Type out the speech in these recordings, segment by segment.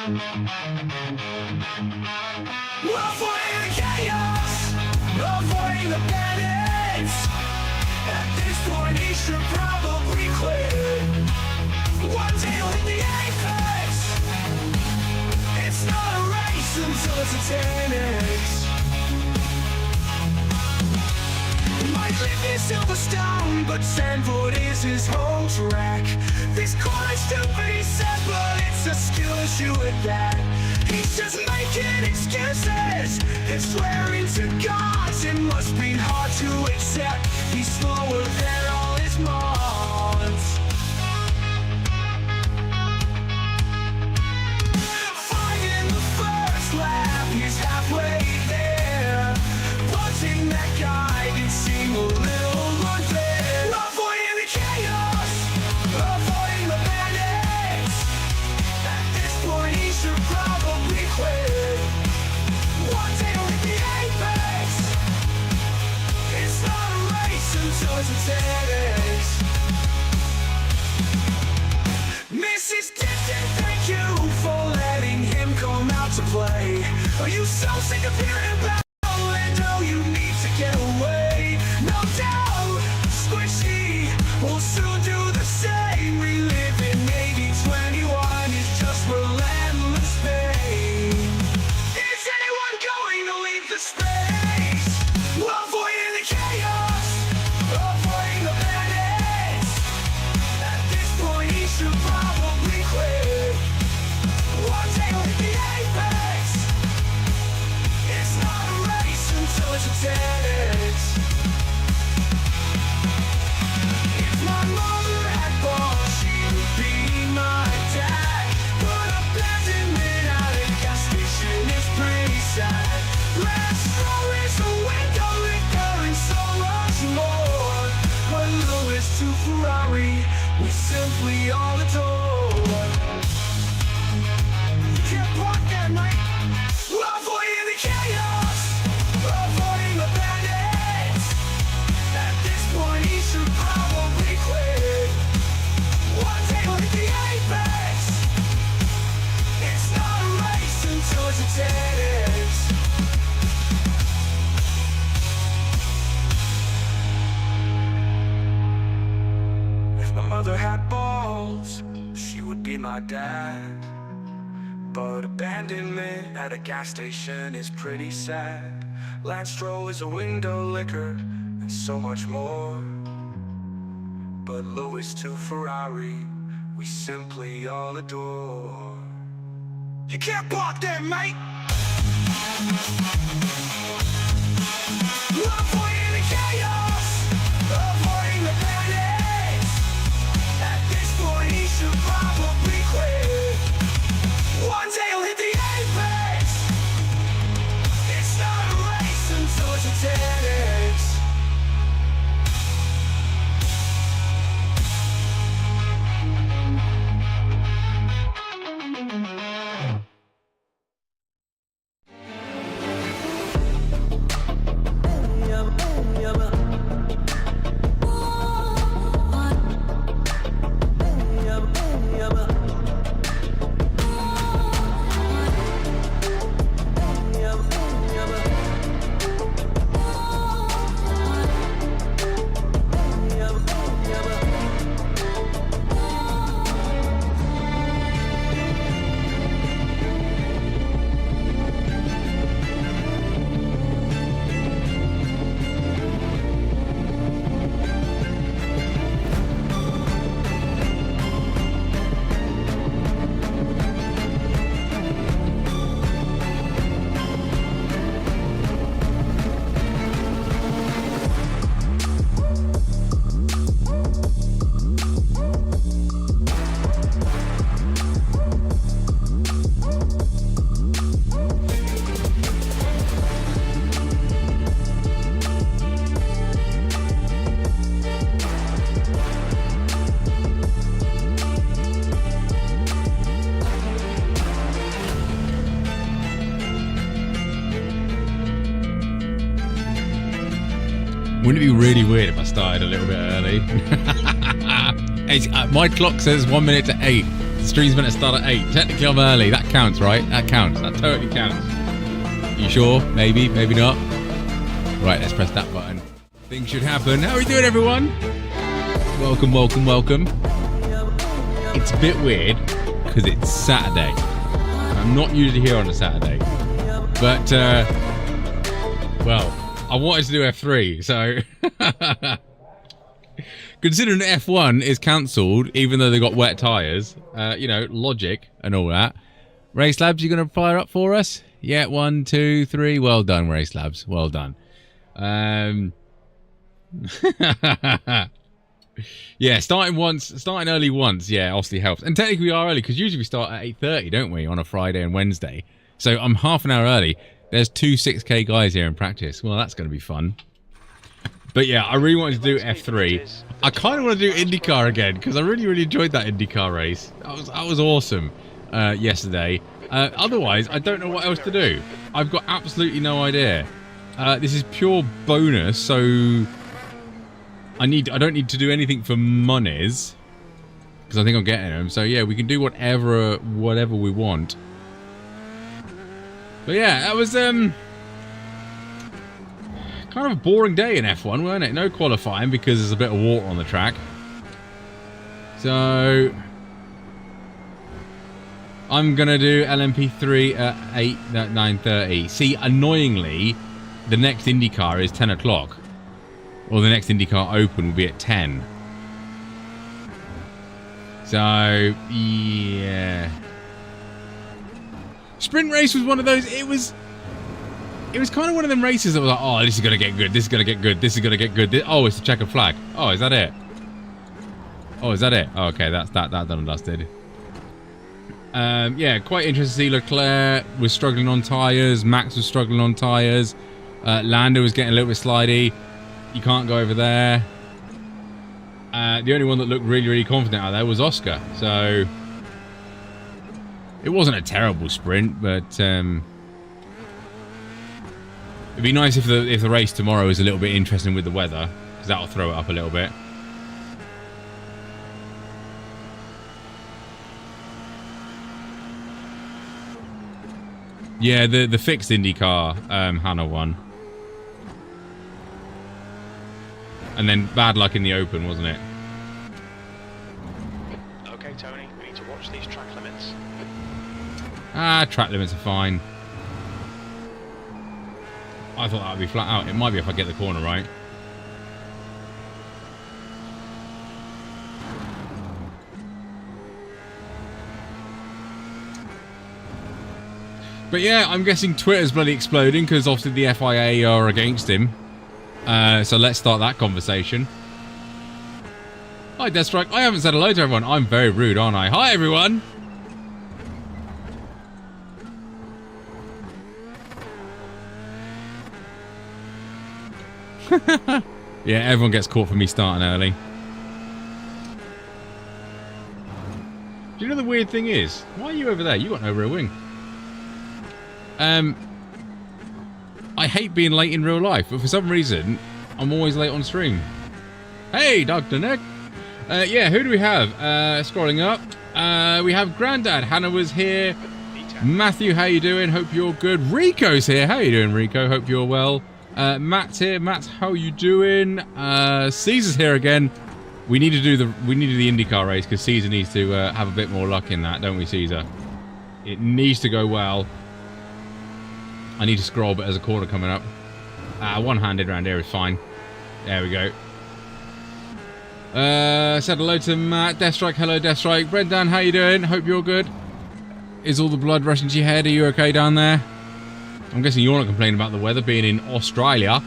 Avoiding the chaos, avoiding the bandits. At this point he should probably quit. One day he'll hit the apex. It's not a race until it's a 10x. Might live in Silverstone, but Sandford is his home track. This corner's too pretty set, but it's a skill issue at that. He's just making excuses and swearing to gods. It must be hard to accept he's slower than all his mods. Fighting the first lap, he's halfway there. Punching that guy can seem a little unfair. Avoiding the chaos, avoiding the bandits. At this point he should probably quit. One day he'll hit the apex. It's not a race until it's a 10x. Mrs. Dixon, thank you for letting him come out to play. Are you so sick of hearing about and know you need to get away? No doubt, Squishy will soon do the same. We live in 8021, it's just relentless pain. Is anyone going to leave the space? Avoiding the chaos, avoiding the bandits. At this point he should probably quit. One day he'll hit the apex. It's not a race until it's a 10x. If my mother had balls, she would be my dad. But abandonment at a gas station is pretty sad. Last row is a window liquor and so much more. When Lewis to Ferrari, we simply all adore. You can't block that night. Avoiding the chaos, avoiding the bandits. At this point he should probably quit. One day he'll hit the apex. It's not a race until it's a 10x. If my mother had balls, she would be my dad. But abandonment at a gas station is pretty sad. Lance Stroll is a window liquor and so much more. But Lewis to Ferrari, we simply all adore. You can't block them, mate! Avoiding the chaos, avoiding the bandits. At this point he should probably quit. One day he'll hit the apex. It's not a race until it's a 10x. Wouldn't it be really weird if I started a little bit early? My clock says 1 minute to 8. The stream's meant to start at 8. Technically, I'm early. That counts, right? That counts. That totally counts. You sure? Maybe, maybe not. Right, let's press that button. Things should happen. How are we doing, everyone? Welcome, welcome, welcome. It's a bit weird because it's Saturday. I'm not usually here on a Saturday. But, well, I wanted to do F3, so... Considering F1 is cancelled, even though they got wet tyres, you know, logic and all that. Race Labs, you going to fire up for us? Yeah, 1, 2, 3. Well done, Race Labs. Well done. Yeah, starting early once, yeah, obviously helps. And technically we are early, because usually we start at 8:30, don't we, on a Friday and Wednesday. So I'm half an hour early. There's 2 6K guys here in practice. Well, that's going to be fun. But yeah, I really wanted to do F3. I kind of want to do IndyCar again, because I really enjoyed that IndyCar race. That was awesome yesterday. Otherwise, I don't know what else to do. I've got absolutely no idea. This is pure bonus, so I don't need to do anything for monies, because I think I'm getting them. So yeah, we can do whatever we want. But yeah, that was kind of a boring day in F1, weren't it? No qualifying because there's a bit of water on the track. So I'm gonna do LMP3 at 9:30. See, annoyingly, the next IndyCar is 10 o'clock. Or the next IndyCar Open will be at 10. So yeah. Sprint race was one of those. It was kind of one of them races that was like, oh, this is gonna get good. This is gonna get good. This is gonna get good. Oh, it's a checkered flag. Oh, is that it? Oh, is that it? Oh, okay, that's that done and dusted. Yeah, quite interesting to see. Leclerc was struggling on tyres. Max was struggling on tyres. Lando was getting a little bit slidey. You can't go over there. The only one that looked really confident out there was Oscar. So it wasn't a terrible sprint, but it'd be nice if the race tomorrow is a little bit interesting with the weather, because that'll throw it up a little bit. Yeah, the fixed IndyCar Hannah won. And then bad luck in the Open, wasn't it? Okay, Tony, we need to watch these track limits. Ah, track limits are fine. I thought that would be flat out. It might be if I get the corner right. But yeah, I'm guessing Twitter's bloody exploding because obviously the FIA are against him. So let's start that conversation. Hi, Deathstrike. I haven't said hello to everyone. I'm very rude, aren't I? Hi, everyone. Yeah, everyone gets caught for me starting early. Do you know the weird thing is? Why are you over there? You got no rear wing. I hate being late in real life, but for some reason, I'm always late on stream. Hey, Dr. Nick. Yeah, who do we have? Scrolling up. We have Grandad. Hannah was here. Matthew, how you doing? Hope you're good. Rico's here. How you doing, Rico? Hope you're well. Matt's here. Matt, how you doing? Caesar's here again. We need to do the IndyCar race because Caesar needs to have a bit more luck in that, don't we, Caesar? It needs to go well. I need to scroll, but there's a corner coming up. One-handed around here is fine. There we go. Said hello to Matt. Deathstrike, hello, Deathstrike. Brendan, how you doing? Hope you're good. Is all the blood rushing to your head? Are you okay down there? I'm guessing you're not complaining about the weather being in Australia.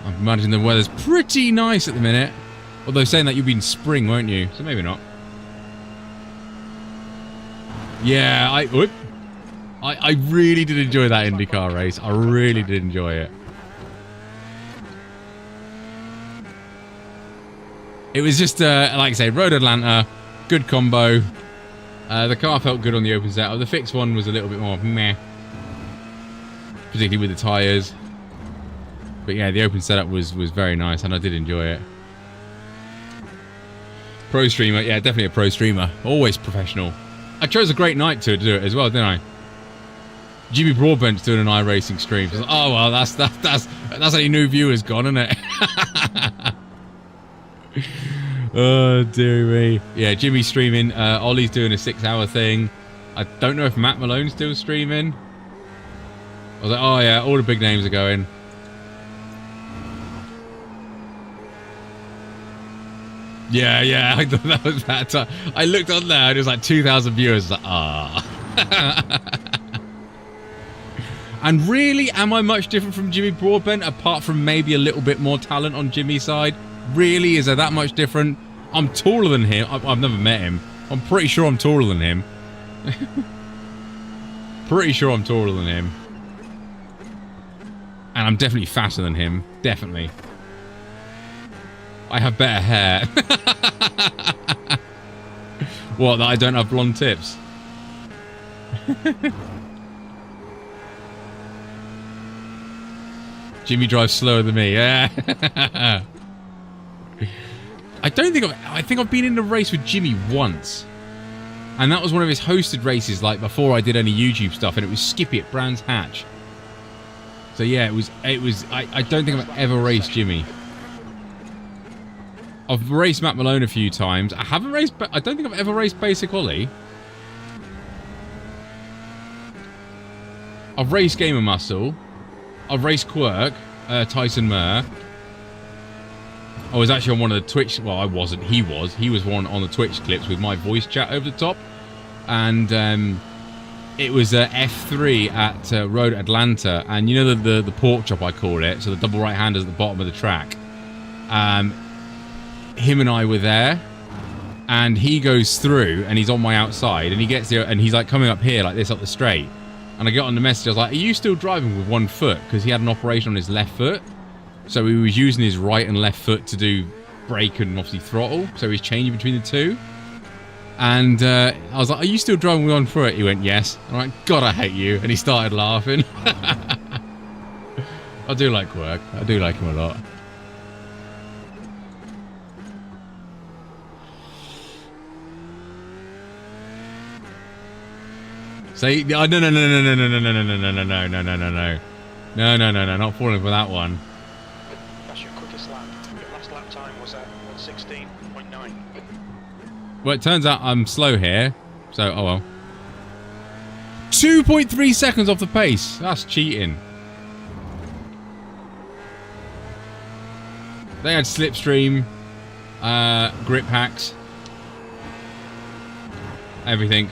I'm imagining the weather's pretty nice at the minute. Although saying that you'll be in spring, won't you? So maybe not. Yeah, I really did enjoy that IndyCar race. I really did enjoy it. It was just, like I say, Road Atlanta, good combo. The car felt good on the open setup. The fixed one was a little bit more meh. Particularly with the tyres. But yeah, the open setup was very nice and I did enjoy it. Pro streamer, yeah, definitely a pro streamer. Always professional. I chose a great night to do it as well, didn't I? Jimmy Broadbent's doing an iRacing stream. So, oh well, that's any new viewers gone, isn't it? Oh dear me. Yeah, Jimmy's streaming. Ollie's doing a 6-hour thing. I don't know if Matt Malone's still streaming. I was like, oh yeah, all the big names are going. Yeah, I thought that was bad time. I looked on there and it was like 2,000 viewers. I was like, ah. And really, am I much different from Jimmy Broadbent apart from maybe a little bit more talent on Jimmy's side? Really? Is there that much different? I'm taller than him. I've never met him. I'm pretty sure I'm taller than him. Pretty sure I'm taller than him. And I'm definitely fatter than him. Definitely. I have better hair. What, that I don't have blonde tips? Jimmy drives slower than me. Yeah. I think I've been in a race with Jimmy once. And that was one of his hosted races, like before I did any YouTube stuff, and it was Skippy at Brands Hatch. So yeah, it was I don't think I've ever raced Jimmy. I've raced Matt Malone a few times. I don't think I've ever raced Basic Ollie. I've raced Gamer Muscle. I've raced Quirk, Tyson Murr. I was actually on one of the Twitch... Well, I wasn't. He was. He was one on the Twitch clips with my voice chat over the top. And it was F3 at Road Atlanta. And you know the pork chop, I call it? So the double right-handers at the bottom of the track. Him and I were there. And he goes through, and he's on my outside. And he gets there, and he's like coming up here like this, up the straight. And I got on the message, I was like, are you still driving with one foot? Because he had an operation on his left foot. So he was using his right and left foot to do brake and obviously throttle. So he's changing between the two. And I was like, are you still driving with one foot? He went, yes. I'm like, God, I hate you. And he started laughing. I do like Quirk. I do like him a lot. Say, no, no, not falling for that one. That's your quickest lap. Your last lap time was at 1:16.9. Well, it turns out I'm slow here, so oh well. 2.3 seconds off the pace. That's cheating. They had slipstream, grip hacks, everything.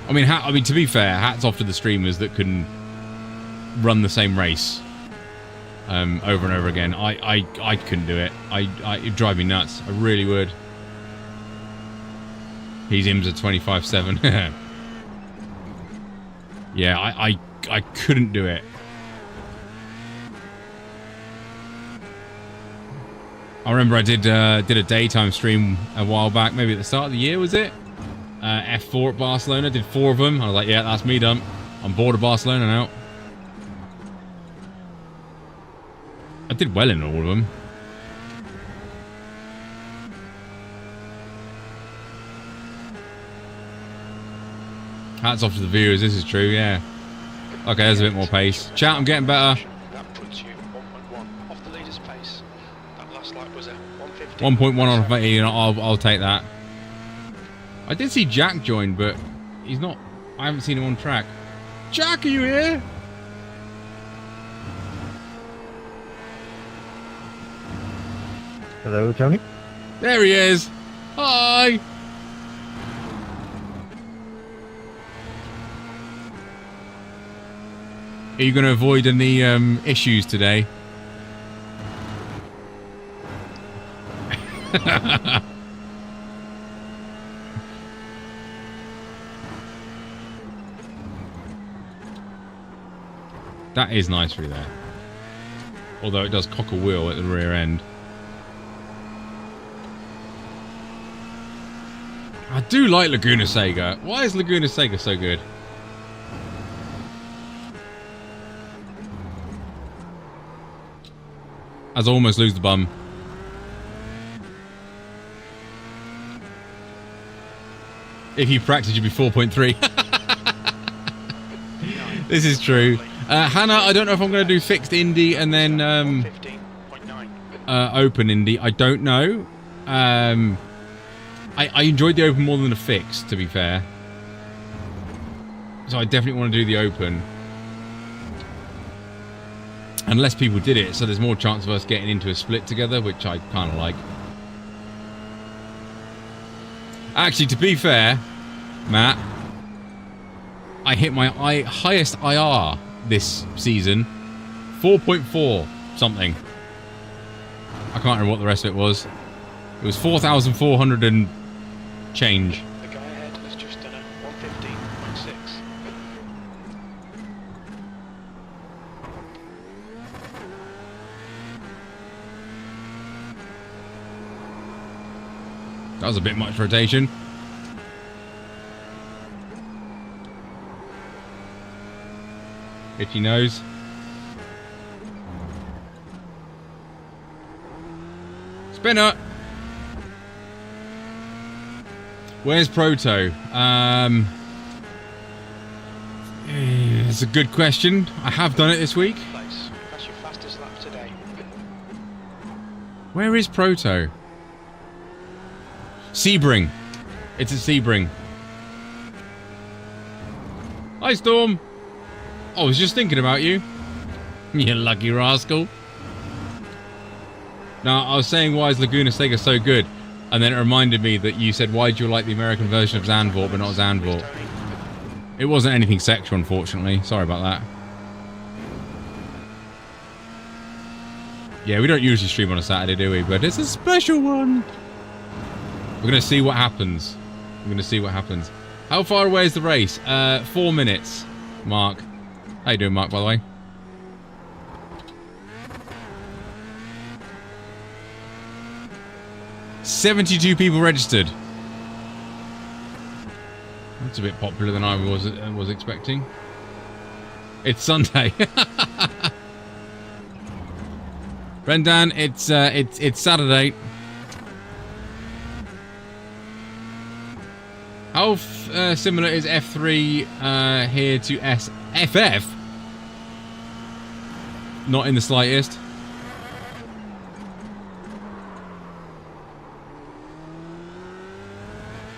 I mean, to be fair, hats off to the streamers that can run the same race over and over again. I couldn't do it. It'd drive me nuts. I really would. He's IMSA 25/7. Yeah, I couldn't do it. I remember I did a daytime stream a while back, maybe at the start of the year, was it? F4 at Barcelona, did 4 of them. I was like, yeah, that's me done. I'm bored of Barcelona now. I did well in all of them. Hats off to the viewers, this is true, yeah. Okay, there's a bit more pace. Chat, I'm getting better. That puts you 1.1 off the leader's pace. That last lap was at 1:15. 1.1 on 15, I'll take that. I did see Jack join, but he's not... I haven't seen him on track. Jack, are you here? Hello, Tony. There he is. Hi. Are you going to avoid any issues today? That is nice through there. Although it does cock a wheel at the rear end. I do like Laguna Seca. Why is Laguna Seca so good? As I almost lose the bum. If you practice, you'd be 4.3. This is true. Hannah, I don't know if I'm going to do fixed Indy and then open Indy. I don't know. I enjoyed the open more than the fixed, to be fair. So I definitely want to do the open. Unless people did it, so there's more chance of us getting into a split together, which I kind of like. Actually, to be fair, Matt, I hit my highest IR this season. 4.4 something. I can't remember what the rest of it was. It was 4,400 and change. The guy ahead has just done a 115.6. That was a bit much rotation. Itchy nose. Spinner. Where's Proto? It's a good question. I have done it this week. Place. That's your fastest lap today. Where is Proto? Sebring. It's at Sebring. Hi, Storm. I was just thinking about you. You lucky rascal. Now, I was saying, why is Laguna Seca so good? And then it reminded me that you said, why do you like the American version of Zandvoort but not Zandvoort? It wasn't anything sexual, unfortunately. Sorry about that. Yeah, we don't usually stream on a Saturday, do we? But it's a special one. We're going to see what happens. We're going to see what happens. How far away is the race? 4 minutes, Mark. How you doing, Mark, by the way? "72 people registered. That's a bit popular than I was expecting. It's Sunday. Brendan, it's Saturday. How similar is F3 here to FF? Not in the slightest.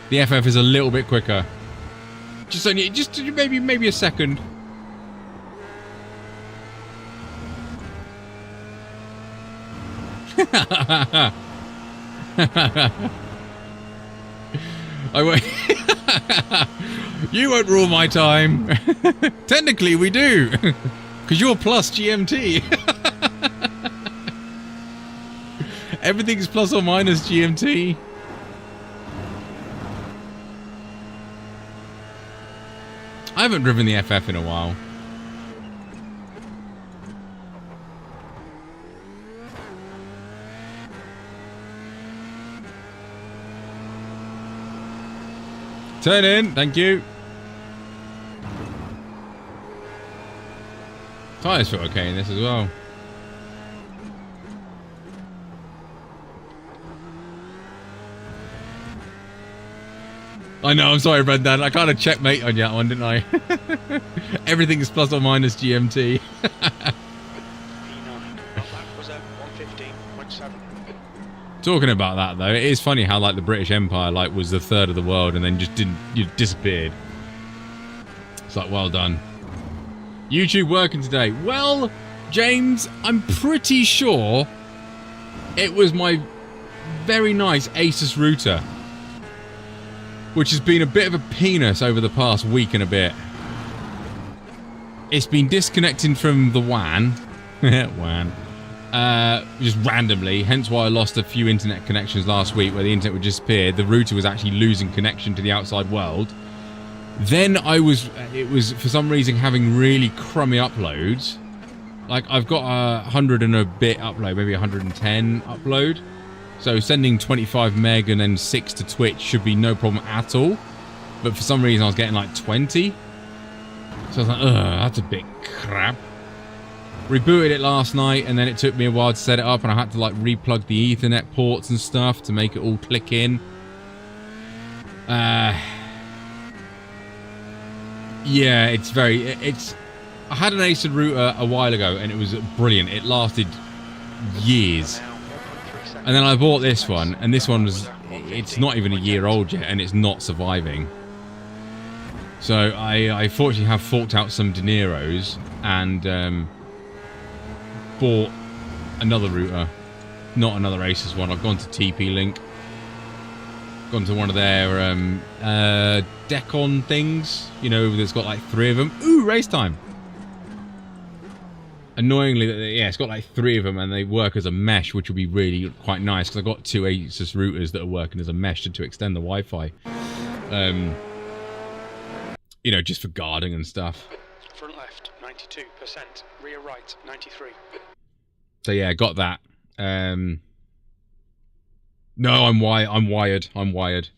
The FF is a little bit quicker. Just maybe a second. I won't. You won't rule my time. Technically, we do, because you're plus GMT. Everything's plus or minus GMT. I haven't driven the FF in a while. Turn in, thank you. Tyres feel okay in this as well. I know, I'm sorry, Brendan. I kind of checkmate on that one, didn't I? Everything is plus or minus GMT. P9. That was a 115.7. Talking about that though, it is funny how like the British Empire like was the third of the world and then just disappeared. It's like, well done. YouTube working today. Well, James, I'm pretty sure it was my very nice Asus router, which has been a bit of a penis over the past week and a bit. It's been disconnecting from the WAN. WAN. Just randomly, hence why I lost a few internet connections last week where the internet would disappear. The router was actually losing connection to the outside world. Then it was for some reason having really crummy uploads. Like I've got 100 and a bit upload, maybe 110 upload. So sending 25 meg and then 6 to Twitch should be no problem at all. But for some reason I was getting like 20. So I was like, ugh, that's a bit crap. rebooted it last night, and then it took me a while to set it up, and I had to like replug the Ethernet ports and stuff to make it all click in. Yeah, I had an ACID router a while ago, and it was brilliant. It lasted years. And then I bought this one, and this one it's not even a year old yet, and it's not surviving. So I fortunately have forked out some dineros and bought another router, not another Asus one. I've gone to TP-Link, gone to one of their Decon things, you know, that's got like 3 of them. Ooh, race time! Annoyingly, yeah, it's got like 3 of them, and they work as a mesh, which would be really quite nice, because I've got 2 Asus routers that are working as a mesh to extend the Wi-Fi. You know, just for guarding and stuff. Front left, 92%. Rear right, 93. So yeah, got that. No, I'm wired.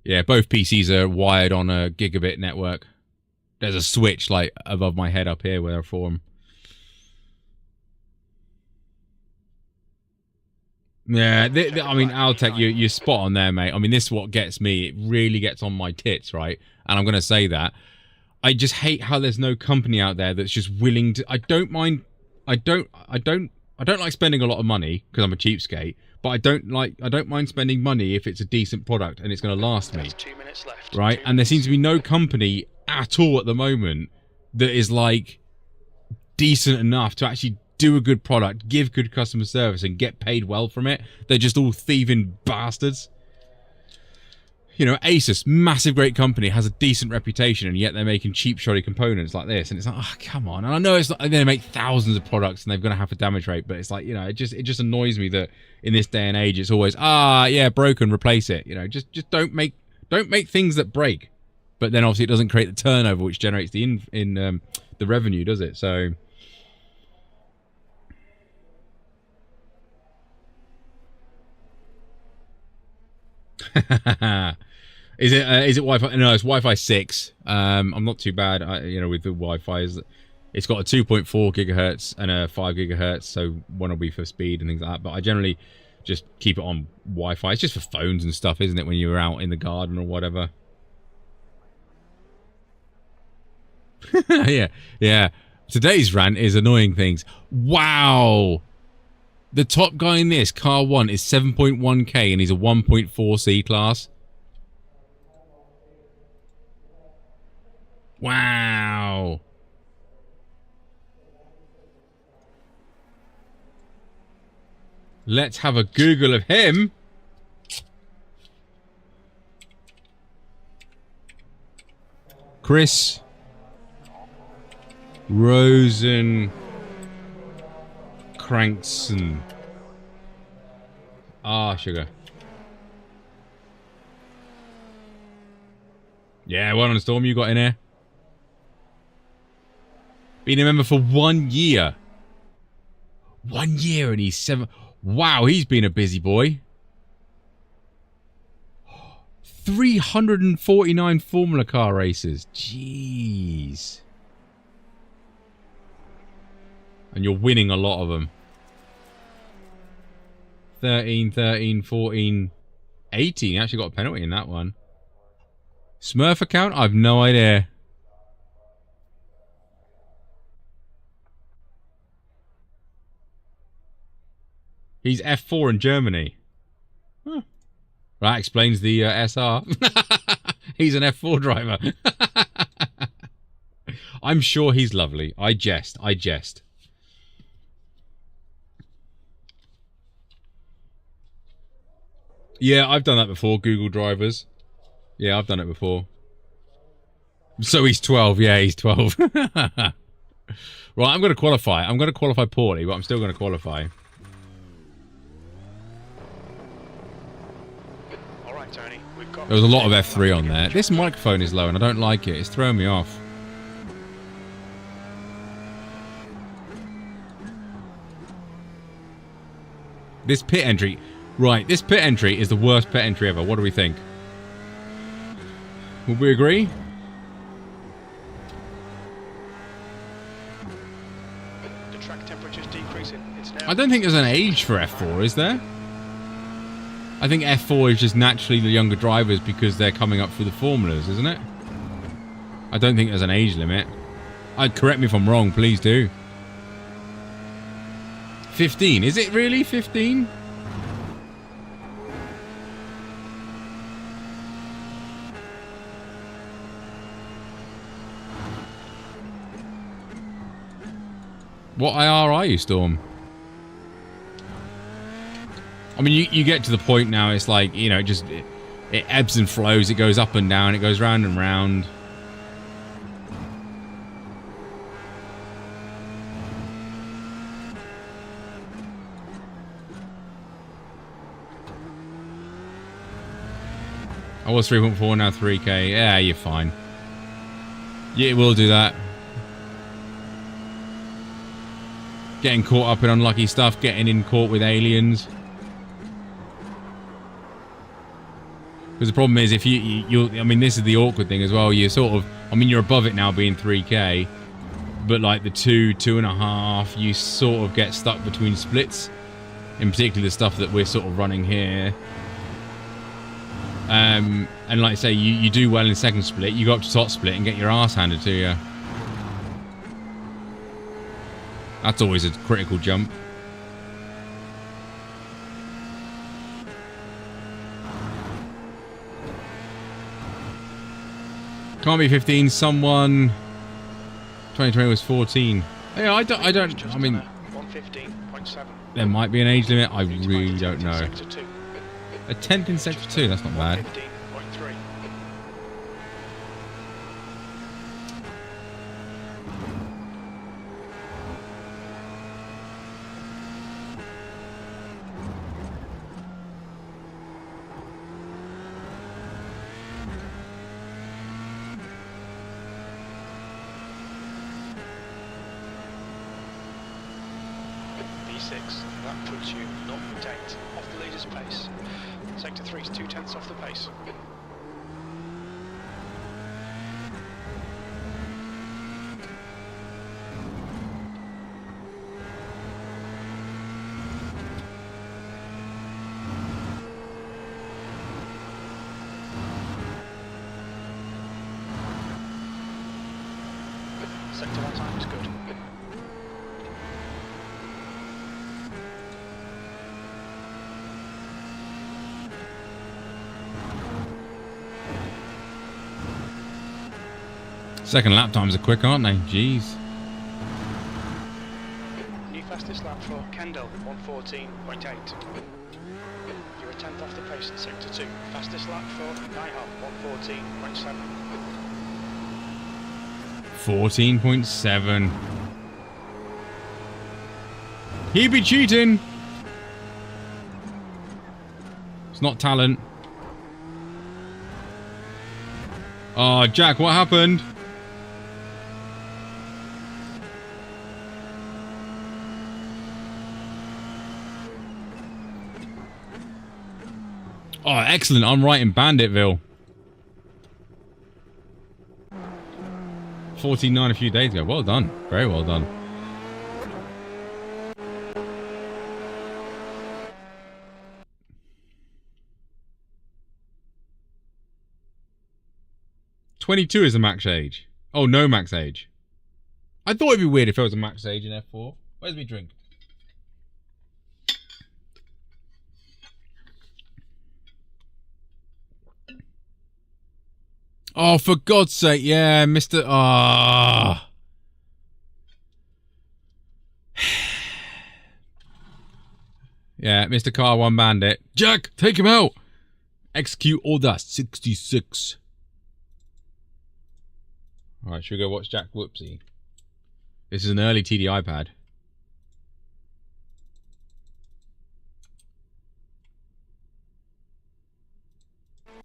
Yeah, both PCs are wired on a gigabit network. There's a switch like above my head up here where they're for them. Yeah, I mean, Altec, you're spot on there, mate. I mean, this is what gets me. It really gets on my tits, right? And I'm going to say that. I just hate how there's no company out there that's just willing to... I don't mind... I don't like spending a lot of money because I'm a cheapskate, but I don't mind spending money if it's a decent product and it's going to last me. 2 minutes left. Right? And there seems to be no company at all at the moment that is like decent enough to actually do a good product, give good customer service, and get paid well from it. They're just all thieving bastards. You know, Asus, massive great company, has a decent reputation, and yet they're making cheap, shoddy components like this. And it's like, oh, come on. And I know it's not, they make thousands of products and they're going to have a damage rate, but it's like, you know, it just annoys me that in this day and age, it's always, yeah, broken, replace it. You know, just don't make things that break. But then obviously it doesn't create the turnover, which generates the the revenue, does it? So... Is it Wi-Fi? No, it's Wi-Fi 6. I'm not too bad, you know, with the Wi-Fi. It's got a 2.4 gigahertz and a 5 gigahertz, so one will be for speed and things like that. But I generally just keep it on Wi-Fi. It's just for phones and stuff, isn't it? When you're out in the garden or whatever. yeah. Today's rant is annoying things. Wow. The top guy in this, car 1, is 7.1k and he's a 1.4 C class. Wow. Let's have a Google of him. Chris Rosencrankson. Sugar. Yeah, well on Storm, you got in here. Been a member for 1 year. 1 year and he's 7. Wow, he's been a busy boy. 349 Formula Car races. Jeez. And you're winning a lot of them. 13, 13, 14, 18. Actually got a penalty in that one. Smurf account? I've no idea. He's F4 in Germany. Huh. That explains the SR. He's an F4 driver. I'm sure he's lovely. I jest. Yeah, I've done that before, Google drivers. Yeah, I've done it before. So he's 12. Yeah, he's 12. Right, I'm going to qualify. I'm going to qualify poorly, but I'm still going to qualify. There was a lot of F3 on there. This microphone is low and I don't like it. It's throwing me off. This pit entry. Right, this pit entry is the worst pit entry ever. What do we think? Would we agree? I don't think there's an age for F4, is there? I think F4 is just naturally the younger drivers because they're coming up through the formulas, isn't it? I don't think there's an age limit. Correct me if I'm wrong, please do. 15. Is it really 15? What IR are you, Storm? I mean, you get to the point now, it's like, you know, it ebbs and flows, it goes up and down, it goes round and round. I was 3.4, now 3k. Yeah, you're fine. Yeah, it will do that. Getting caught up in unlucky stuff, getting in caught with aliens. Because the problem is, if you I mean, this is the awkward thing as well. You're sort of, I mean, you're above it now being 3k, but like the 2.5, you sort of get stuck between splits. In particular, the stuff that we're sort of running here. And like I say, you do well in second split, you go up to top split and get your ass handed to you. That's always a critical jump. Can't be 15. Someone. 2020 was 14. Yeah, I don't. I mean, 115.7. there might be an age limit. I really don't know. A 10th in sector 2. That's not bad. 15.3. V6, that puts you 0.8 off the leader's pace. Sector 3 is 0.2 off the pace. Sector 1 time is good. Second lap times are quick, aren't they? Jeez. New fastest lap for Kendall, 114.8. You're a 10th off the pace in sector 2. Fastest lap for Nighthawk, 114.7. 14.7. He be cheating. It's not talent. Oh, Jack, what happened? Oh, excellent. I'm right in Banditville. 14.9 a few days ago. Well done. Very well done. .22 is the max age. Oh, no max age. I thought it'd be weird if there was a max age in F4. Where's my drink? Oh, for God's sake, yeah, Mr. Ah. Yeah, Mr. Car 1 Bandit. Jack, take him out! Execute order 66. Alright, should we go watch Jack Whoopsie? This is an early TDI pad.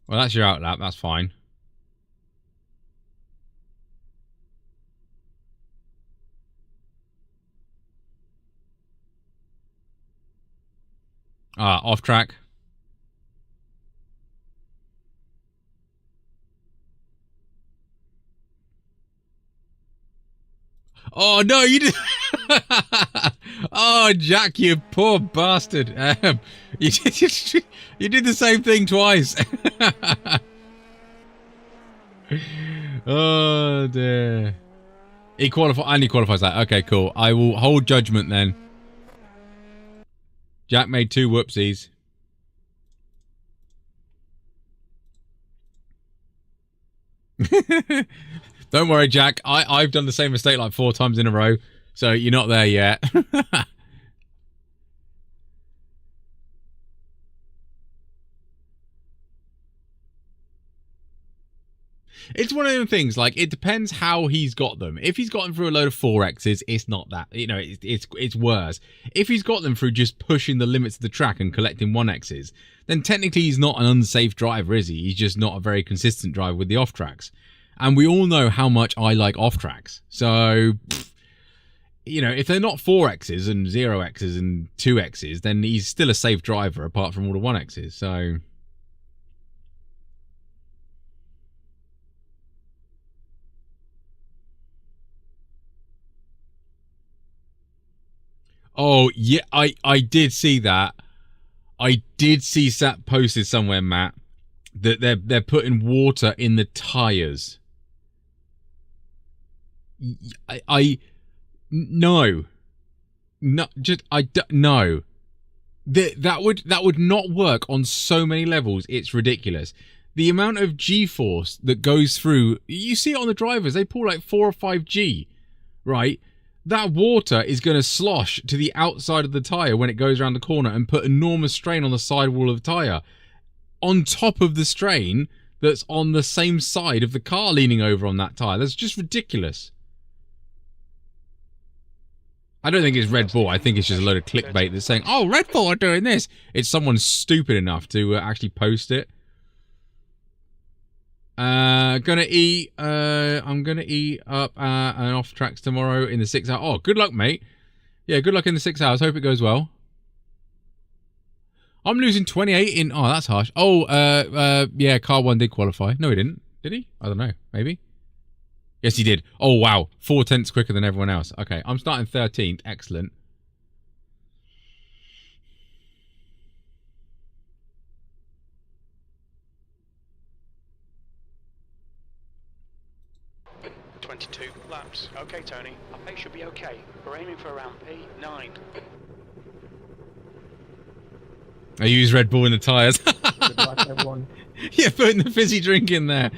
Well, that's your outlap, that's fine. Ah, off track. Oh no, you did. Oh, Jack, you poor bastard. You did the same thing twice. Oh, dear. He qualifies that. Okay, cool. I will hold judgment then. Jack made 2 whoopsies. Don't worry, Jack. I've done the same mistake like 4 times in a row, so you're not there yet. It's one of them things, like, it depends how he's got them. If he's got them through a load of 4Xs, it's not that. You know, it's worse. If he's got them through just pushing the limits of the track and collecting 1Xs, then technically he's not an unsafe driver, is he? He's just not a very consistent driver with the off-tracks. And we all know how much I like off-tracks. So, you know, if they're not 4Xs and 0Xs and 2Xs, then he's still a safe driver apart from all the 1Xs. So... Oh, yeah, I did see that. I did see that posted somewhere, Matt, that they're putting water in the tires. No. No, just no. That would not work on so many levels. It's ridiculous. The amount of G-force that goes through, you see it on the drivers, they pull like 4 or 5 G, right? That water is going to slosh to the outside of the tyre when it goes around the corner and put enormous strain on the sidewall of the tyre. On top of the strain that's on the same side of the car leaning over on that tyre. That's just ridiculous. I don't think it's Red Bull. I think it's just a load of clickbait that's saying, oh, Red Bull are doing this. It's someone stupid enough to actually post it. I'm gonna eat up an off tracks tomorrow in the 6 hours. Oh, good luck, mate. Yeah, good luck in the 6 hours. Hope it goes well. I'm losing 28 in. Oh, that's harsh. Oh, yeah, car 1 did qualify. No, he didn't. Did he? I don't know. Maybe. Yes, he did. Oh, wow. 4 tenths quicker than everyone else. Okay, I'm starting 13th. Excellent. Laps. Okay, Tony. Our pace should be okay. We're aiming for around P9. I use Red Bull in the tyres. Yeah, putting the fizzy drink in there.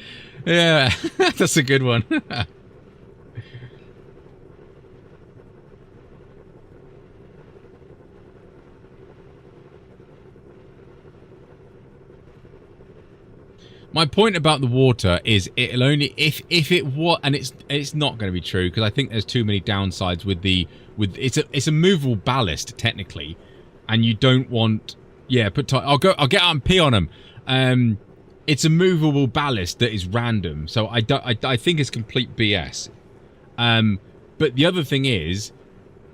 Yeah, that's a good one. My point about the water is it'll only if it was, and it's not going to be true because I think there's too many downsides with it's a movable ballast technically, and you don't want I'll get out and pee on them. It's a movable ballast that is random, so I think it's complete BS. But the other thing is,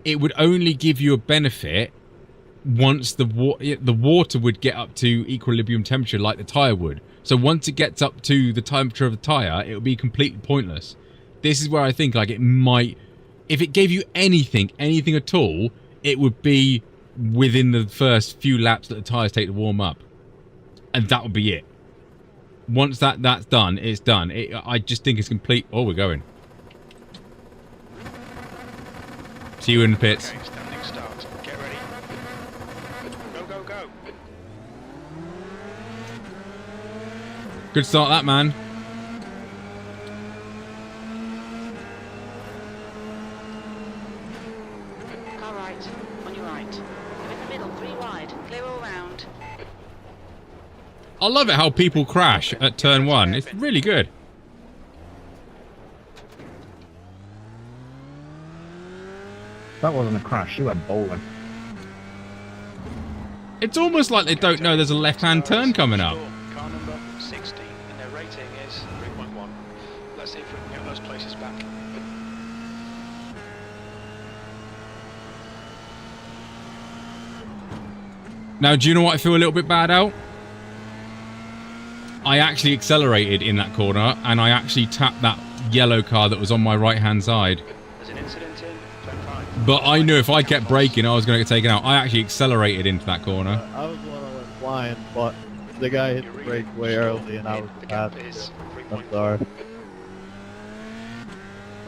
it would only give you a benefit once the water would get up to equilibrium temperature like the tyre would. So once it gets up to the temperature of the tyre, it will be completely pointless. This is where I think like it might, if it gave you anything at all, it would be within the first few laps that the tyres take to warm up. And that would be it. Once that's done, it's done. I just think it's complete. Oh, we're going. See you in the pits. Okay, standing start. Get ready. Go, go, go. Good start, that man. Car right, on your right. You're in the middle, 3 wide. Clear all round. I love it how people crash at turn 1. It's really good. That wasn't a crash, you went bowling. It's almost like they don't know there's a left-hand turn coming up. Car number 60, and their rating is 3.1. Let's see if we can get those places back. Now, do you know what I feel a little bit bad out? I actually accelerated in that corner, and I actually tapped that yellow car that was on my right-hand side. There's an incident in turn But I knew if I kept braking, I was going to get taken out. I actually accelerated into that corner. I was the one that went flying, but the guy hit the brake way early and I was The gap fast. is I'm 3.4. sorry.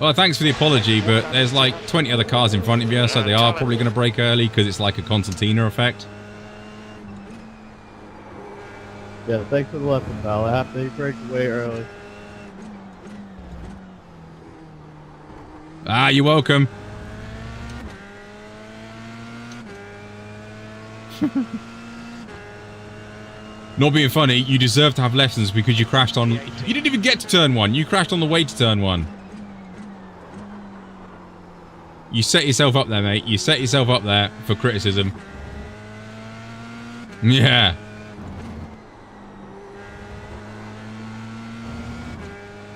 Well, thanks for the apology, but there's like 20 other cars in front of you, so they are probably going to brake early because it's like a concertina effect. Yeah, thanks for the lesson, pal. I have to brake way early. Ah, you're welcome. Not being funny, you deserve to have lessons because you crashed on... You didn't even get to turn 1. You crashed on the way to turn 1. You set yourself up there, mate. You set yourself up there for criticism. Yeah.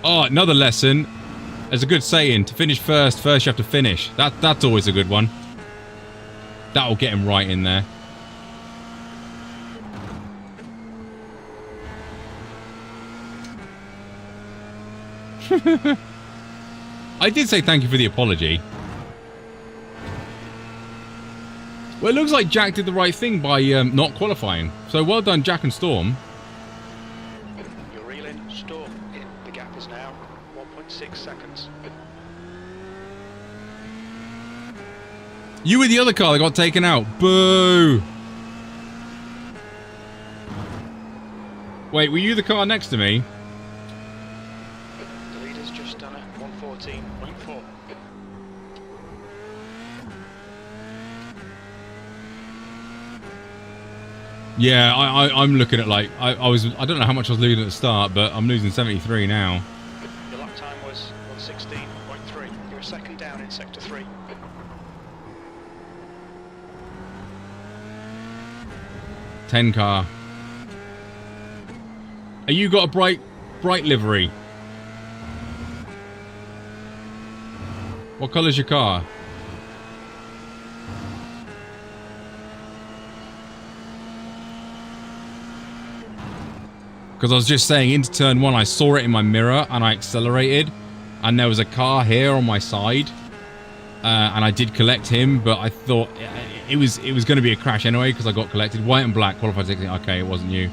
Oh, another lesson. There's a good saying. To finish first you have to finish. That's always a good one. That'll get him right in there. I did say thank you for the apology. Well, it looks like Jack did the right thing by not qualifying. So well done, Jack and Storm. You're reeling, Storm in. The gap is now 1.6 seconds. You were the other car that got taken out. Boo! Wait, were you the car next to me? The leader's just done it, 114.4. Yeah, I'm looking at like I don't know how much I was losing at the start, but I'm losing 73 now. Your lap time was 116.3. You're a second down in sector 3. Ten car. Are you got a bright livery? What colour's your car? Because I was just saying, into turn 1, I saw it in my mirror and I accelerated, and there was a car here on my side, and I did collect him, but I thought it was going to be a crash anyway because I got collected. White and black qualified 16. Okay, it wasn't you.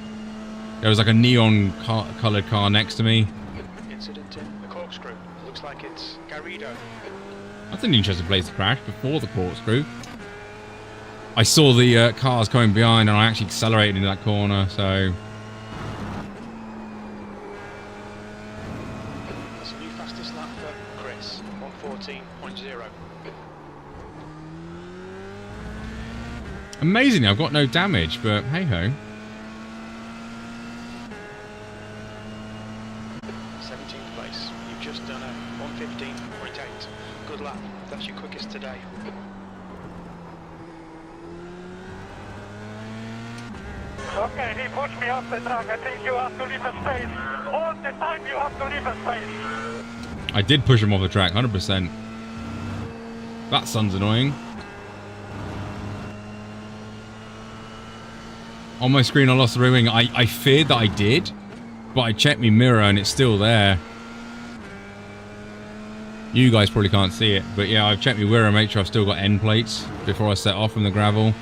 There was like a neon coloured car next to me. Incident in the corkscrew. Looks like it's Garrido. That's an interesting place to crash before the corkscrew. I saw the cars coming behind and I actually accelerated into that corner, so... That's a new fastest lap for Chris, 114.0. Amazingly, I've got no damage, but hey-ho. 17th place. You've just done a 115.8. Good lap. That's your quickest today. Okay, he pushed me off the track. I think you have to leave a space. All the time you have to leave a space. I did push him off the track, 100%. That son's annoying. On my screen, I lost the rear wing. I feared that I did, but I checked my mirror and it's still there. You guys probably can't see it, but yeah, I've checked my mirror and made sure I've still got end plates before I set off from the gravel.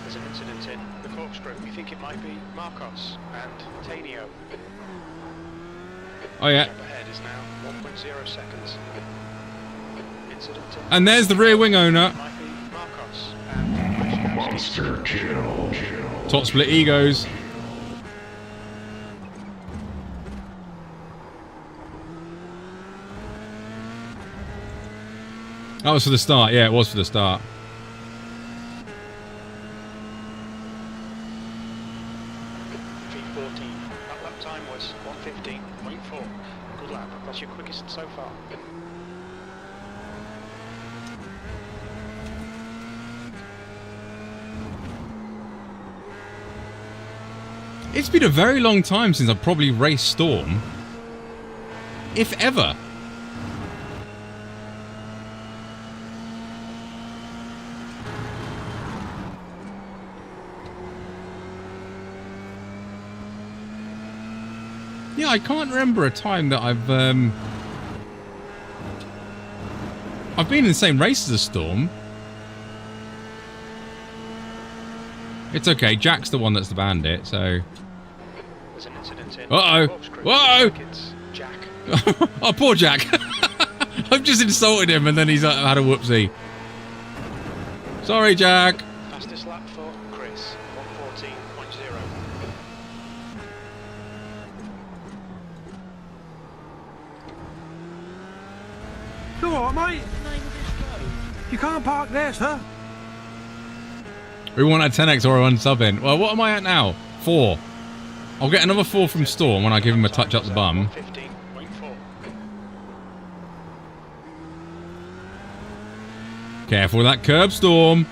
There's an incident in the corkscrew. We think it might be Marcos and Tanio. Oh yeah, Gap ahead is now 1.0 seconds. Incident in and there's the rear wing owner. might be Marcos and Monster kill. Top split egos. That was for the start. Yeah, it was for the start. V14. That lap time was 115.4. Good lap. That's your quickest so far. It's been a very long time since I've probably raced Storm. If ever. Yeah, I can't remember a time that I've been in the same race as a Storm. It's okay. Jack's the one that's the bandit, so. There's an incident in Uh-oh. Corpse Crew. Whoa! It's Jack. Oh, poor Jack. I've just insulted him and then he's had a whoopsie. Sorry, Jack. Fastest lap for Chris, 114.0. You alright, mate? You can't park there, sir. We want a 10x or a 1 sub in. Well, what am I at now? 4. I'll get another 4 from Storm when I give him a touch up the bum. 15.4. Careful with that curb, Storm.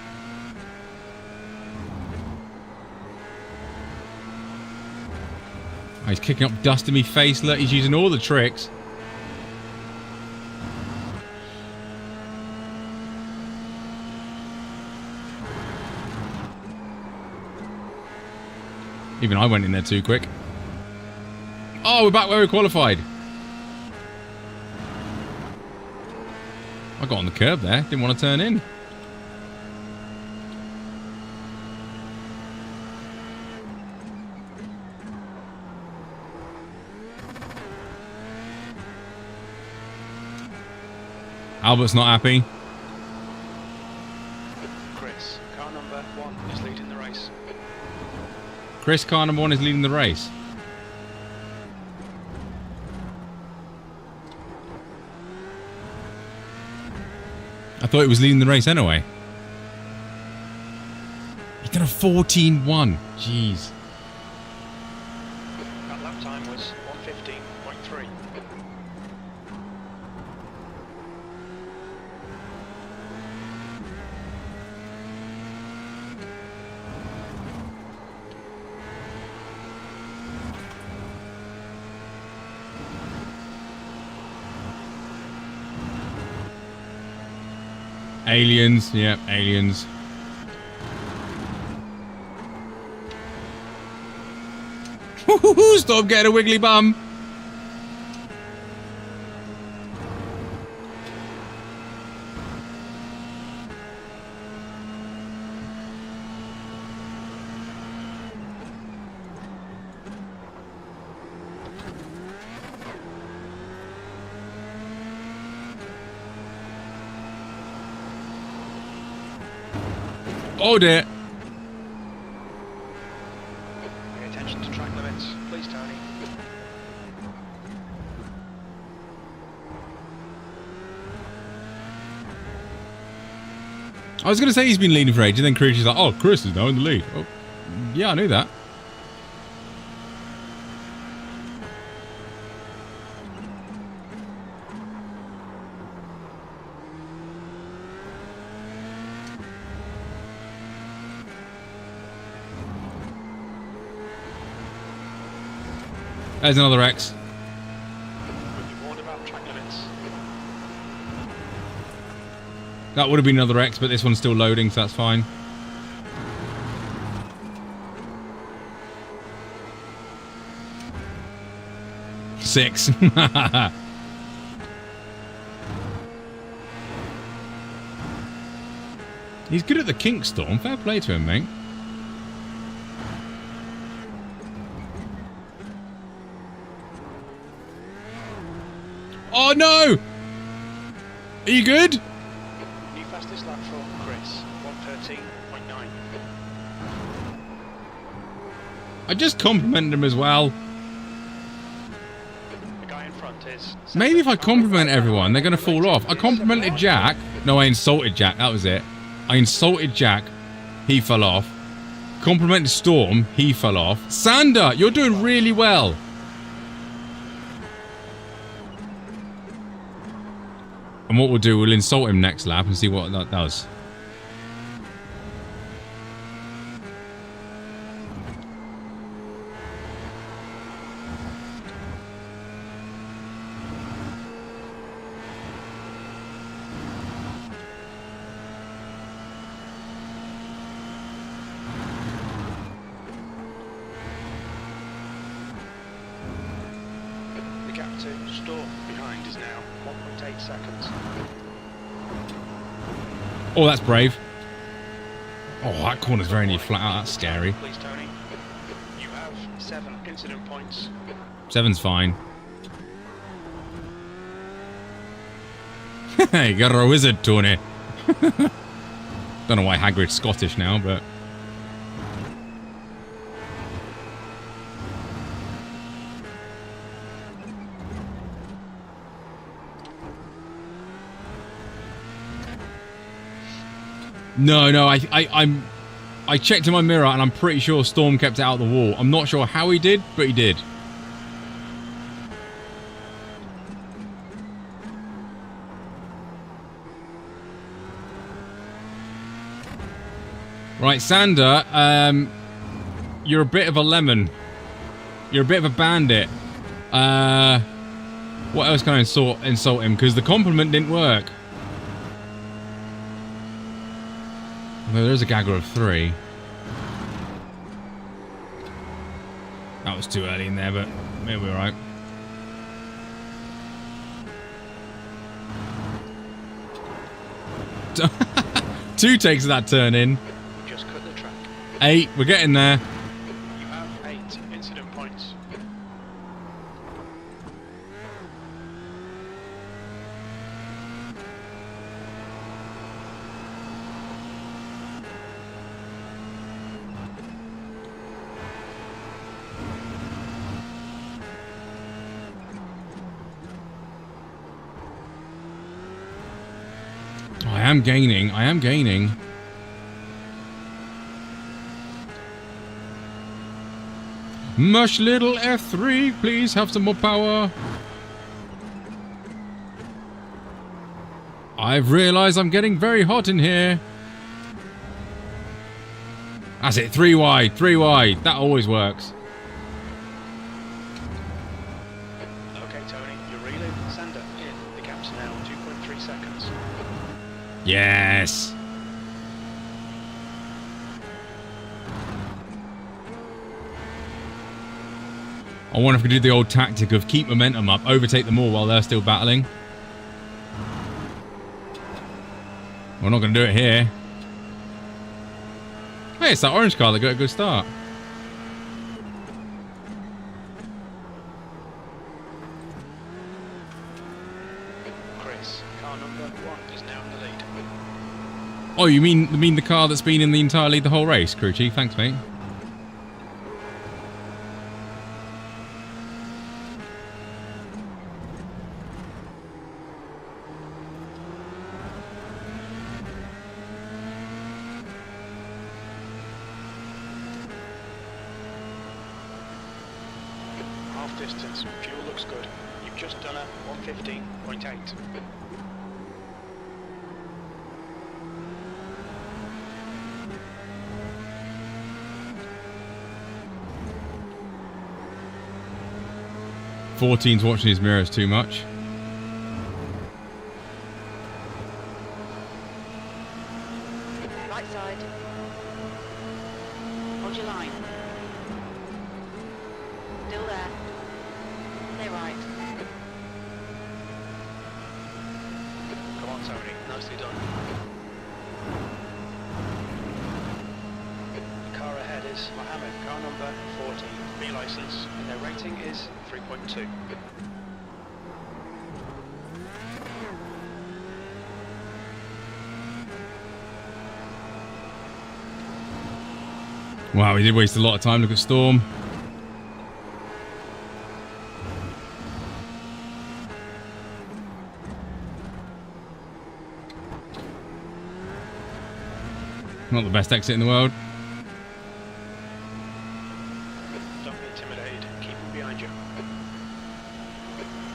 Oh, he's kicking up dust in me face. Look, he's using all the tricks. Even I went in there too quick. Oh, we're back where we qualified. I got on the curb there. Didn't want to turn in. Albert's not happy. Chris, car number 1 is leading the race. Chris, car number 1 is leading the race. I thought it was leading the race anyway. He did a 14-1. Jeez. That lap time was 115.3. Aliens. Yep, aliens. Stop getting a wiggly bum. Oh dear. Pay attention to track limits, please, Tony. I was going to say he's been leading for ages, and then Chris is like, oh, Chris is now in the lead. Oh, yeah, I knew that. There's another X. We'll be warned about track limits. That would have been another X, but this one's still loading, so that's fine. Six. He's good at the kink storm. Fair play to him, mate. Oh no! Are you good? New fastest lap for Chris, 113.9. I just complimented him as well. The guy in front is... Maybe if I compliment everyone, they're going to fall off. I complimented Jack. No, I insulted Jack. That was it. I insulted Jack. He fell off. Complimented Storm. He fell off. Sander, you're doing really well. And what we'll do, we'll insult him next lap and see what that does. lap 2. Storm behind is now 1.8 seconds. Oh, that's brave. Oh, that corner's very near flat out. That's scary. Please, Tony. You have 7 incident points. 7's fine. Hey, you're a wizard, Tony. Don't know why Hagrid's Scottish now, but... No, I checked in my mirror and I'm pretty sure Storm kept it out of the wall. I'm not sure how he did, but he did. Right, Sander, you're a bit of a lemon. You're a bit of a bandit. What else can I insult him? Because the compliment didn't work. Although there's a gagger of 3. That was too early in there, but maybe we're alright. Two takes of that turn in. Just cut the track. 8, we're getting there. You have 8 incident points. I am gaining. Mush little F3, please have some more power. I've realized I'm getting very hot in here. That's it, 3 wide, 3 wide. That always works. Okay, Tony, you're reeling. Sander in. The gap's now 2.3 seconds. Yes. I wonder if we could do the old tactic of keep momentum up, overtake them all while they're still battling. We're not going to do it here. Hey, it's that orange car that got a good start. Chris, car number 1 is now in the lead. Oh, you mean the car that's been in the entire lead the whole race, crew chief? Thanks, mate. Half distance, fuel looks good. You've just done a 115.8. Fourteen's watching his mirrors too much. Right side. Hold your line. Still there. Stay right. Come on, Tony, nicely done. The car ahead is Mohammed, car number 40, B license, and their rating is 3.2. Wow, we did waste a lot of time. Look at Storm. Not the best exit in the world. Don't be intimidated, keep them behind you.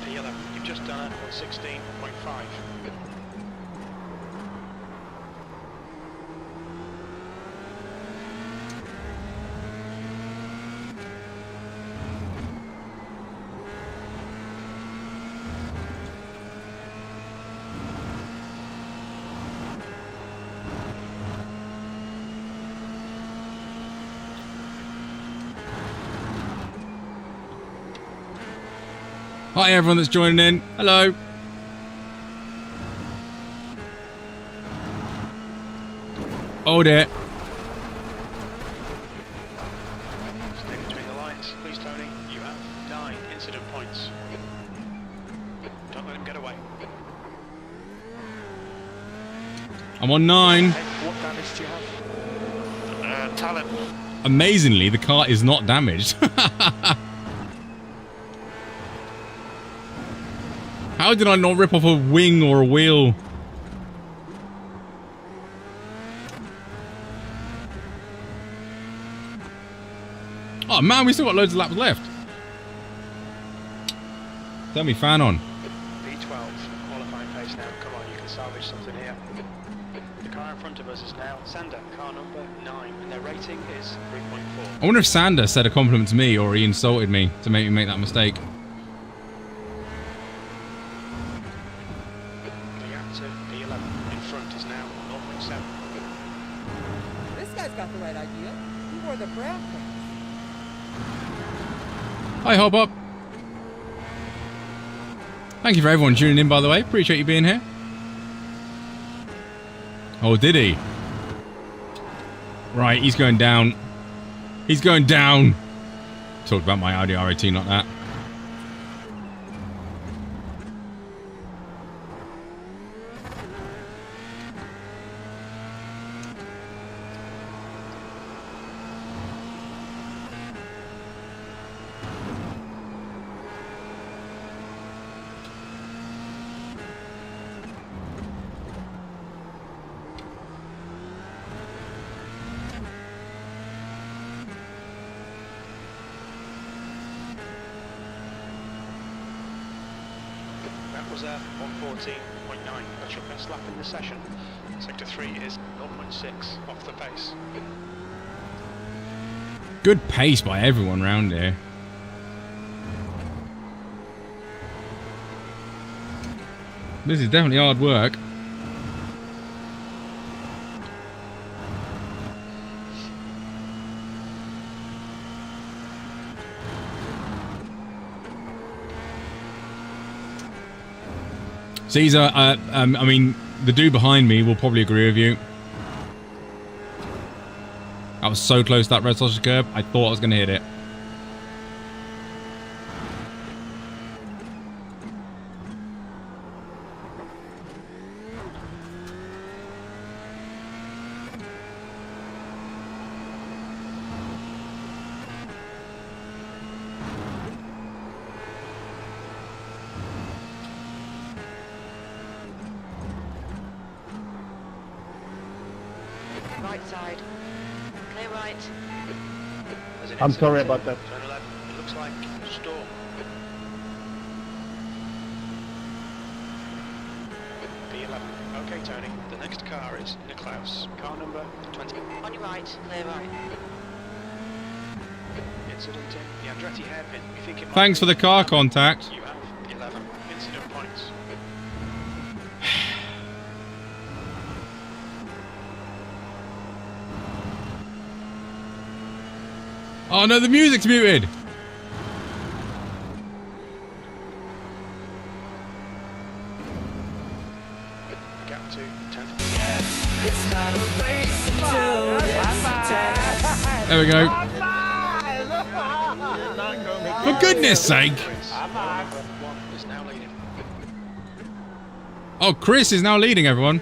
P11, you've just done it on 16.5. Hi everyone that's joining in. Hello. Oh dear. Stay between the lines, please, Tony. You have 9 incident points. Don't let him get away. I'm on 9. What damage do you have? Talent. Amazingly, the car is not damaged. How did I not rip off a wing or a wheel? Oh man, we still got loads of laps left. Turn me fan on. B12, qualifying pace now. Come on, you can salvage something here. The car in front of us is now Sander, car number 9, and their rating is 3.4. I wonder if Sander said a compliment to me or he insulted me to make me make that mistake. The gap to B11 in front is now 0.7. This guy's got the right idea. He wore the brown pants. Hi, Hop Up. Thank you for everyone tuning in, by the way. Appreciate you being here. Oh, did he? Right, he's going down. He's going down. Talked about my Audi R18, not that. That was a 114.9. That's your best lap in the session. Sector 3 is 0.6 off the pace. Good pace by everyone round here. This is definitely hard work. Caesar, I mean, the dude behind me will probably agree with you. I was so close to that red sausage curb, I thought I was going to hit it. Right side. Clear right. There's an I'm incident sorry in about that. Turn 11. It looks like a storm. B11. Okay, Tony. The next car is Niklaus. Car number 20. On your right. Clear right. Incident in the Andretti hairpin. You think it might Thanks be for the car Niklaus? contact. You have 11 incident points. Oh no, the music's muted! Gap to 10th. There we go. For goodness sake! One is now leading. Oh, Chris is now leading everyone.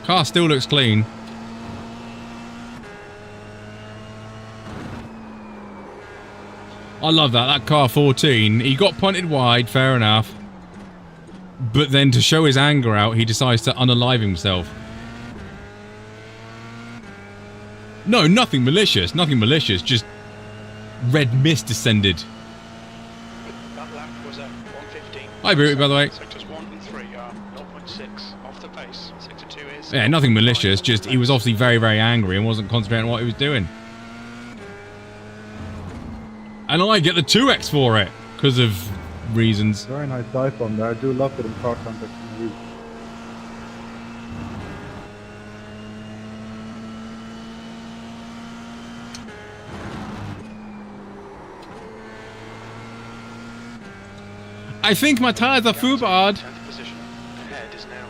Car still looks clean. I love that. That car 14, he got punted wide, fair enough. But then to show his anger out, he decides to unalive himself. No, nothing malicious. Nothing malicious. Just red mist descended. That lap was at 115. Hi, Booty, by the way. Sectors 1 and 3 are 0.6 off the pace. Sector 2 is... Yeah, nothing malicious. Just he was obviously very, very angry and wasn't concentrating on what he was doing. And I get the 2x for it because of reasons. Very nice dive bomb there. I do love it in car contact. I think my tires are too bad. 10th position. Ahead is now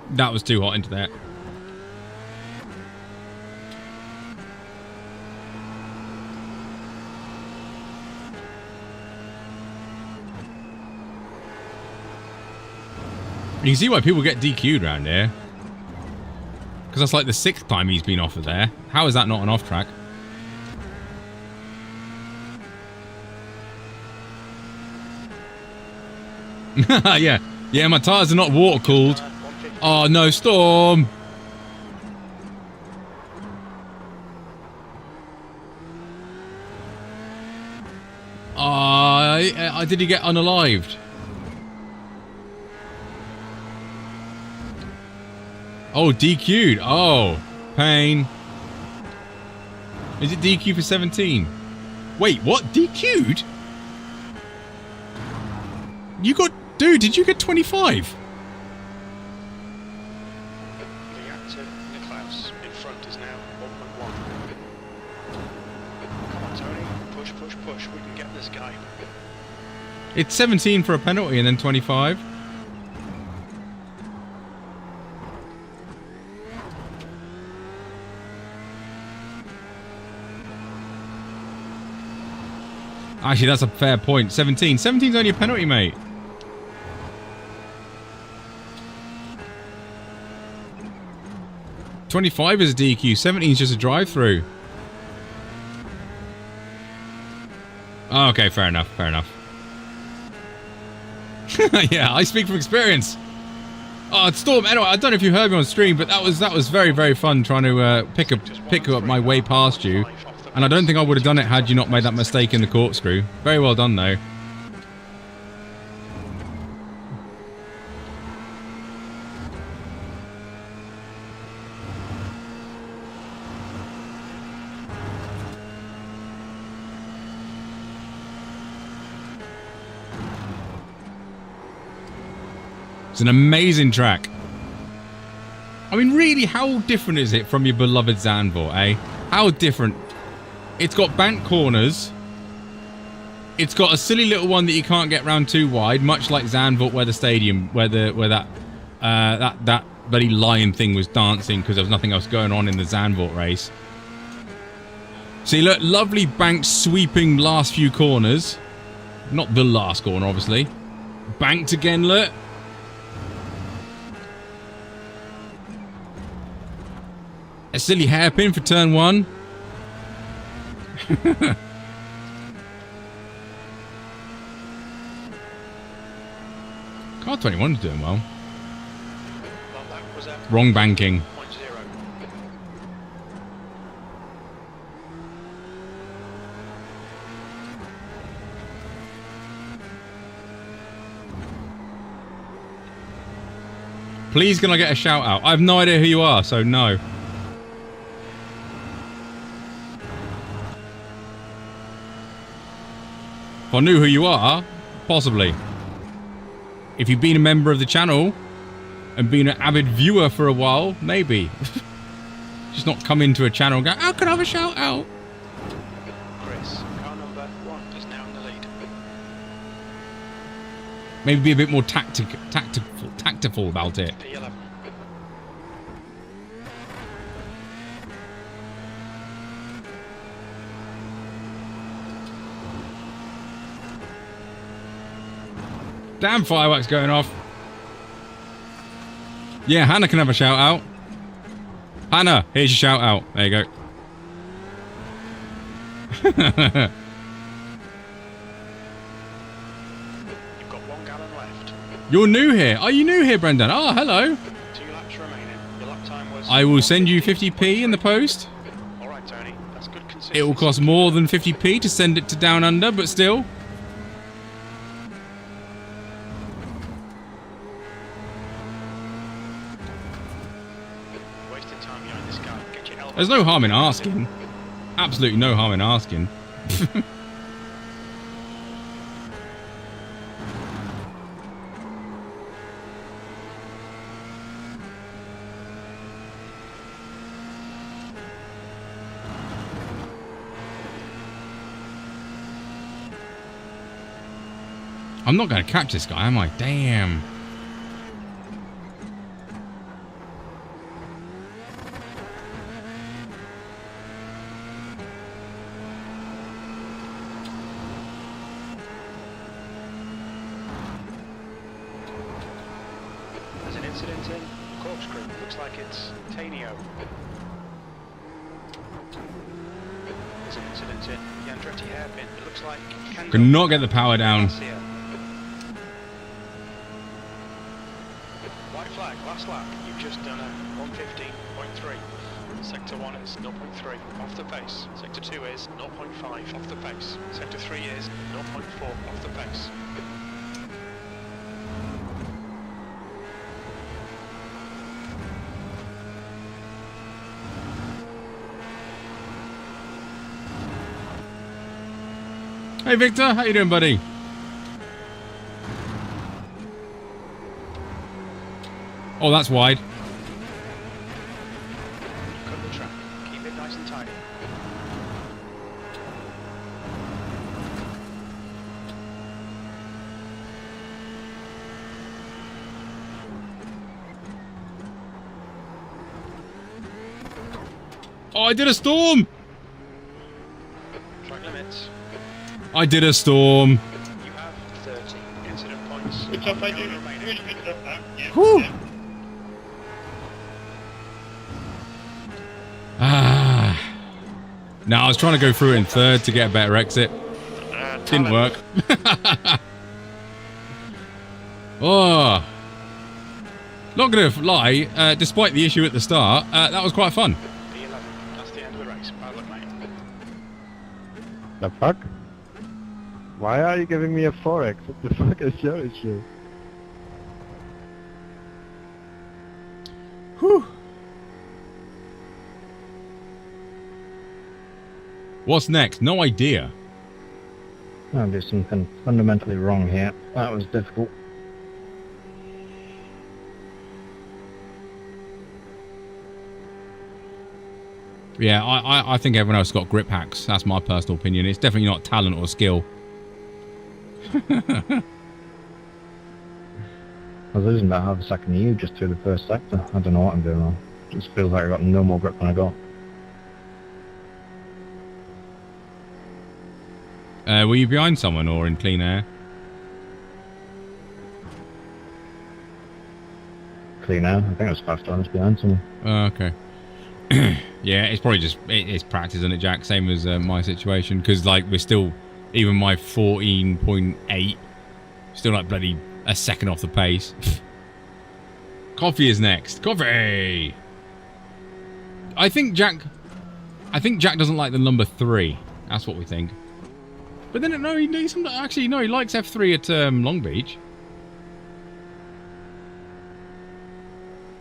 1.1. That was too hot into that. You can see why people get DQ'd around here. Because that's like the 6th time he's been off of there. How is that not an off track? Yeah. Yeah, my tyres are not water cooled. Oh no, Storm! Did he get unalived? Oh, DQ'd. Oh, pain. Is it DQ for 17? Wait, what? DQ'd? You got... Dude, did you get 25? The active Nicklaus in front is now 1.1. Come on, Tony. Push, push, push. We can get this guy. It's 17 for a penalty and then 25. Actually, that's a fair point. 17. 17's only a penalty, mate. $25 is a DQ. 17 is just a drive-through. Oh, okay, fair enough. Fair enough. Yeah, I speak from experience. Oh, Storm. Anyway, I don't know if you heard me on stream, but that was very, very fun trying to pick up my way past you. And I don't think I would have done it had you not made that mistake in the corkscrew. Very well done, though. It's an amazing track. I mean, really, how different is it from your beloved Zandvoort, eh? How different? It's got banked corners. It's got a silly little one that you can't get round too wide, much like Zandvoort, where the stadium, where that bloody lion thing was dancing because there was nothing else going on in the Zandvoort race. See, look, lovely banked, sweeping last few corners. Not the last corner, obviously. Banked again, look. A silly hairpin for turn 1. Car 21's doing well. Wrong banking. Please can I get a shout out? I have no idea who you are, so no. If I knew who you are, possibly. If you've been a member of the channel and been an avid viewer for a while, maybe. Just not come into a channel and go, how can I have a shout out? Chris, car number 1 is now in the lead. Maybe be a bit more tactful about it. P11. Damn fireworks going off. Yeah, Hannah can have a shout out. Hannah, here's your shout out. There you go. You've got 1 gallon left. You're new here. Are you new here, Brendan? Oh, hello. 2 laps remaining. Your lap time was... I will send you 50p in the post. Alright, Tony. That's good consistency. It will cost more than 50p to send it to Down Under, but still. There's no harm in asking. Absolutely no harm in asking. I'm not going to catch this guy, am I? Damn. There's an incident in Corkscrew. Looks like it's Tanio. There's an incident in the Andretti hairpin. It looks like Kendall. Could not get the power down. Garcia. White flag, last lap. You've just done a 1:15.3. Sector 1 is 0.3 off the pace. Sector 2 is 0.5 off the pace. Sector 3 is 0.4 off the pace. Hey Victor, how you doing, buddy? Oh, that's wide. Cut the track. Keep it nice and tidy. Oh, I did a storm! Track limits. I did a storm. You have 30 incident points. Good job, mate. Remaining. Really good job, man. Yeah. Whew. Ah. No, I was trying to go through it in third to get a better exit. Didn't work. Oh. Not going to lie, despite the issue at the start, that was quite fun. P11. That's the end of the race. Bad luck, mate. The fuck? Why are you giving me a 4x? What the fuck is your issue? Whew. What's next? No idea. There's something fundamentally wrong here. That was difficult. Yeah, I think everyone else got grip hacks. That's my personal opinion. It's definitely not talent or skill. I was losing about half a second of you just through the first sector. I don't know what I'm doing wrong. It just feels like I got no more grip than I got. Were you behind someone or in clean air? Clean air. I think I was 5 times behind someone. Okay. Yeah, it's probably just it's practice, isn't it, Jack? Same as my situation, because like we're still, even my 14.8, still like bloody a second off the pace. Coffee is next. Coffee. I think Jack doesn't like the number 3. That's what we think. But then no, he likes F3 at Long Beach.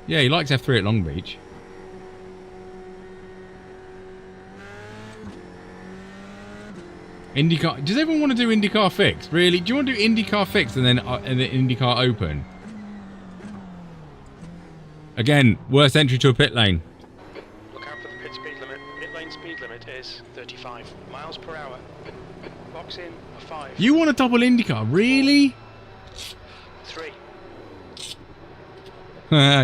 Yeah, he likes F3 at Long Beach. IndyCar. Does everyone want to do IndyCar Fixed? Really? Do you want to do IndyCar Fixed and then IndyCar Open? Again, worst entry to a pit lane. Look out for the pit speed limit. Pit lane speed limit is 35 miles per hour. Box in a 5. You want a double IndyCar? Really? 3.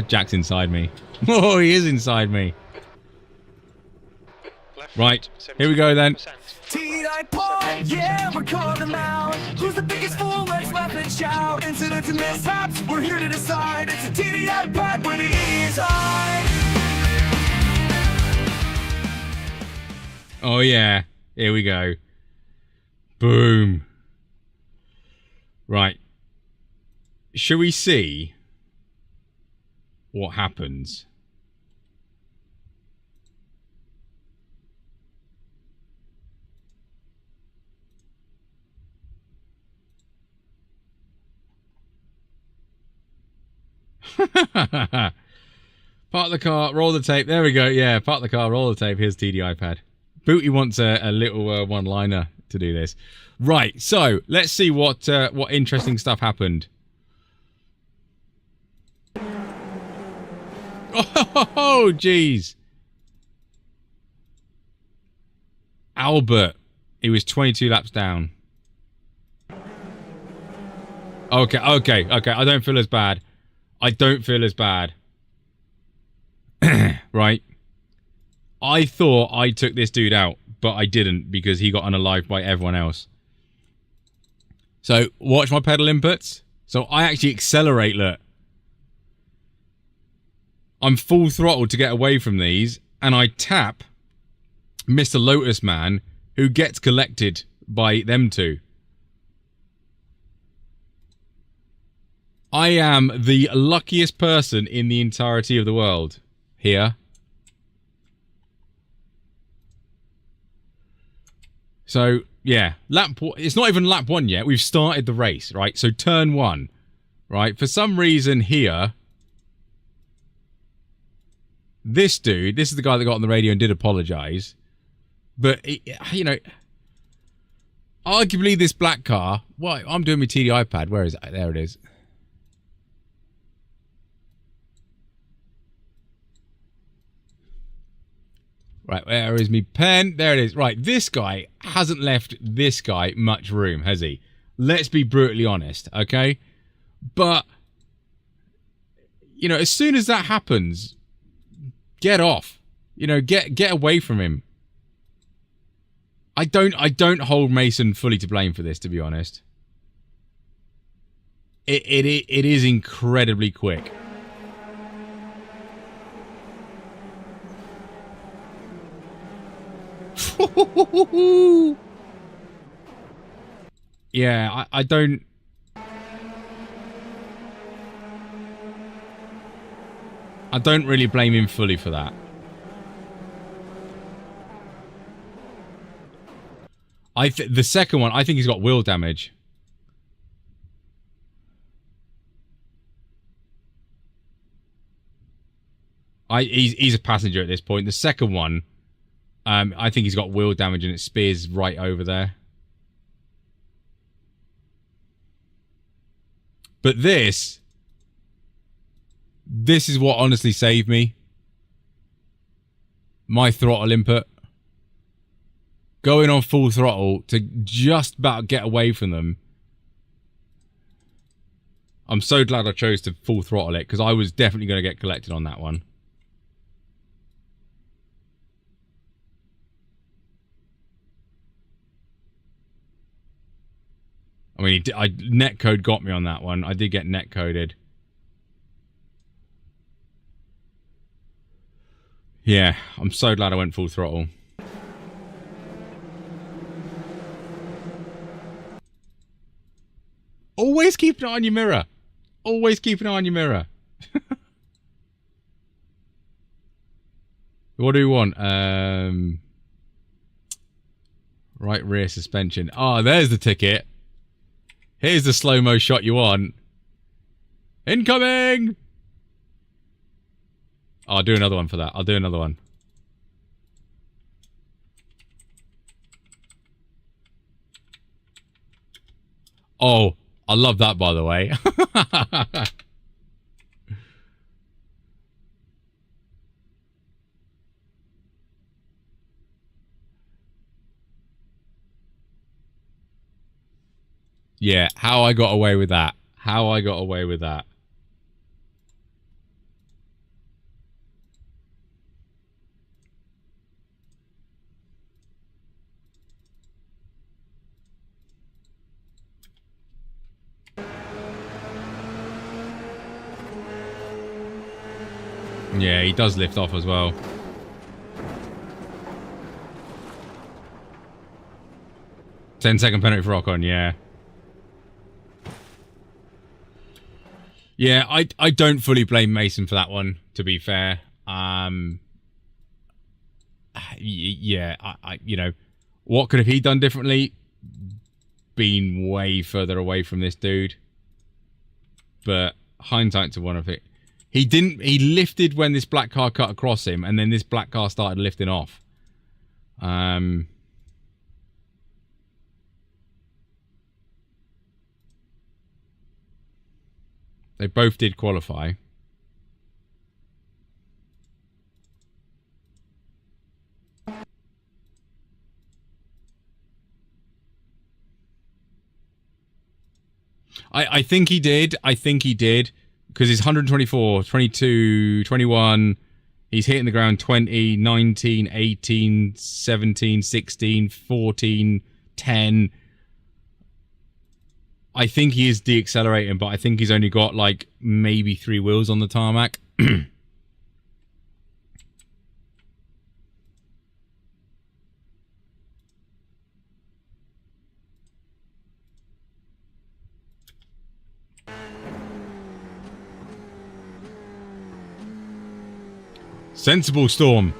Jack's inside me. Oh, he is inside me. Left Right, foot, here we go then. 70%. T.I. point, yeah, we're calling them out. Who's the biggest fool? Let's laugh and shout. Incidents and mishaps, we're here to decide. It's a TDI pad where the E is high. Oh yeah, here we go. Boom. Right. Shall we see what happens? Park the car, roll the tape. There we go. Yeah, park the car, roll the tape. Here's TDI pad. Booty wants a little one-liner to do this. Right, so let's see what interesting stuff happened. Oh, jeez. Albert. He was 22 laps down. Okay, okay, okay. I don't feel as bad. I don't feel as bad. Right. I thought I took this dude out, but I didn't because he got unalived by everyone else. So, watch my pedal inputs. So, I actually accelerate, look. I'm full throttle to get away from these, and I tap Mr. Lotus Man, who gets collected by them two. I am the luckiest person in the entirety of the world here. So, yeah, it's not even lap 1 yet. We've started the race, right? So, turn 1, right? For some reason here, this dude, this is the guy that got on the radio and did apologize. But, you know, arguably this black car... Well, I'm doing my TDI pad. Where is it? There it is. Right, where is me pen? There it is. Right, this guy hasn't left this guy much room, has he? Let's be brutally honest, okay? But, you know, as soon as that happens, get off. You know, get away from him. I don't hold Mason fully to blame for this, to be honest. It is incredibly quick. Yeah, I don't... I don't really blame him fully for that. The second one, I think he's got wheel damage. He's a passenger at this point. The second one, I think he's got wheel damage and it spears right over there. But this is what honestly saved me. My throttle input. Going on full throttle to just about get away from them. I'm so glad I chose to full throttle it because I was definitely going to get collected on that one. I mean, netcode got me on that one. I did get netcoded. Yeah, I'm so glad I went full throttle. Always keep an eye on your mirror. Always keep an eye on your mirror. What do we want? Right rear suspension. Ah, there's the ticket. Here's the slow-mo shot you want. Incoming! I'll do another one for that. I'll do another one. Oh, I love that, by the way. Yeah, how I got away with that. How I got away with that. Yeah, he does lift off as well. Ten-second penalty for Ocon, yeah. Yeah, I don't fully blame Mason for that one, to be fair. Yeah, you know, what could have he done differently? Been way further away from this dude. But hindsight to one of it. He lifted when this black car cut across him, and then this black car started lifting off. They both did qualify. I think he did. I think he did. Because he's 124, 22, 21. He's hitting the ground 20, 19, 18, 17, 16, 14, 10. I think he is deaccelerating, but I think he's only got like maybe 3 wheels on the tarmac. Sensible, Storm.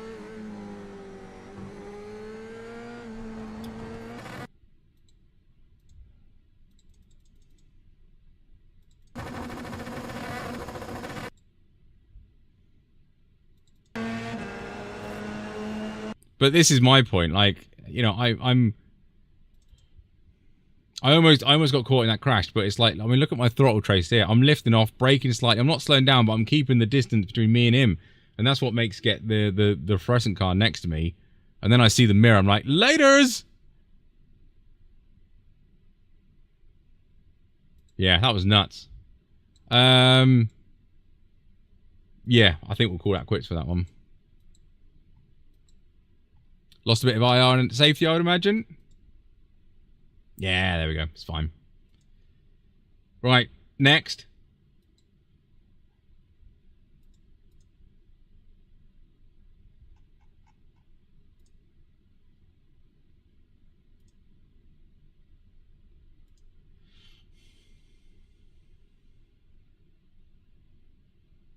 But this is my point. Like, you know, I almost got caught in that crash, but it's like, I mean, look at my throttle trace here. I'm lifting off, braking slightly. I'm not slowing down, but I'm keeping the distance between me and him. And that's what makes get the fluorescent car next to me. And then I see the mirror. I'm like, laters! Yeah, that was nuts. Yeah, I think we'll call that quits for that one. Lost a bit of IR and safety, I would imagine. Yeah, there we go. It's fine. Right, next.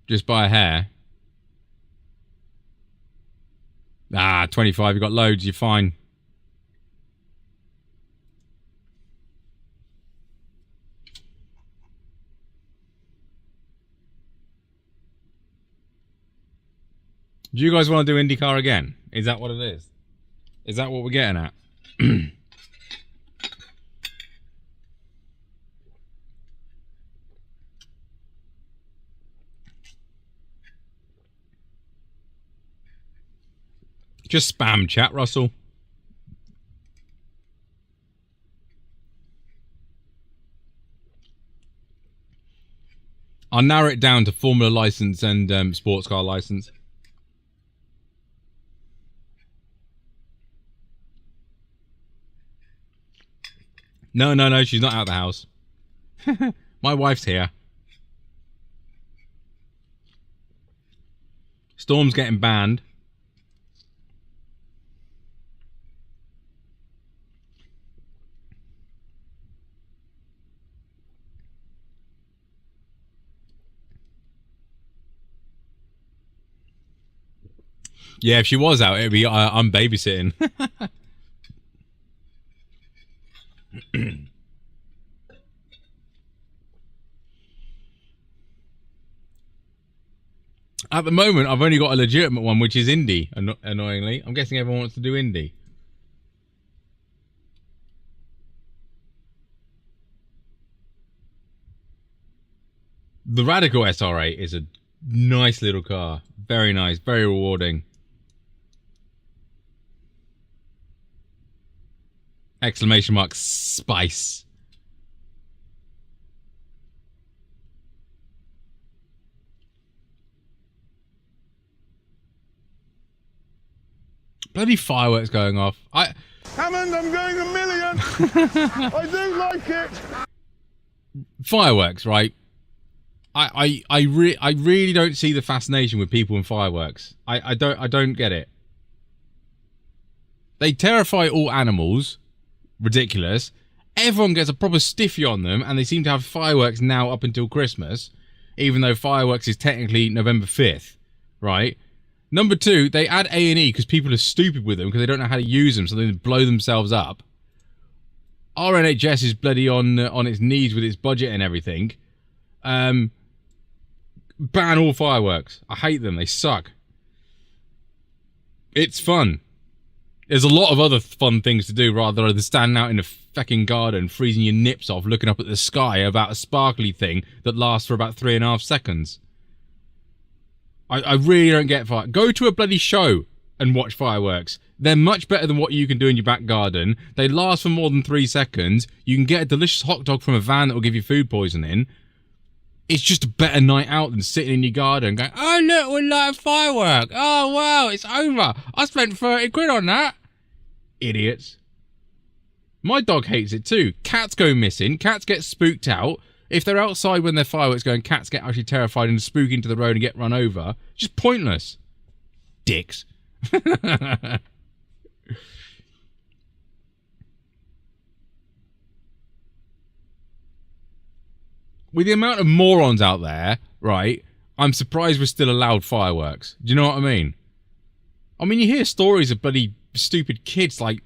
Just by a hair. Ah, 25. You've got loads. You're fine. Do you guys want to do IndyCar again? Is that what it is? Is that what we're getting at? Just spam chat, Russell. I'll narrow it down to Formula license and sports car license. No, she's not out of the house. My wife's here. Storm's getting banned. Yeah, if she was out, it'd be I'm babysitting. At the moment, I've only got a legitimate one, which is Indy, annoyingly. I'm guessing everyone wants to do Indy. The Radical SR8 is a nice little car. Very nice, very rewarding. Exclamation mark, spice. Bloody fireworks going off. Hammond, I'm going a million. I do like it. Fireworks, right? I really don't see the fascination with people in fireworks. I don't get it. They terrify all animals. Ridiculous. Everyone gets a proper stiffy on them, and they seem to have fireworks now up until Christmas, even though fireworks is technically November 5th, right? Number 2, they add A&E because people are stupid with them because they don't know how to use them, so they blow themselves up. Our NHS is bloody on its knees with its budget and everything. Ban all fireworks. I hate them. They suck. It's fun. There's a lot of other fun things to do rather than standing out in a fucking garden, freezing your nips off, looking up at the sky about a sparkly thing that lasts for about 3.5 seconds. I really don't get fire. Go to a bloody show. and watch fireworks. They're much better than what you can do in your back garden. They last for more than 3 seconds. You can get a delicious hot dog from a van that will give you food poisoning. It's just a better night out than sitting in your garden going, oh, look, we light a firework. Oh, wow, it's over. I spent 30 quid on that. Idiots. My dog hates it too. Cats go missing. Cats get spooked out. If they're outside when they're fireworks going, cats get actually terrified and spook into the road and get run over. Just pointless. Dicks. With the amount of morons out there, right, I'm surprised we're still allowed fireworks. Do you know what I mean? I mean, you hear stories of bloody stupid kids, like,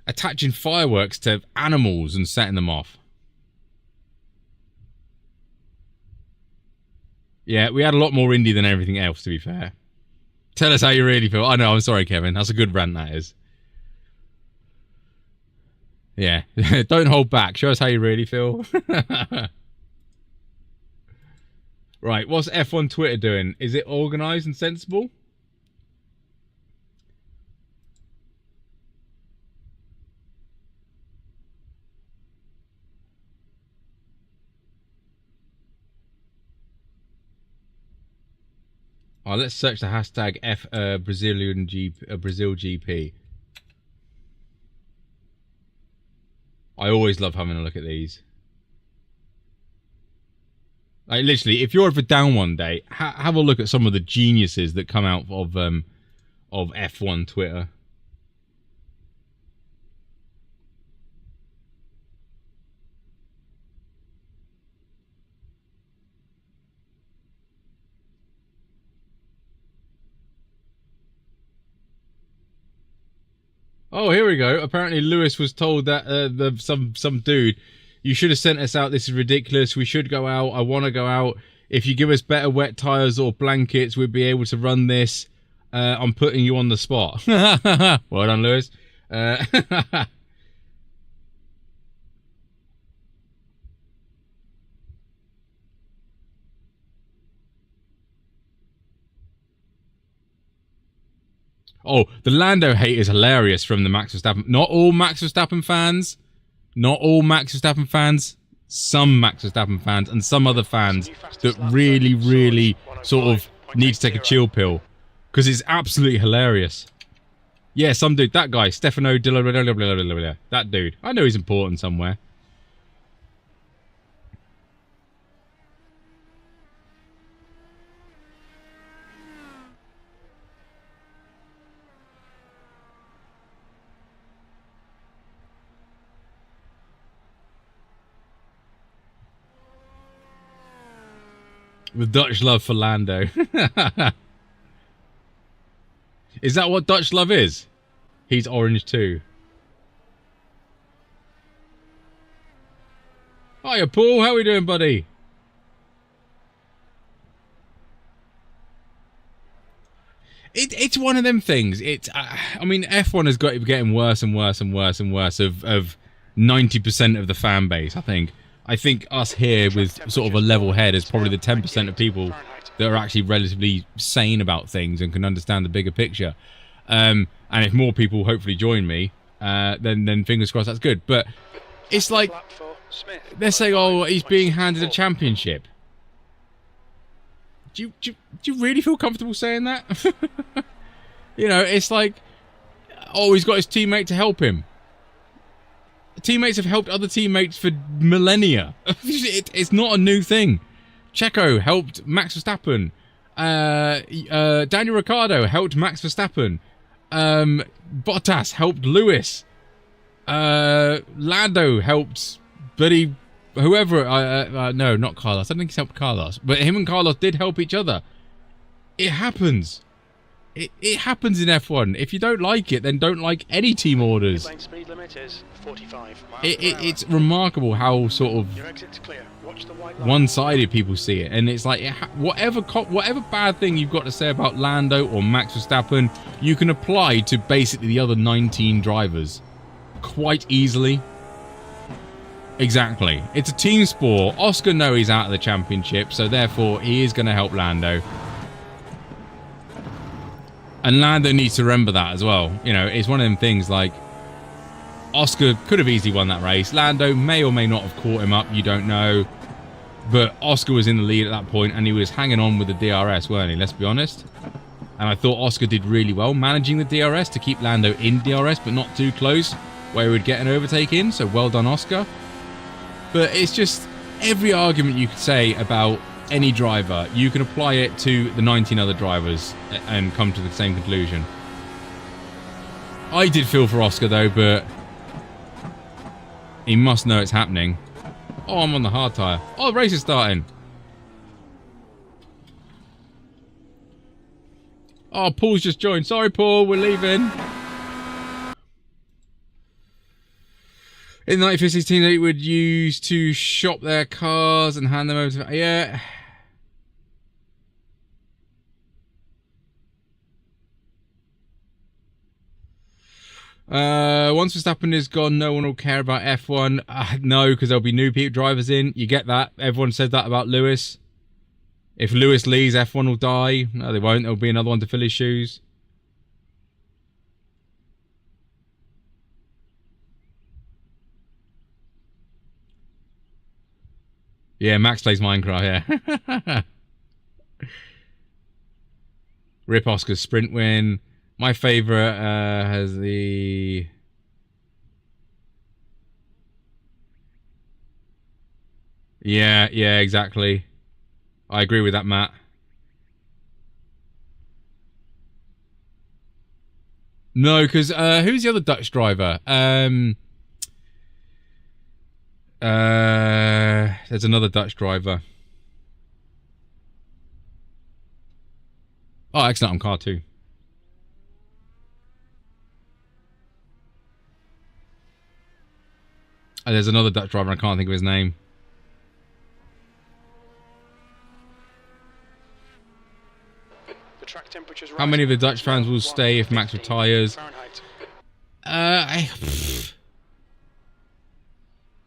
attaching fireworks to animals and setting them off. Yeah, we had a lot more indie than everything else, to be fair. Tell us how you really feel. I know, I'm sorry, Kevin. That's a good rant, that is. Yeah, don't hold back. Show us how you really feel. Right, what's F1 Twitter doing? Is it organised and sensible? Oh, let's search the hashtag Brazil GP. I always love having a look at these. Like, literally, if you're ever down one day, have a look at some of the geniuses that come out of F1 Twitter. Oh, here we go. Apparently, Lewis was told that some dude, you should have sent us out. This is ridiculous. We should go out. I want to go out. If you give us better wet tires or blankets, we'd be able to run this. I'm putting you on the spot. Well done, Lewis. Oh, the Lando hate is hilarious from the Max Verstappen. Not all Max Verstappen fans. Not all Max Verstappen fans. Some Max Verstappen fans and some other fans that really, really sort of need to take a chill pill. Because it's absolutely hilarious. Yeah, some dude. That guy. Stefano Di... That dude. I know he's important somewhere. With Dutch love for Lando. Is that what Dutch love is? He's orange too. Hiya, Paul. How we doing, buddy? It's one of them things. It's I mean, F1 has got to be getting worse and worse and worse and worse of 90% of the fan base, I think. I think us here with sort of a level head is probably the 10% of people that are actually relatively sane about things and can understand the bigger picture. And if more people hopefully join me, then fingers crossed that's good. But it's like, they're saying, oh, he's being handed a championship. Do you really feel comfortable saying that? You know, it's like, oh, he's got his teammate to help him. Teammates have helped other teammates for millennia. It's not a new thing. Checo helped Max Verstappen. Daniel Ricciardo helped Max Verstappen. Bottas helped Lewis. Lando helped whoever. No, not Carlos. I don't think he's helped Carlos. But him and Carlos did help each other. It happens. It happens in F1. If you don't like it, then don't like any team orders. Speed limit is 45 it's remarkable how sort of one-sided people see it, and it's like whatever bad thing you've got to say about Lando or Max Verstappen, you can apply to basically the other 19 drivers quite easily. Exactly. It's a team sport. Oscar knows he's out of the championship, so therefore he is going to help Lando. And Lando needs to remember that as well. You know, it's one of them things like Oscar could have easily won that race. Lando may or may not have caught him up. You don't know. But Oscar was in the lead at that point and he was hanging on with the DRS, weren't he? Let's be honest. And I thought Oscar did really well managing the DRS to keep Lando in DRS but not too close where he would get an overtake in. So well done, Oscar. But it's just every argument you could say about any driver, you can apply it to the 19 other drivers and come to the same conclusion. I did feel for Oscar though, but he must know it's happening. Oh, I'm on the hard tyre. Oh, the race is starting. Oh, Paul's just joined. Sorry, Paul, we're leaving. In the 1950s, they would use to shop their cars and hand them over to... Yeah. Once Verstappen is gone, no one will care about F1. No, because there'll be new drivers in. You get that. Everyone said that about Lewis. If Lewis leaves, F1 will die. No, they won't. There'll be another one to fill his shoes. Yeah, Max plays Minecraft, yeah. Rip Oscar's sprint win. My favourite has the... Yeah, exactly. I agree with that, Matt. No, because who's the other Dutch driver? There's another Dutch driver. Oh, excellent on car 2. There's another Dutch driver, I can't think of his name. The track temperature's How many of the Dutch fans will stay if Max retires?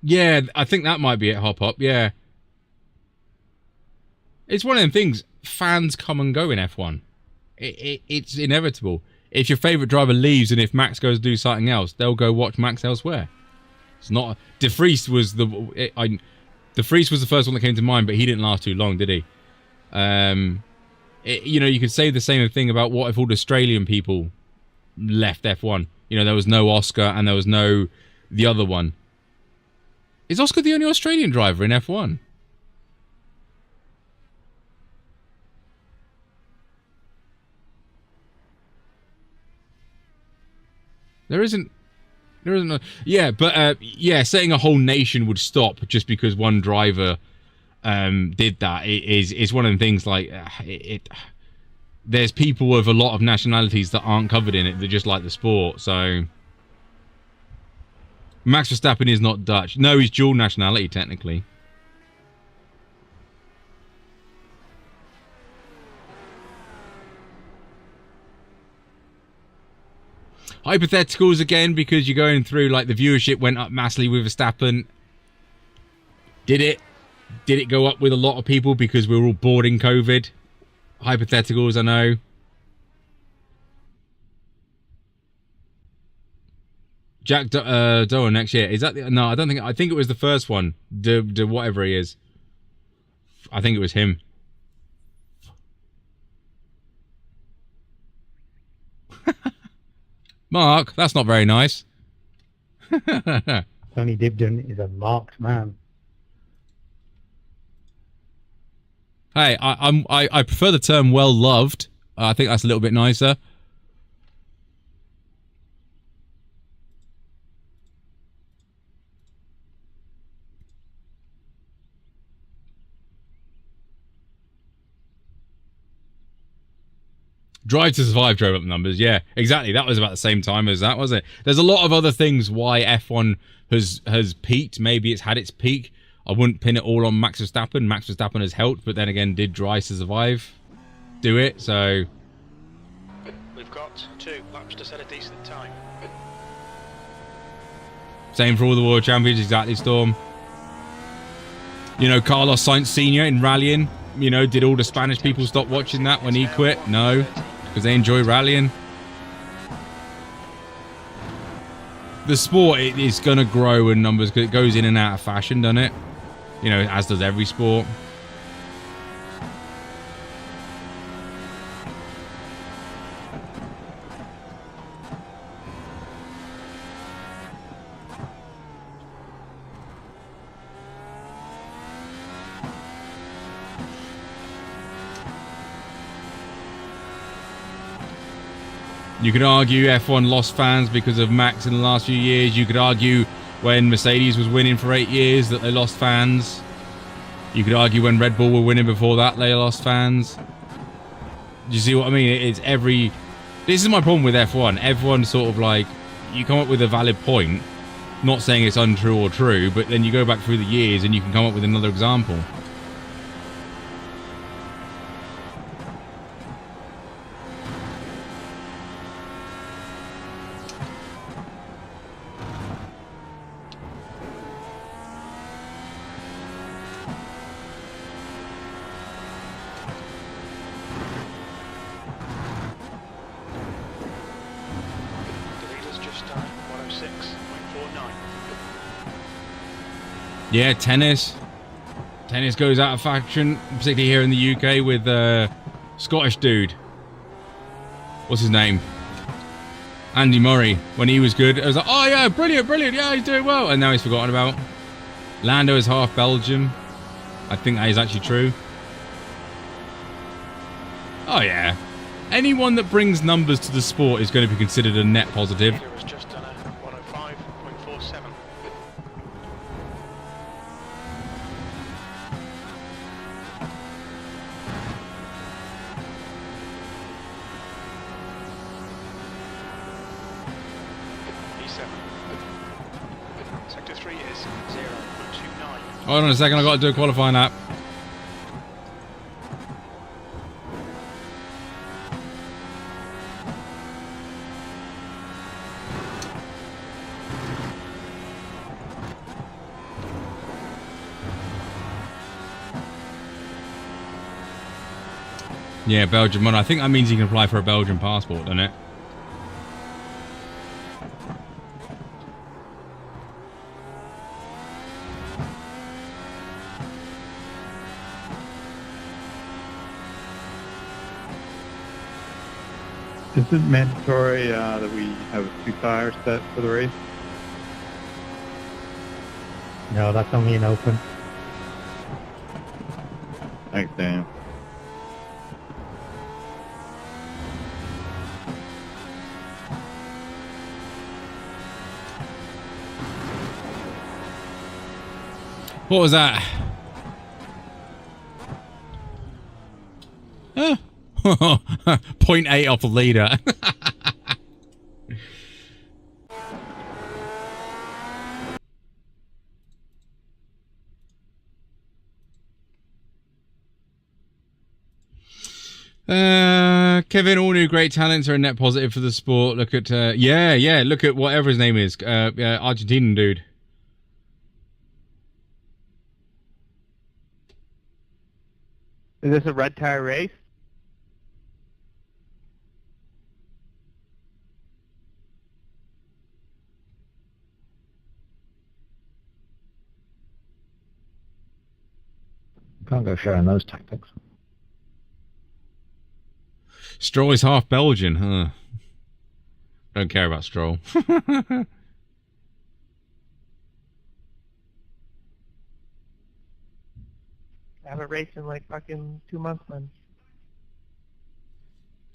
Yeah, I think that might be it, Hop Hop, yeah. It's one of them things, fans come and go in F1. It's inevitable. If your favourite driver leaves and if Max goes to do something else, they'll go watch Max elsewhere. It's not... De Vries was the... De Vries was the first one that came to mind, but he didn't last too long, did he? You know, you could say the same thing about what if all the Australian people left F1. You know, there was no Oscar and there was no... the other one. Is Oscar the only Australian driver in F1? There isn't a... Yeah, but yeah, saying a whole nation would stop just because one driver did that is one of the things like there's people of a lot of nationalities that aren't covered in it that just like the sport. So Max Verstappen is not Dutch. No, he's dual nationality technically. Hypotheticals again, because you're going through like the viewership went up massively with Verstappen. Did it go up with a lot of people because we were all bored in COVID? Hypotheticals, I know. Jack Doan next year. Is that the... No, I don't think... I think it was the first one. The whatever he is. I think it was him. Mark, that's not very nice. Tony Dibden is a marked man. Hey, I prefer the term well loved. I think that's a little bit nicer. Drive to Survive drove up the numbers. Yeah, exactly. That was about the same time as that, wasn't it? There's a lot of other things why F1 has peaked. Maybe it's had its peak. I wouldn't pin it all on Max Verstappen. Max Verstappen has helped, but then again, did Drive to Survive do it? So we've got 2 laps to set a decent time. Same for all the world champions, exactly, Storm. You know, Carlos Sainz Sr. in rallying, you know, did all the Spanish people stop watching that when he quit? No. because they enjoy rallying. The sport is going to grow in numbers because it goes in and out of fashion, doesn't it? You know, as does every sport. You could argue F1 lost fans because of Max in the last few years. You could argue when Mercedes was winning for 8 years that they lost fans. You could argue when Red Bull were winning before that they lost fans. Do you see what I mean? It's every... This is my problem with F1. Everyone sort of like... You come up with a valid point. Not saying it's untrue or true, but then you go back through the years and you can come up with another example. Yeah, tennis. Tennis goes out of fashion, particularly here in the UK with Scottish dude. What's his name? Andy Murray. When he was good, I was like, oh yeah, brilliant, brilliant, yeah, he's doing well. And now he's forgotten about. Lando is half Belgium. I think that is actually true. Oh yeah. Anyone that brings numbers to the sport is going to be considered a net positive. Hold on a second, I've got to do a qualifying lap. Yeah, Belgium one. I think that means you can apply for a Belgian passport, doesn't it? Is it mandatory that we have 2 tires set for the race? No, that's only an open. Thanks, Daniel. What was that? Huh? 0.8 off the leader. Kevin, all new great talents are a net positive for the sport. Look at yeah, look at whatever his name is, Argentinian dude. Is this a red tire race? Can't go sharing those tactics. Stroll is half Belgian, huh? Don't care about Stroll. I haven't raced in like fucking 2 months, man.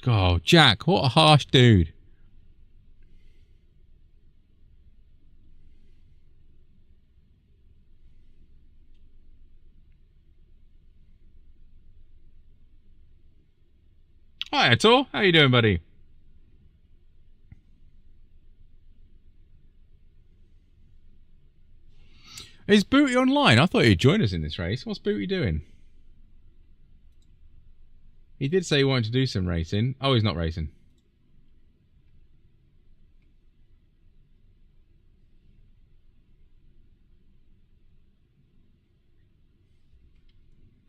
Oh, Jack, what a harsh dude. Hi, Ator. How you doing, buddy? Is Booty online? I thought he'd join us in this race. What's Booty doing? He did say he wanted to do some racing. Oh, he's not racing.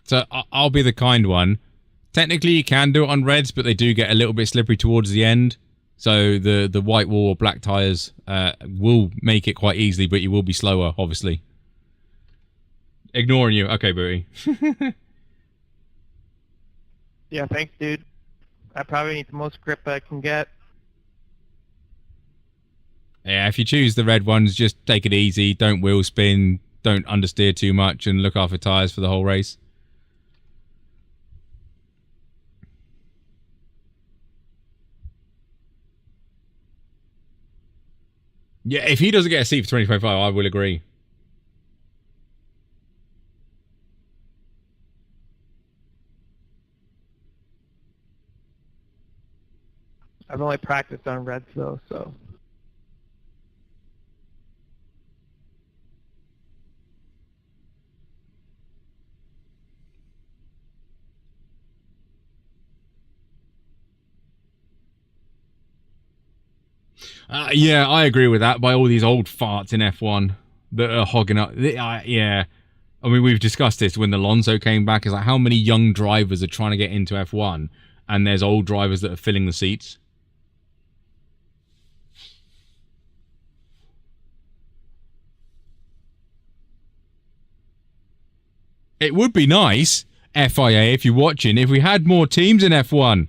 So I'll be the kind one. Technically, you can do it on reds, but they do get a little bit slippery towards the end. So the white wall or black tyres will make it quite easily, but you will be slower, obviously. Ignoring you. Okay, Booty. Yeah, thanks, dude. I probably need the most grip I can get. Yeah, if you choose the red ones, just take it easy. Don't wheel spin. Don't understeer too much, and look after tyres for the whole race. Yeah, if he doesn't get a seat for 2025, I will agree. I've only practiced on reds though, so. Yeah, I agree with that. By all these old farts in F1 that are hogging up. Yeah. I mean, we've discussed this when Alonso came back. It's like how many young drivers are trying to get into F1 and there's old drivers that are filling the seats. It would be nice, FIA, if you're watching, if we had more teams in F1.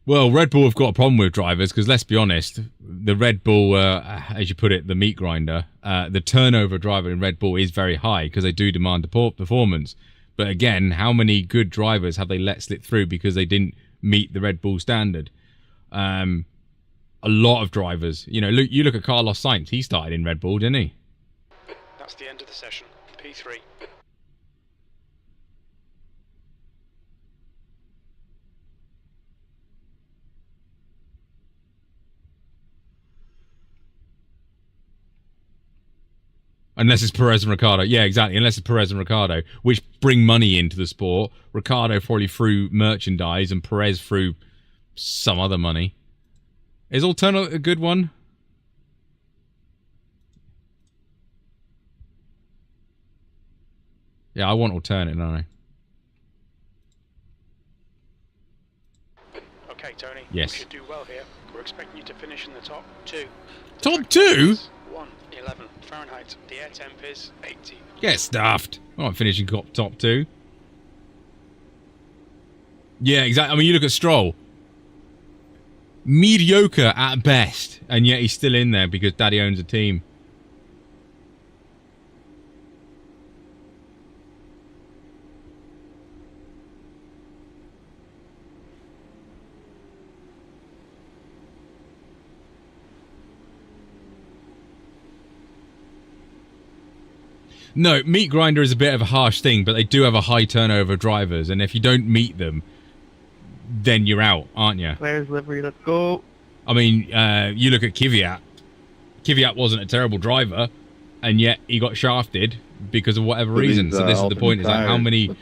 Well, Red Bull have got a problem with drivers because, let's be honest, the Red Bull, as you put it, the meat grinder, the turnover driver in Red Bull is very high because they do demand performance. But again, how many good drivers have they let slip through because they didn't meet the Red Bull standard? A lot of drivers. You know, you look at Carlos Sainz. He started in Red Bull, didn't he? That's the end of the session. P3. Unless it's Perez and Ricciardo. Yeah, exactly. Unless it's Perez and Ricciardo, which bring money into the sport. Ricciardo probably through merchandise and Perez through some other money. Is alternate a good one? Yeah, I want alternate, don't I? Okay, Tony. Yes. You should do well here. We're expecting you to finish in the top 2. Top 2? 111 Fahrenheit. The air temp is 80. Get stuffed. I'm not finishing top 2. Yeah, exactly. I mean, you look at Stroll. Mediocre at best, and yet he's still in there because Daddy owns a team. No, meat grinder is a bit of a harsh thing, but they do have a high turnover of drivers, and if you don't meet them, then you're out, aren't you? Players livery, let's go. I mean, you look at Kvyat. Kvyat wasn't a terrible driver, and yet he got shafted because of whatever reason. So this is the point, is like how many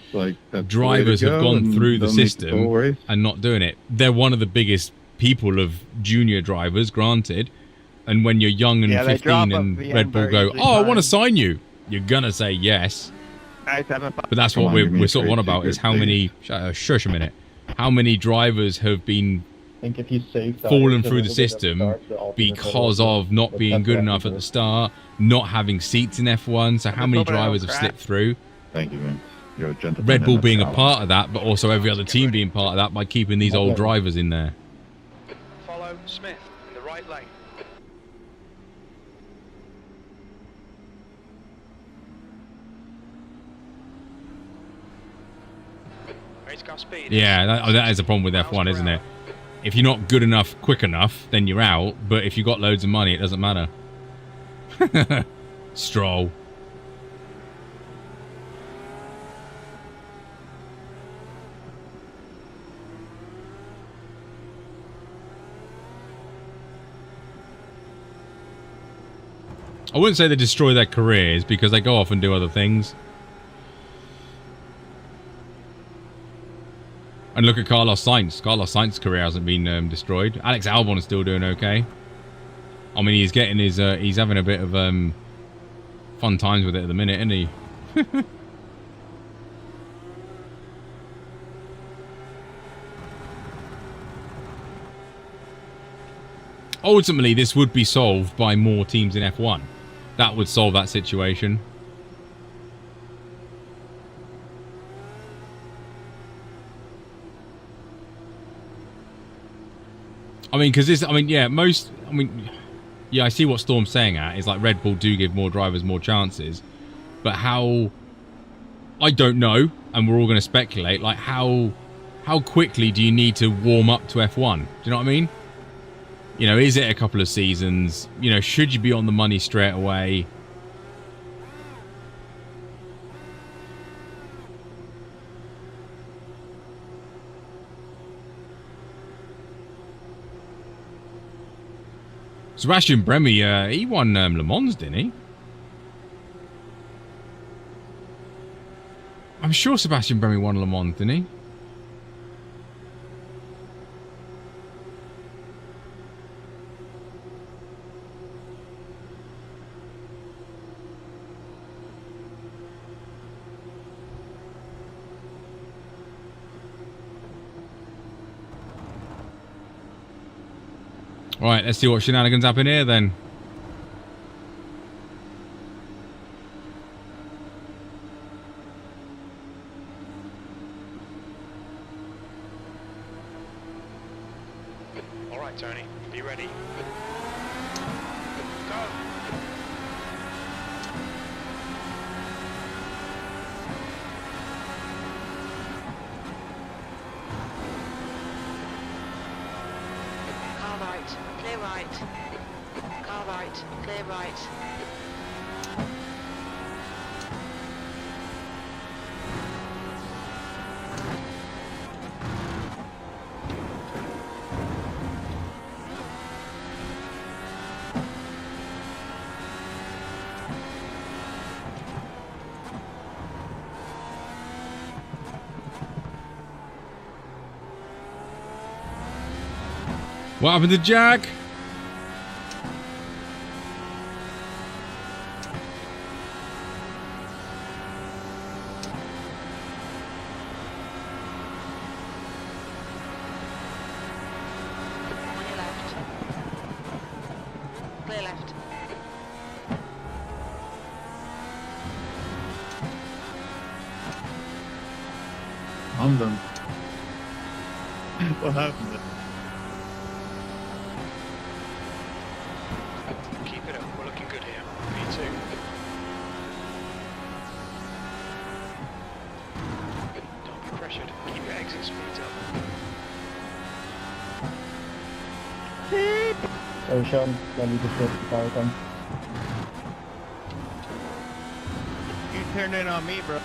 drivers have gone through the system and not doing it. They're one of the biggest people of junior drivers, granted, and when you're young and 15 and Red Bull go, oh, I want to sign you, you're gonna say yes. But that's what we're sort of on about, is how many, shush a minute, how many drivers have been fallen through the system because of not being good enough at the start, not having seats in F1. So how many drivers have slipped through? Thank you, man. You're a gentleman. Red Bull being a part of that, but also every other team being part of that by keeping these old drivers in there. Follow Smith in the right lane. Race car speed. Yeah, that is a problem with F1, isn't it? If you're not good enough, quick enough, then you're out. But if you've got loads of money, it doesn't matter. Stroll. I wouldn't say they destroy their careers because they go off and do other things. And look at Carlos Sainz. Carlos Sainz's career hasn't been destroyed. Alex Albon is still doing okay. I mean, he's getting his, he's having a bit of fun times with it at the minute, isn't he? Ultimately, this would be solved by more teams in F1. That would solve that situation. I mean, because this, I mean, yeah, yeah, I see what Storm's saying at. It's like Red Bull do give more drivers more chances. But how, I don't know, and we're all going to speculate, like how quickly do you need to warm up to F1? Do you know what I mean? You know, is it a couple of seasons? You know, should you be on the money straight away? Sebastian Bremy, he won Le Mans, didn't he? I'm sure Sebastian Bremy won Le Mans, didn't he? Right, let's see what shenanigans happen here then. All right, Tony, be ready. Go. Car right, clear right. Car right, clear right. What happened to Jack? On your left. Clear left. I'm done. What happened? Keep it up. We're looking good here. P2. Don't be pressured. Keep your exit speeds up. Oh, Sean, let me just get the car again. You turned in on me, bro.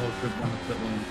Oh, good down the pit lane.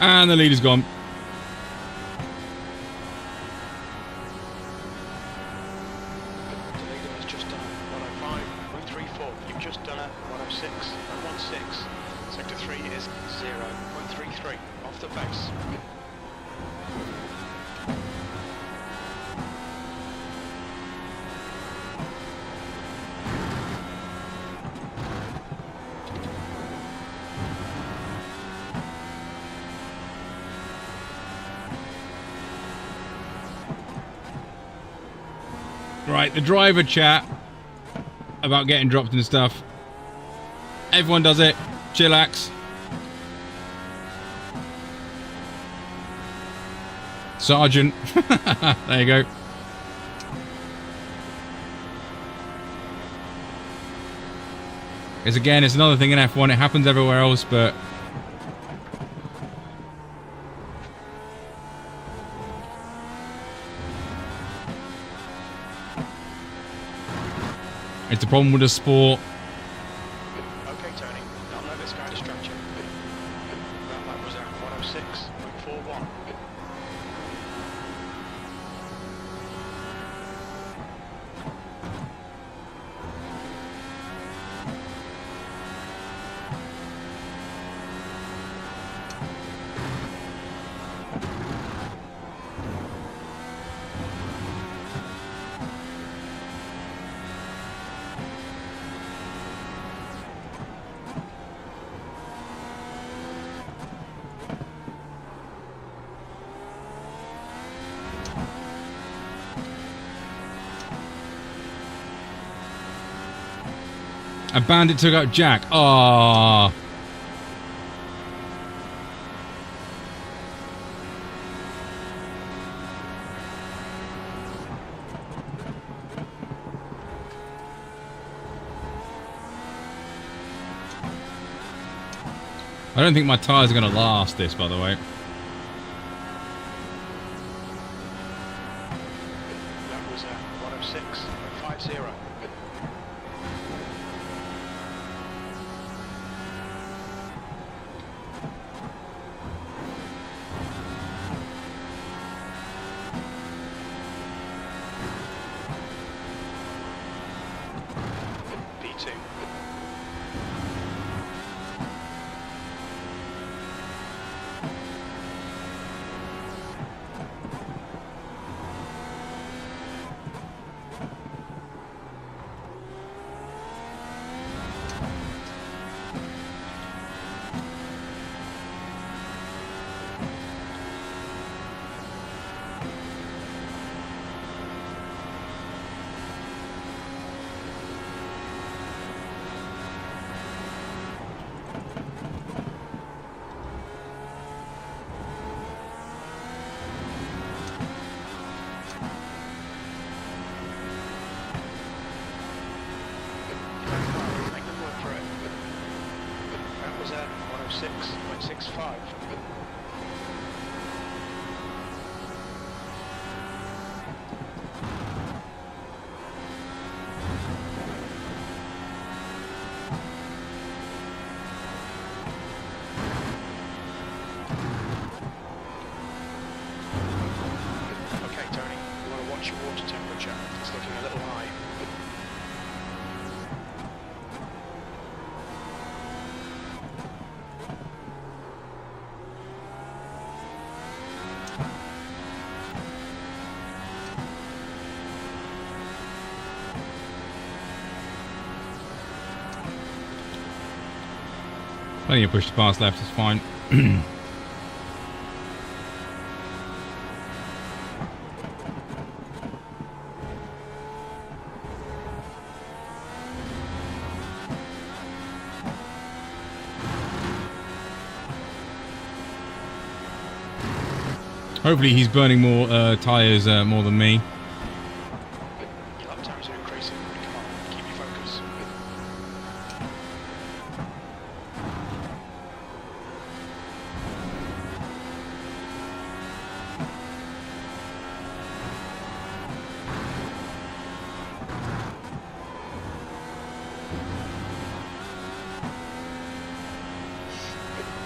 And the lead is gone. The leader has just done 105.34. You've just done a 106 and 16. Sector 3 is 0.33 off the base. Right, the driver chat about getting dropped and stuff. Everyone does it. Chillax. Sergeant. There you go. It's again, it's another thing in F1. It happens everywhere else, but It's a problem with the sport. Okay, Tony, don't let this guy distract you. That lap was at 106.41. A bandit took out Jack. Ah. I don't think my tyres are going to last this, by the way. That was at 106.50. P2. Make them work for it. That was at 106.65. Okay, Tony, you want to watch your water temperature. It's looking a little high. Plenty of push to pass left, it's fine. Hopefully he's burning more tyres more than me. Your lap times are increasing. Come on, keep your focus.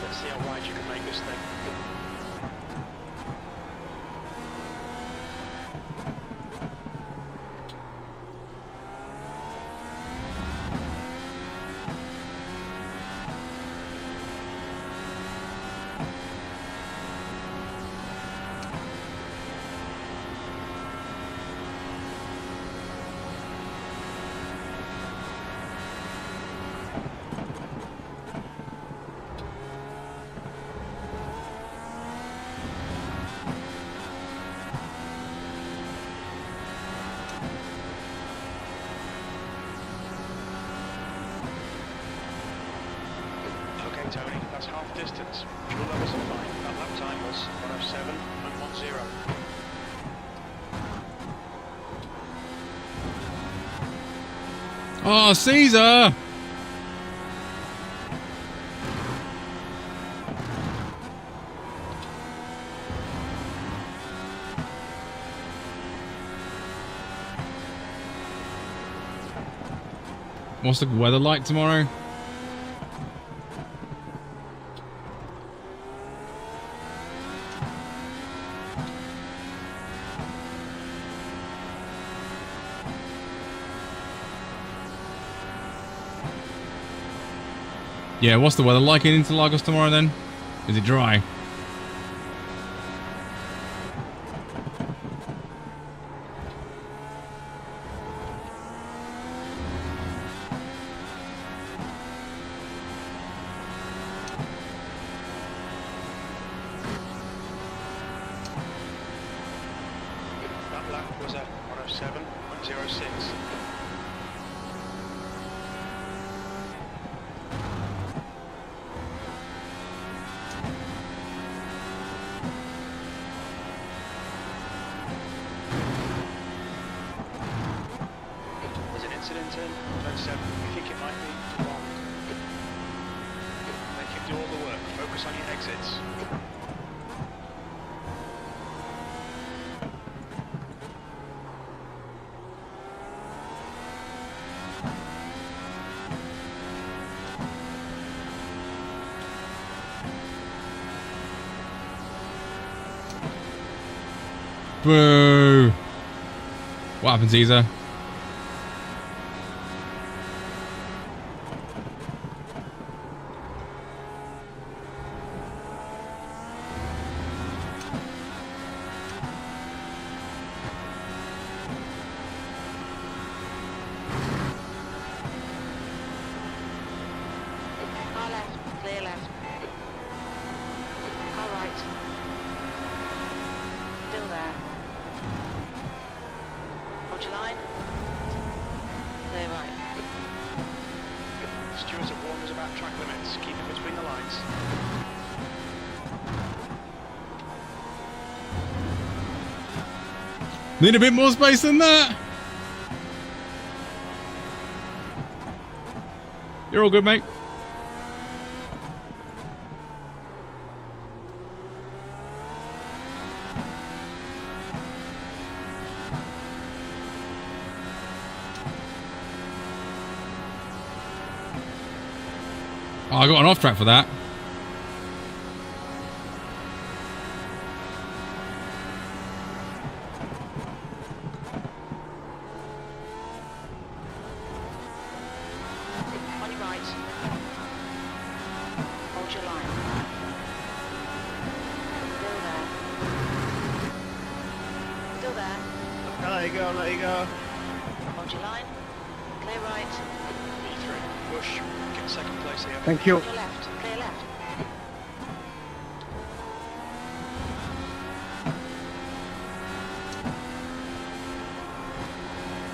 Let's see how wide you can make this thing. Okay, Tony, that's half distance. Fuel levels are fine. That lap time was 107.10. Oh, Caesar! What's the weather like tomorrow? Yeah, what's the weather like in Interlagos tomorrow then? Is it dry? That lap was a 107.06. There's an incident in turn 7. You think it might be long. Make him do all the work. Focus on your exits. Boo! What happened, Caesar? Car left, clear left. Car right. Still there. Hold your line. Clear right. Stewards have warned us about track limits. Keep it between the lines. Need a bit more space than that. You're all good, mate. Oh, I got an off track for that. On your right. Hold your line. Still there. Still there. I'll let you go, I'll let you go. Hold your line. Clear right. E3. Push. Get second place here. Thank you. On your left. Clear left.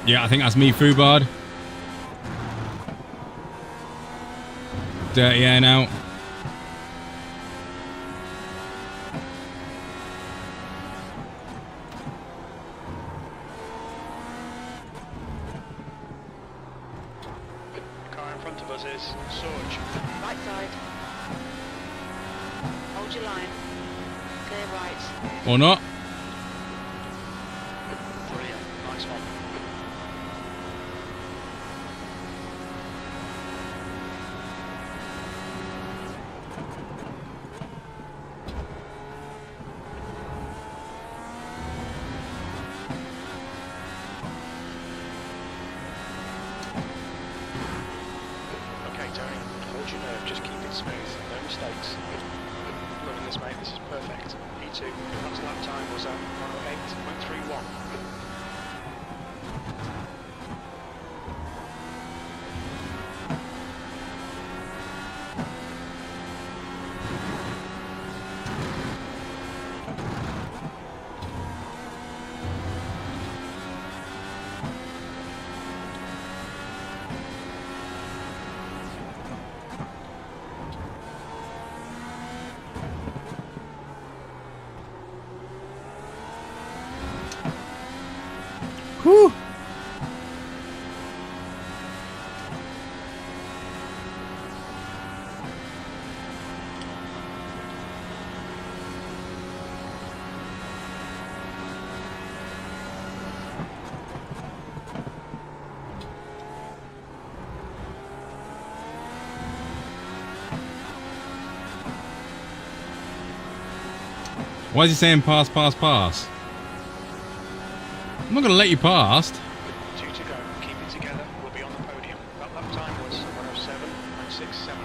Yeah, I think that's me, Fubard. Dirty air now. The car in front of us is Sorge. Right side. Hold your line. Clear right. Or not. Brilliant. Nice one. Okay, Tony, hold your nerve, just keep it smooth, no mistakes. Loving this, mate, this is perfect. E2, last lap time was 108.31. Why is he saying pass, pass, pass? I'm not going to let you past. 2 to go. Keep it together. We'll be on the podium. That lap time was 107.67.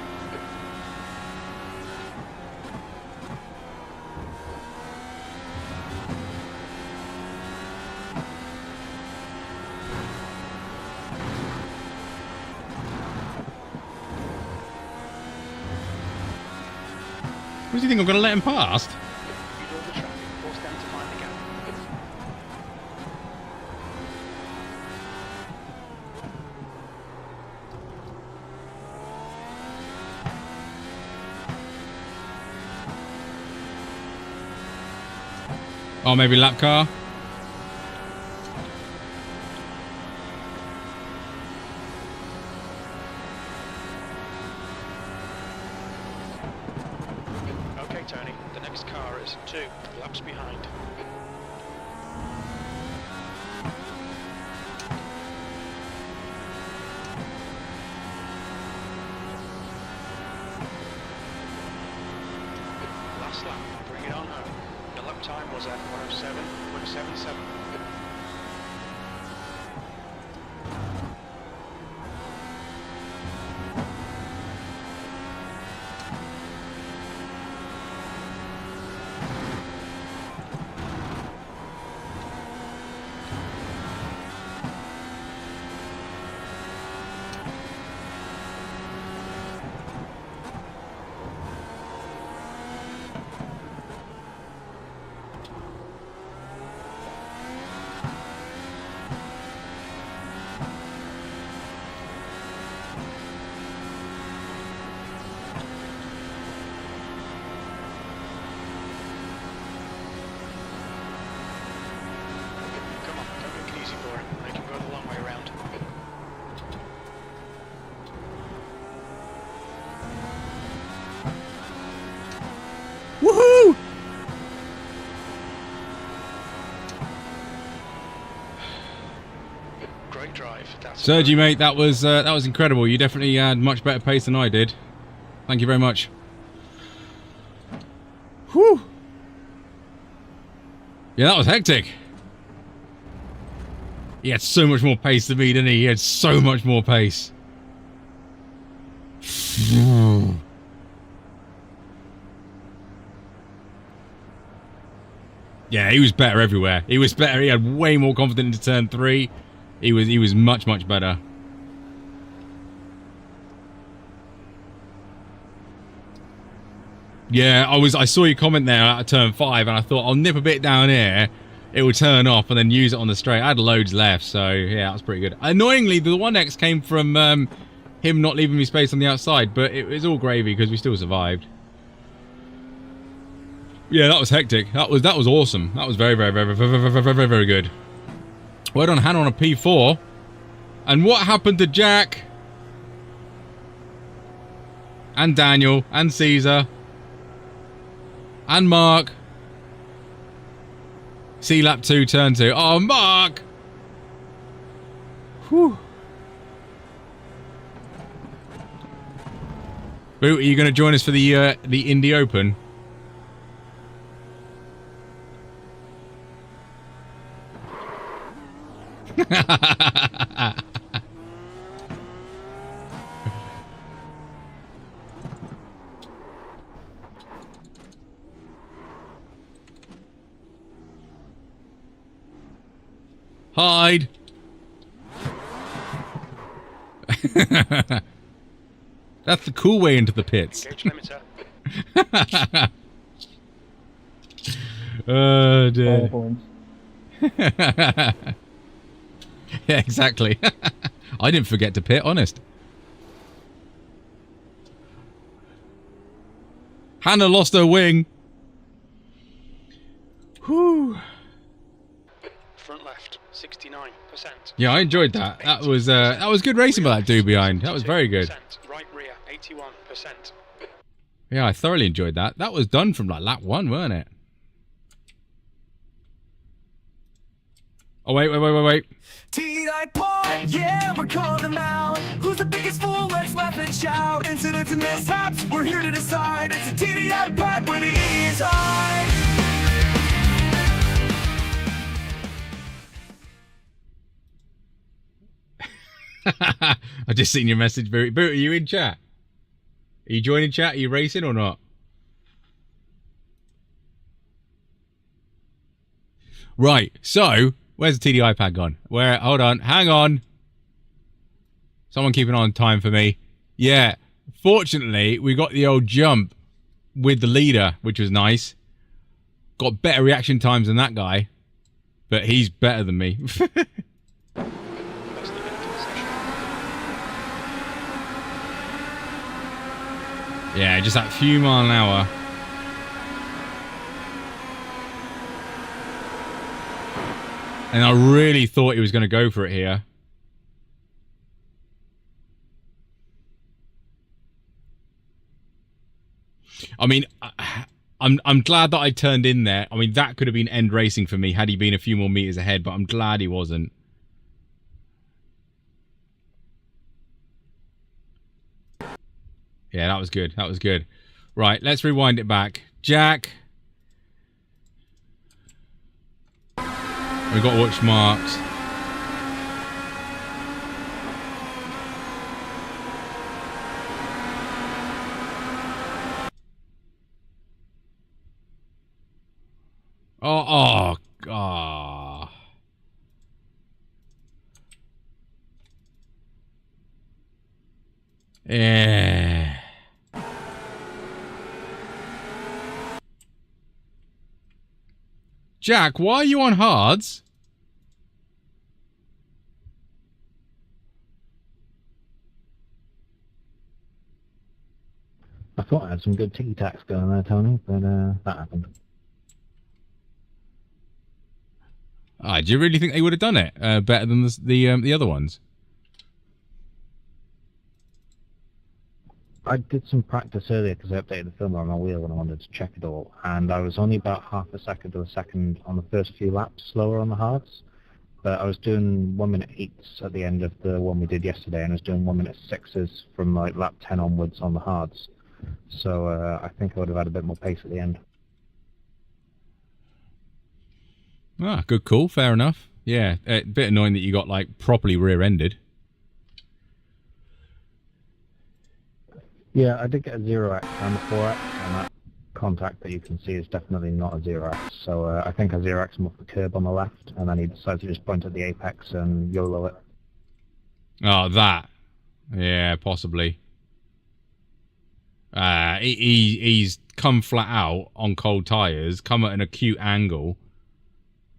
What do you think, I'm going to let him past? You draw the traffic. Force them to find the gap. Oh, maybe lap car? Okay, Tony. The next car is 2 laps behind. Last lap. Bring it on home. The lap time was at 107.77. Come on, don't make it easy for him. Make him go the long way around. Woohoo! Great drive. That's Sergi, mate, that was incredible. You definitely had much better pace than I did. Thank you very much. Whew. Yeah, that was hectic. He had so much more pace than me, didn't he? He had so much more pace. Yeah, he was better everywhere. He was better. He had way more confidence into turn 3. He was much, much better. Yeah, I saw your comment there at turn 5 and I thought I'll nip a bit down here. It will turn off and then use it on the straight. I had loads left, so yeah, that was pretty good. Annoyingly, the 1X came from him not leaving me space on the outside, but it was all gravy because we still survived. Yeah, that was hectic. That was awesome. That was very, very, very, very, very, very, very, very good. Well done, Hannah on a P4. And what happened to Jack? And Daniel. And Caesar. And Mark. C lap 2, turn 2. Oh, Mark! Whew. Boo, are you going to join us for the Indy Open? Hide. That's the cool way into the pits. Gauge limiter. Oh dear. Yeah, exactly. I didn't forget to pit, honest. Hannah lost her wing. Whew. Front left, 69%. Yeah, I enjoyed that. That was good racing by that dude behind. That was very good. Right rear, 81%. Yeah, I thoroughly enjoyed that. That was done from like lap 1, weren't it? Oh, wait. T-Night Boy, yeah, we're calling them out. Who's the biggest fool? Let's laugh and shout. Incidents and mishaps, we're here to decide. It's a TDI pod where the E is high. I've just seen your message, Boot. Boot, are you in chat? Are you joining chat? Are you racing or not? Right, so, where's the TDI pad gone? Where? Hold on, hang on. Someone keep an eye on time for me. Yeah, fortunately, we got the old jump with the leader, which was nice. Got better reaction times than that guy. But he's better than me. Yeah, just that few mile an hour. And I really thought he was going to go for it here. I mean, I'm glad that I turned in there. I mean, that could have been end racing for me had he been a few more meters ahead, but I'm glad he wasn't. Yeah, that was good. That was good. Right, let's rewind it back. Jack. We've got to watch marks. Oh, God. Yeah. Jack, why are you on hards? I thought I had some good tiki-taks going there, Tony, but that happened. Ah, do you really think they would have done it better than the other ones? I did some practice earlier because I updated the firmware on my wheel and I wanted to check it all, and I was only about half a second to a second on the first few laps slower on the hards, but I was doing 1 minute 8s at the end of the one we did yesterday, and I was doing 1 minute 6s from like lap 10 onwards on the hards, so I think I would have had a bit more pace at the end. Ah, good call. Fair enough. Yeah, a bit annoying that you got like properly rear-ended. Yeah, I did get a 0x and a 4x, and that contact that you can see is definitely not a 0x, so I think I 0x him off the curb on the left, and then he decided to just point at the apex and YOLO it. Oh, that. Yeah, possibly. He's come flat out on cold tyres, come at an acute angle,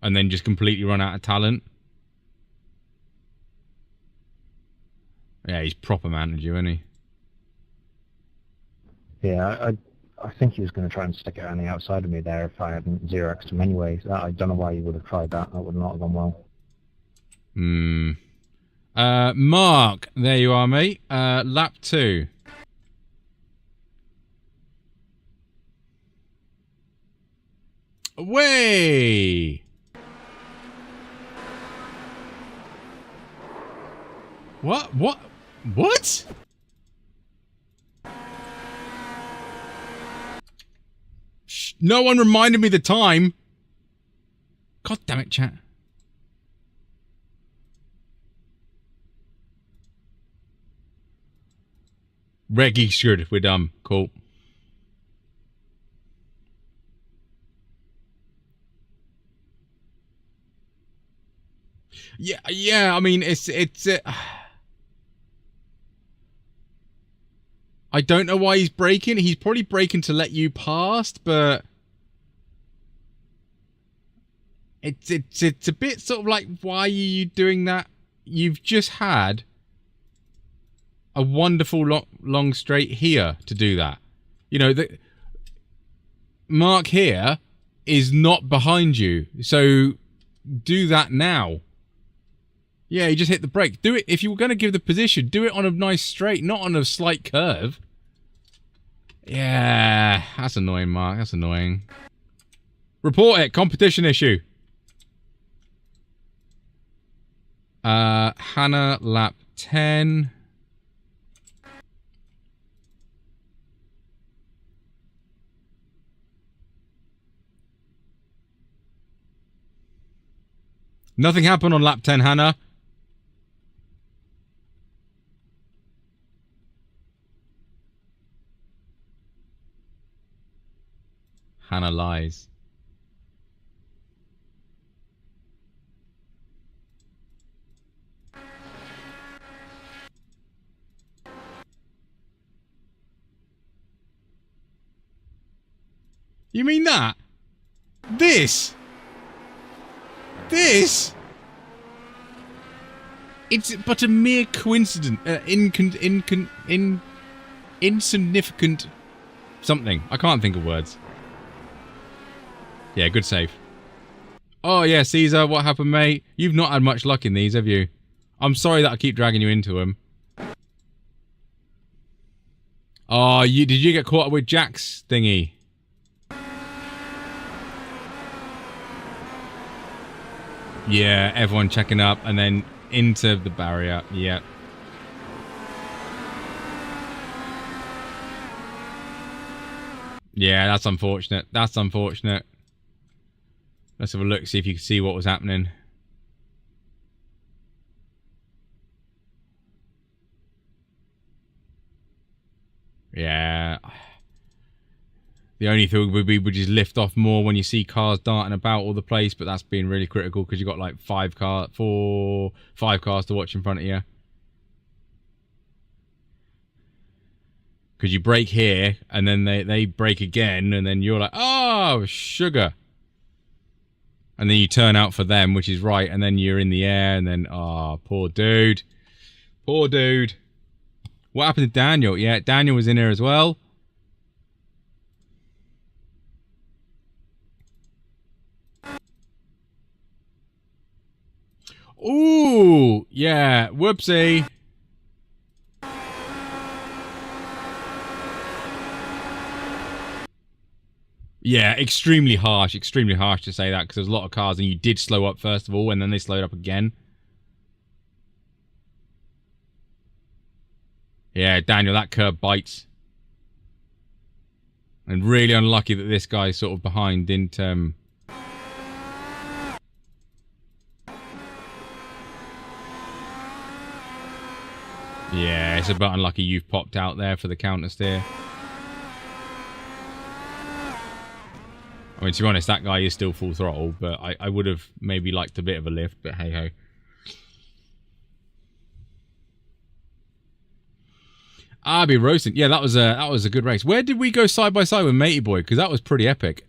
and then just completely run out of talent. Yeah, he's proper managed you, isn't he? Yeah, I think he was going to try and stick it on the outside of me there if I hadn't 0x'd him anyway. I don't know why he would have tried that. That would not have gone well. Mark, there you are, mate. Lap 2. Away! What? What? What? Shh, no one reminded me the time. God damn it, chat. Reggie should. We're done. Cool. Yeah. I mean, it's. I don't know why he's braking. He's probably braking to let you past, but it's a bit sort of like, why are you doing that? You've just had a wonderful long straight here to do that. You know, the Mark here is not behind you, so do that now. Yeah, you just hit the brake. Do it if you were going to give the position. Do it on a nice straight, not on a slight curve. Yeah, that's annoying, Mark. That's annoying. Report it. Competition issue. Hannah, lap 10. Nothing happened on lap 10, Hannah. Hannah lies. You mean that? This? This? It's but a mere coincidence. Insignificant something. I can't think of words. Yeah, good save. Oh yeah, Caesar, what happened, mate? You've not had much luck in these, have you? I'm sorry that I keep dragging you into them. Oh, did you get caught up with Jack's thingy? Yeah, everyone checking up and then into the barrier. Yep. Yeah, that's unfortunate. That's unfortunate. Let's have a look, see if you can see what was happening. Yeah. The only thing would be just lift off more when you see cars darting about all the place, but that's being really critical because you've got like 5 cars to watch in front of you. Because you brake here, and then they brake again, and then you're like, oh, sugar. And then you turn out for them, which is right, and then you're in the air, and then, oh, poor dude. Poor dude. What happened to Daniel? Yeah, Daniel was in here as well. Ooh, yeah, whoopsie. Yeah, extremely harsh to say that because there's a lot of cars and you did slow up first of all and then they slowed up again. Yeah, Daniel, that curb bites. And really unlucky that this guy sort of behind didn't... Yeah, it's a bit unlucky you've popped out there for the counter steer. I mean, to be honest, that guy is still full throttle, but I would have maybe liked a bit of a lift, but hey-ho. I'll be roasting. Yeah, that was a good race. Where did we go side by side with Matey Boy? Because that was pretty epic.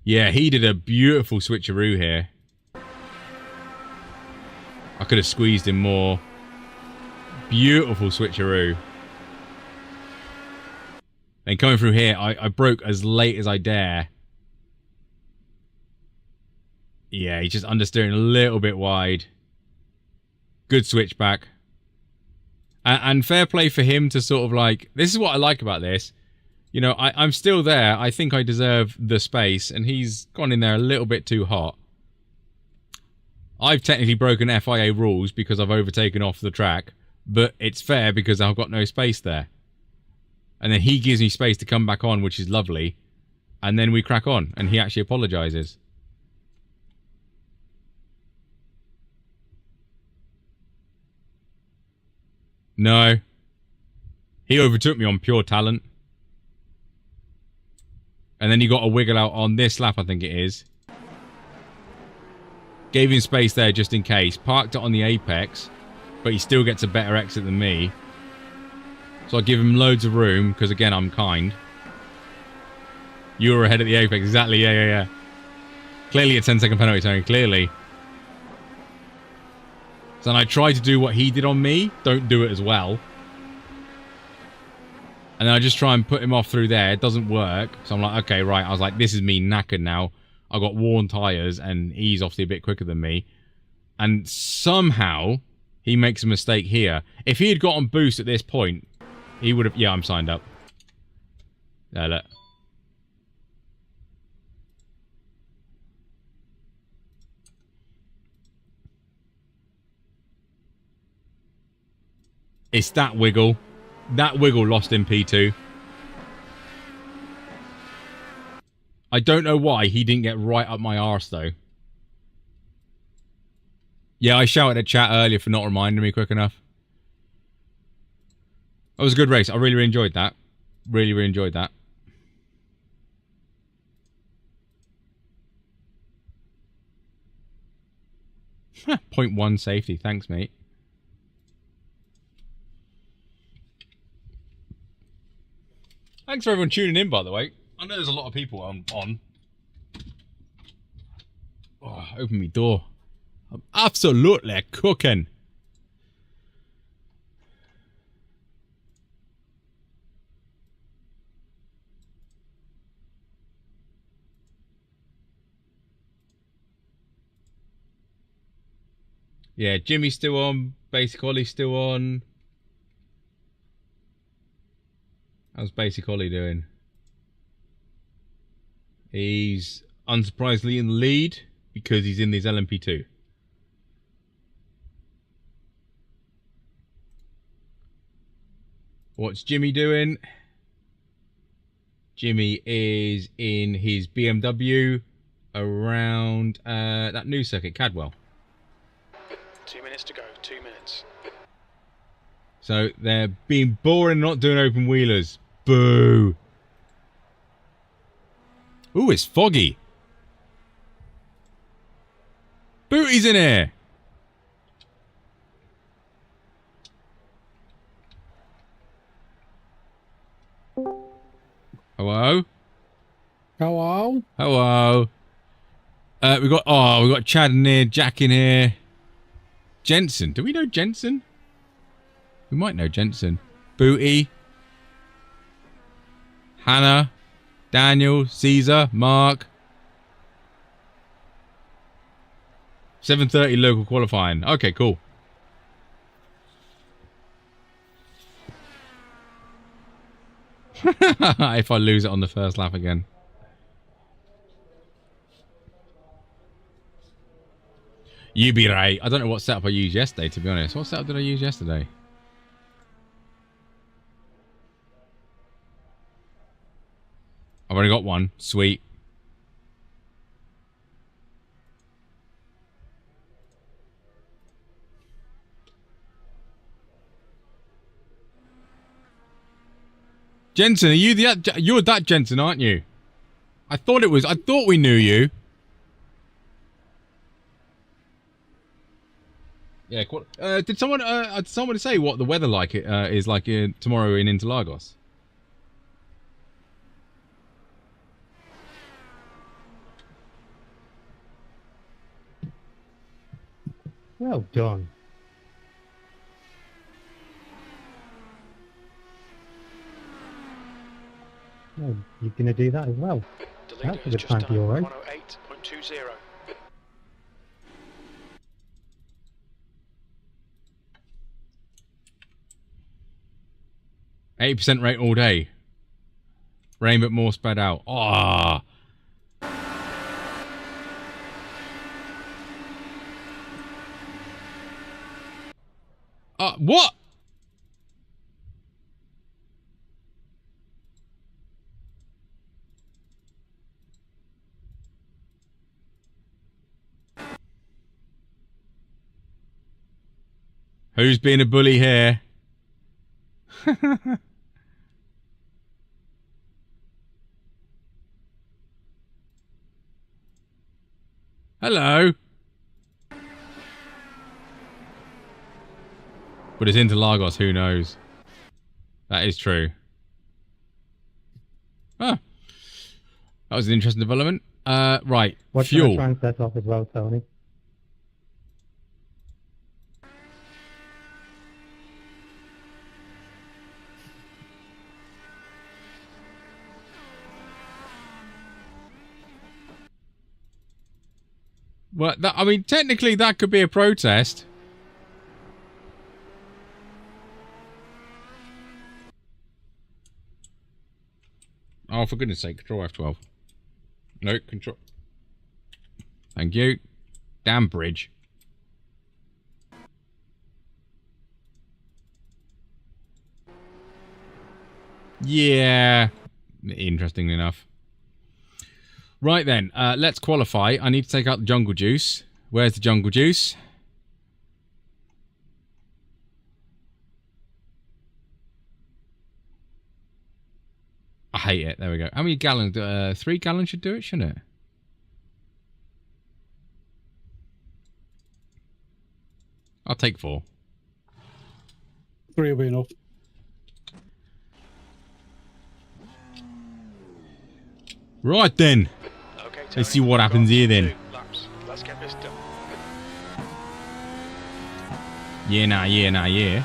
Yeah, he did a beautiful switcheroo here. I could have squeezed him more. Beautiful switcheroo. Then coming through here, I broke as late as I dare. Yeah, he's just understeering a little bit wide. Good switchback. And fair play for him to sort of like... This is what I like about this. You know, I'm still there. I think I deserve the space. And he's gone in there a little bit too hot. I've technically broken FIA rules because I've overtaken off the track, but it's fair because I've got no space there. And then he gives me space to come back on, which is lovely. And then we crack on, and he actually apologises. No. He overtook me on pure talent. And then he got a wiggle out on this lap, I think it is. Gave him space there just in case. Parked it on the apex. But he still gets a better exit than me. So I give him loads of room. Because again, I'm kind. You were ahead at the apex. Exactly. Yeah. Clearly a 10-second penalty, Tony. Clearly. So then I try to do what he did on me. Don't do it as well. And then I just try and put him off through there. It doesn't work. So I'm like, okay, right. I was like, this is me knackered now. I got worn tyres and he's obviously a bit quicker than me. And somehow he makes a mistake here. If he had got on boost at this point, he would have... Yeah, I'm signed up. There, look. It's that wiggle. That wiggle lost in P2. I don't know why he didn't get right up my arse, though. Yeah, I shouted at chat earlier for not reminding me quick enough. That was a good race. I really, really enjoyed that. Really, really enjoyed that. .1 safety. Thanks, mate. Thanks for everyone tuning in, by the way. I know there's a lot of people on. Oh, open me door. I'm absolutely cooking. Yeah, Jimmy's still on. Basic Ollie's still on. How's Basic Ollie doing? He's unsurprisingly in the lead because he's in his LMP2. What's Jimmy doing? Jimmy is in his BMW around that new circuit, Cadwell. 2 minutes to go, 2 minutes. So they're being boring and not doing open wheelers. Boo. Ooh, it's foggy. Booty's in here. Hello? Hello? Hello. We got Chad in here, Jack in here. Jensen. Do we know Jensen? We might know Jensen. Booty. Hannah. Daniel. Caesar. Mark. 7:30 local qualifying. Okay, cool. If I lose it on the first lap again. You be right. I don't know what setup I used yesterday, to be honest. What setup did I use yesterday? I've already got one. Sweet. Jensen, are you you're that Jensen, aren't you? I thought we knew you. Yeah, did someone say what the weather like is like tomorrow in Interlagos? Well done. Oh, you're going to do that as well. The leader That's a has good just time done for your race. 108.20. 8% rate all day. Rain but more spread out. Ah. What? Who's being a bully here? Hello. But it's Interlagos, who knows? That is true. Ah. That was an interesting development. Right. What's Fuel. try and set off as well, Tony? Well, I mean, technically that could be a protest. Oh, for goodness sake, control F12. No, control. Thank you. Damn bridge. Yeah. Interestingly enough. Right then, let's qualify. I need to take out the jungle juice. Where's the jungle juice? I hate it. There we go. How many gallons? 3 gallons should do it, shouldn't it? I'll take 4. 3 will be enough. Right then. Okay, Tony, Let's see what happens here then. 2 laps. Let's get this done. Yeah, nah, yeah, nah, yeah.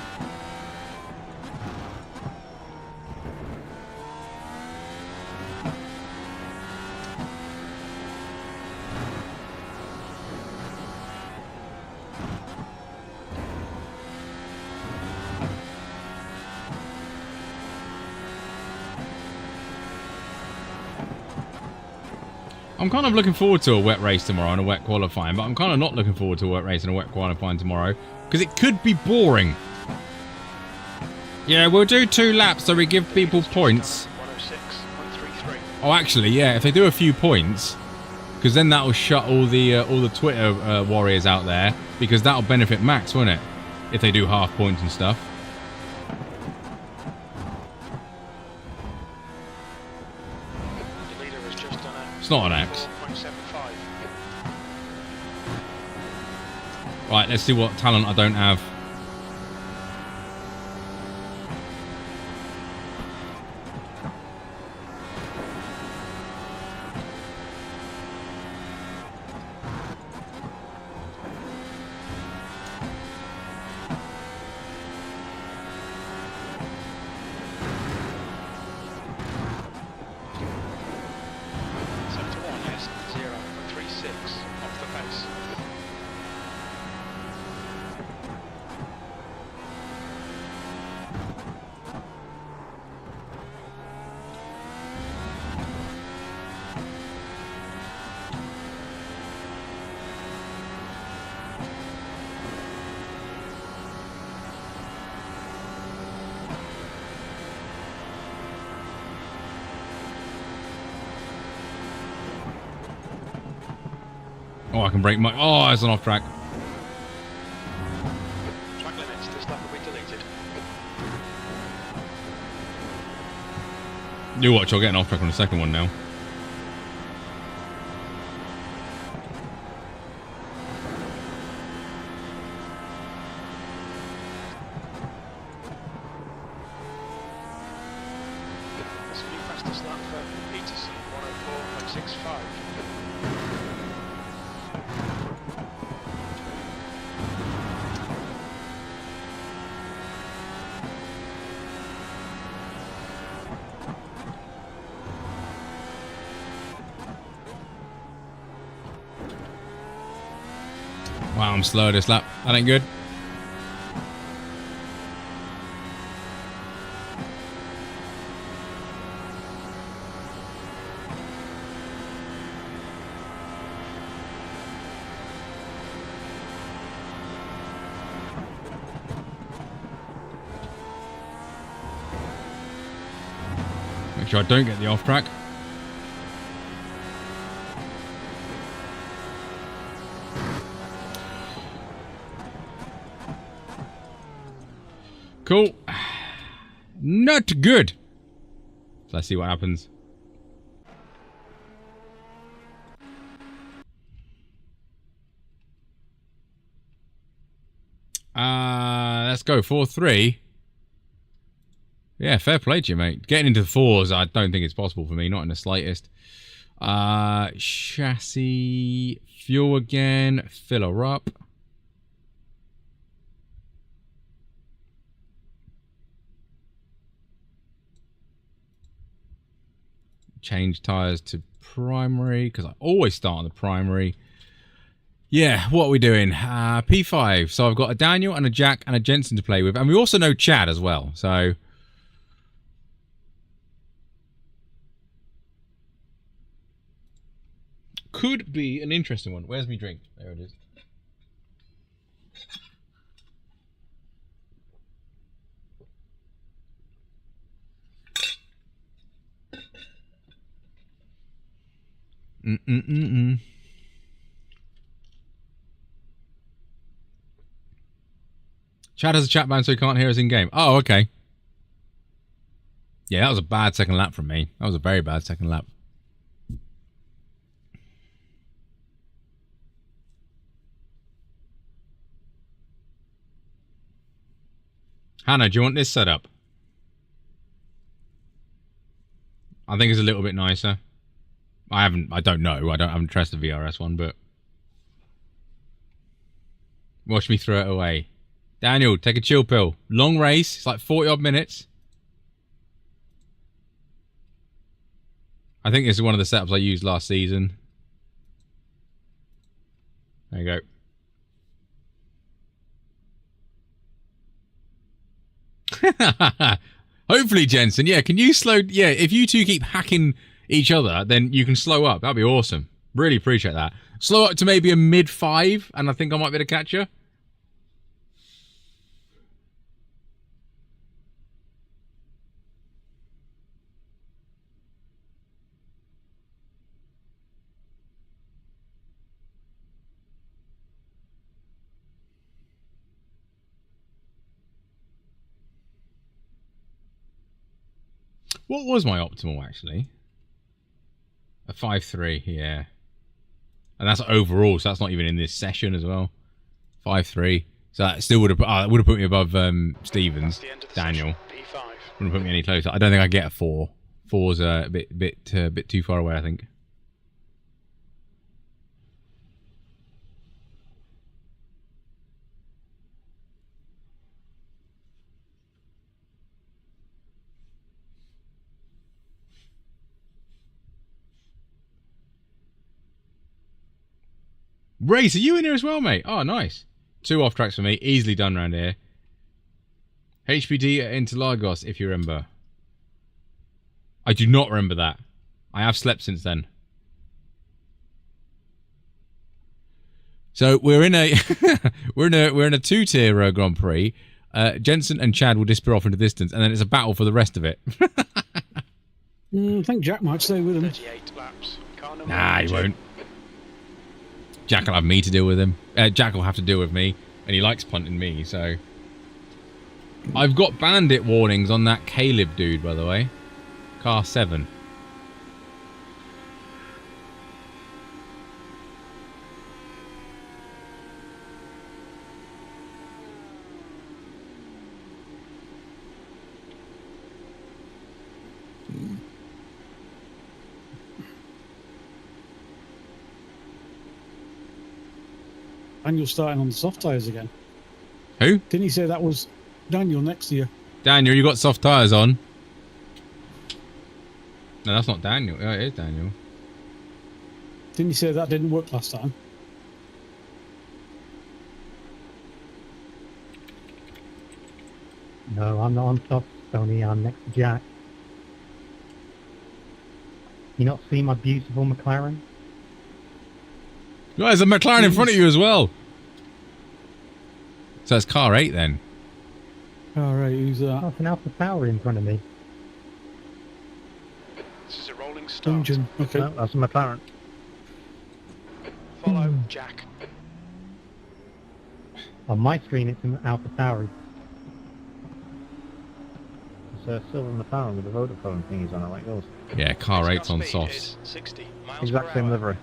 I'm kind of looking forward to a wet race tomorrow and a wet qualifying, but I'm kind of not looking forward to a wet race and a wet qualifying tomorrow because it could be boring. Yeah, we'll do 2 laps so we give people points. 106.33. Oh, actually, yeah, if they do a few points, because then that'll shut all the Twitter warriors out there, because that'll benefit Max, won't it? If they do half points and stuff. The leader has just done a It's not an X. 4.75. Right, let's see what talent I don't have. Sector 1 is 0.36 off the pace. Oh, I can break my... Oh, it's an off track. Track limits, this lap will be deleted. You watch, I'll get an off track on the second one now. This will be fastest lap for Peterson, 104.65. Wow, I'm slow this lap. That ain't good. Make sure I don't get the off track. Cool. Not good. Let's see what happens. Let's go 4-3. Yeah, fair play to you, mate. Getting into the 4s, I don't think it's possible for me, not in the slightest. Chassis, fuel again, fill her up. Change tyres to primary, because I always start on the primary. Yeah, what are we doing? P5. So I've got a Daniel and a Jack and a Jensen to play with. And we also know Chad as well. So could be an interesting one. Where's my drink? There it is. Chad has a chat band so he can't hear us in game. Oh, okay. Yeah, that was a bad second lap from me. That was a very bad second lap. Hannah, do you want this setup? I think it's a little bit nicer. I don't know. I haven't tested the VRS one, but watch me throw it away. Daniel, take a chill pill. Long race. It's like 40 odd minutes. I think this is one of the setups I used last season. There you go. Hopefully, Jensen. Yeah, can you slow... Yeah, if you two keep hacking each other, then you can slow up. That'd be awesome. Really appreciate that. Slow up to maybe a mid-5, and I think I might be able to catch you. What was my optimal, actually? A 5.3, yeah. And that's overall, so that's not even in this session as well. 5.3. So that still would have put me above Stevens, Daniel. Wouldn't put me any closer. I don't think I get a 4. 4's a bit too far away, I think. Race, are you in here as well, mate? Oh, nice. 2 off tracks for me. Easily done around here. HPD at Interlagos, if you remember. I do not remember that. I have slept since then. So we're in a we're in a 2-tier Grand Prix. Jensen and Chad will disappear off into the distance, and then it's a battle for the rest of it. I think Jack might stay with him. 38 laps. Nah, he won't. Jack will have me to deal with him. Jack will have to deal with me, and he likes punting me, so... I've got bandit warnings on that Caleb dude, by the way. Car 7. Daniel's starting on the soft tyres again. Who? Didn't he say that was Daniel next year? Daniel, you got soft tyres on. No, that's not Daniel. Oh, it is Daniel. Didn't he say that didn't work last time? No, I'm not on top, Tony. I'm next to Jack. You not see my beautiful McLaren? Oh, there's a McLaren in front of you as well. So it's car 8 then. Alright, who's that? That's an Alpha Tower in front of me. This is a rolling start. Engine, okay. No, that's a McLaren. Follow Jack. On my screen, it's an Alpha Tower. It's a silver McLaren with the Vodafone thingies on it, like those. Yeah, car 8's Maximum on speed softs. is 60 miles Exact per same hour. livery.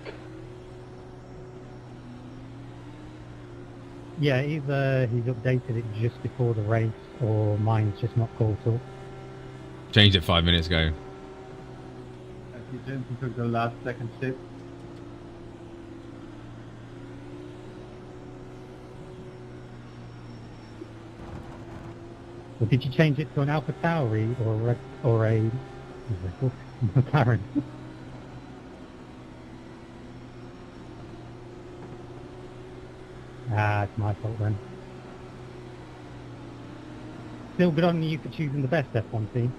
Yeah, either he's updated it just before the race, or mine's just not called up. Changed it 5 minutes ago. Jensen took the last second shift. Well, did you change it to an Alpha Tauri or a McLaren? Ah, it's my fault then. Still good on you for choosing the best F1 team.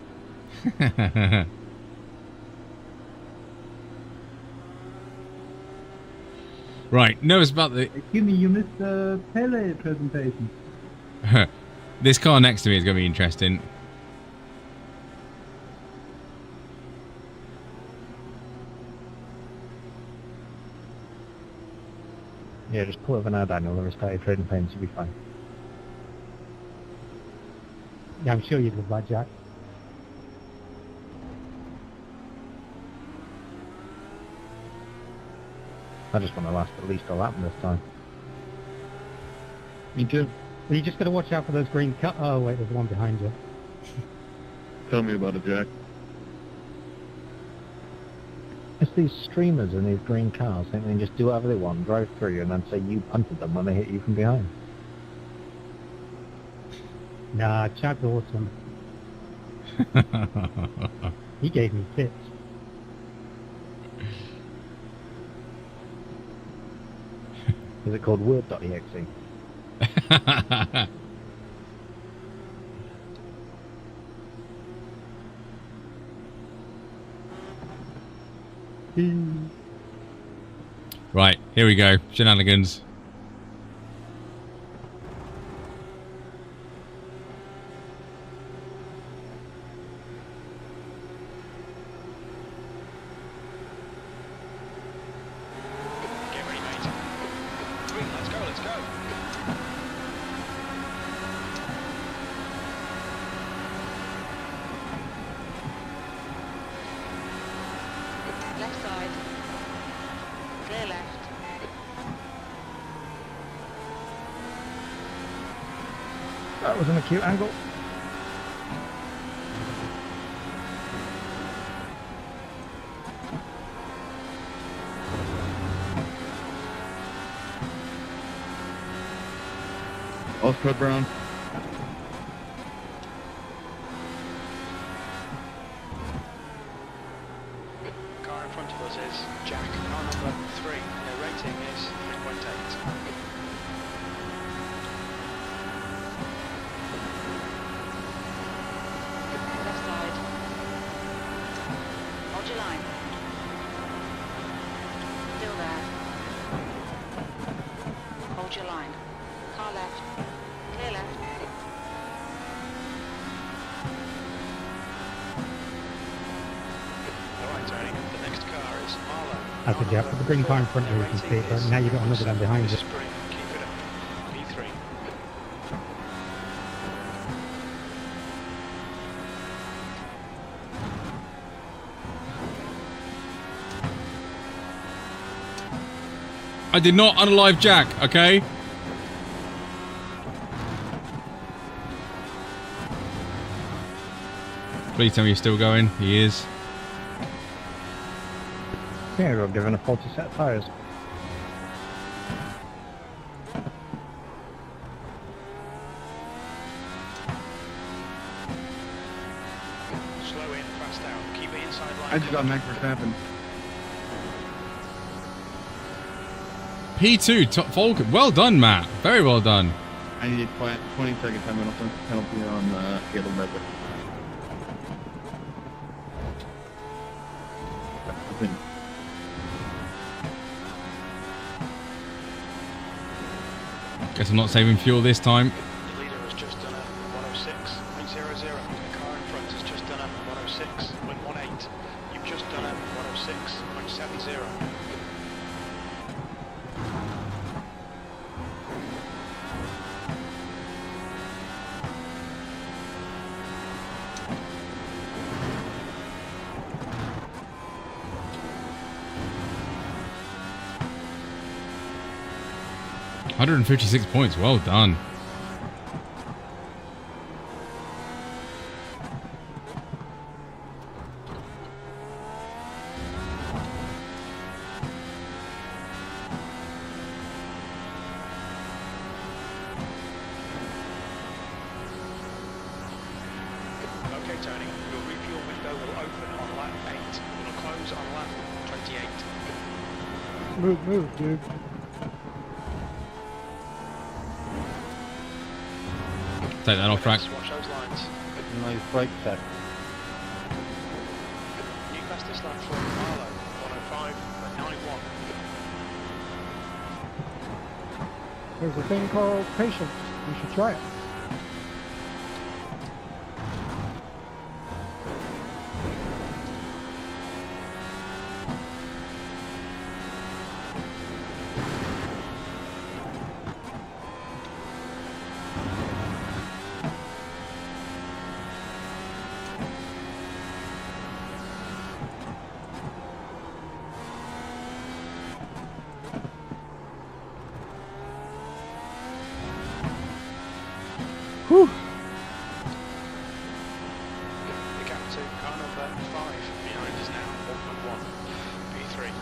Right, notice about the... Excuse me, you missed the Pele presentation. This car next to me is going to be interesting. Yeah, just pull over now, Daniel, or start trading paints, you'll be fine. Yeah, I'm sure you'd love that, Jack. I just want to last at least a lap this time. Me too. Well, you just got to watch out for those green cut. Oh wait, there's one behind you. Tell me about it, Jack. It's these streamers in these green cars. Think they can just do whatever they want, drive through you, and then say you punted them when they hit you from behind. Nah, Chad's awesome. He gave me tips. Is it called Word.exe? Right, here we go. Shenanigans. Get ready, mate. Green, let's go, let's go. Left side. Clear left. That was an acute angle. Oscar Brown. Car in front of us is Jack, car number 3. Their rating is 3.8. Left side. Hold your line. Still there. Hold your line. Car left. Clear left. Alright, Tony, the next car is Marlow. That's a Jack. Put the green car in front of you, you can see it, but now you've got another one behind you. This is brilliant. Keep it up. P3. I did not unalive Jack, okay? Please tell me you're still going. He is. Yeah, we got given a faulty set of tyres. Slow in, fast out. Keep the inside line. I just got covered. Max Verstappen. P2, top Falcon. Well done, Matt. Very well done. I needed 20-second time penalty on Caleb Redwood. Guess I'm not saving fuel this time. The leader has just done a 106.00. The car in front has just done a 106.18. You've just done a 106.70. $156 points. Well done. Okay, Tony, your refuel window will open on lap 8. It will close on lap 28. Move, dude. Take that off track. Watch those lines. Nice brake set. New fastest lap for Marlow, 105.91. There's a thing called patience. You should try it. Whew. The gap to car number 5 behind is now 1.1. P3.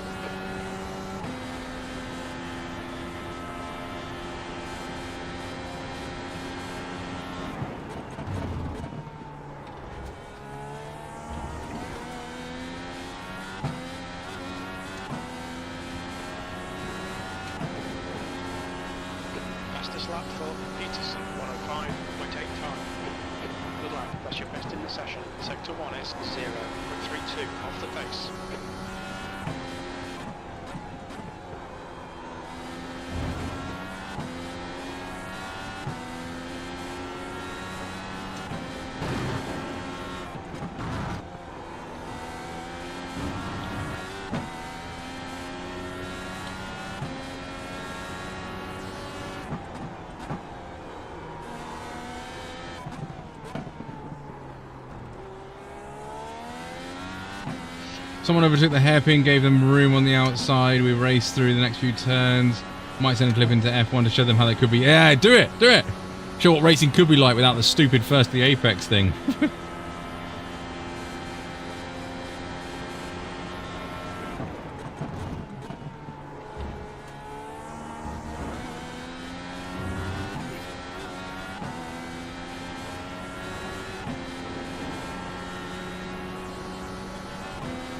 Fastest lap for Peterson, 105.85. Good lap, that's your best in the session. Sector 1 is 0.32 off the pace. Someone overtook the hairpin, gave them room on the outside. We raced through the next few turns. Might send a clip into F1 to show them how they could be. Yeah, do it, do it. Show what racing could be like without the stupid first the apex thing.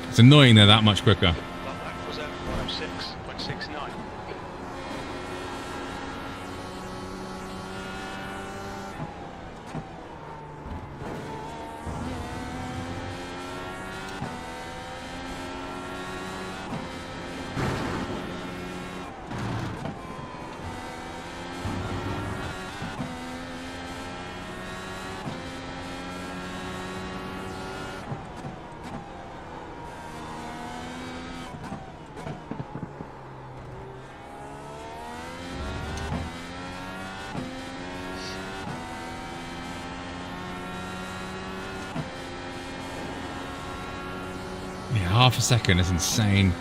It's annoying they're that much quicker. That lap was at 106.69. Yeah, half a second is insane.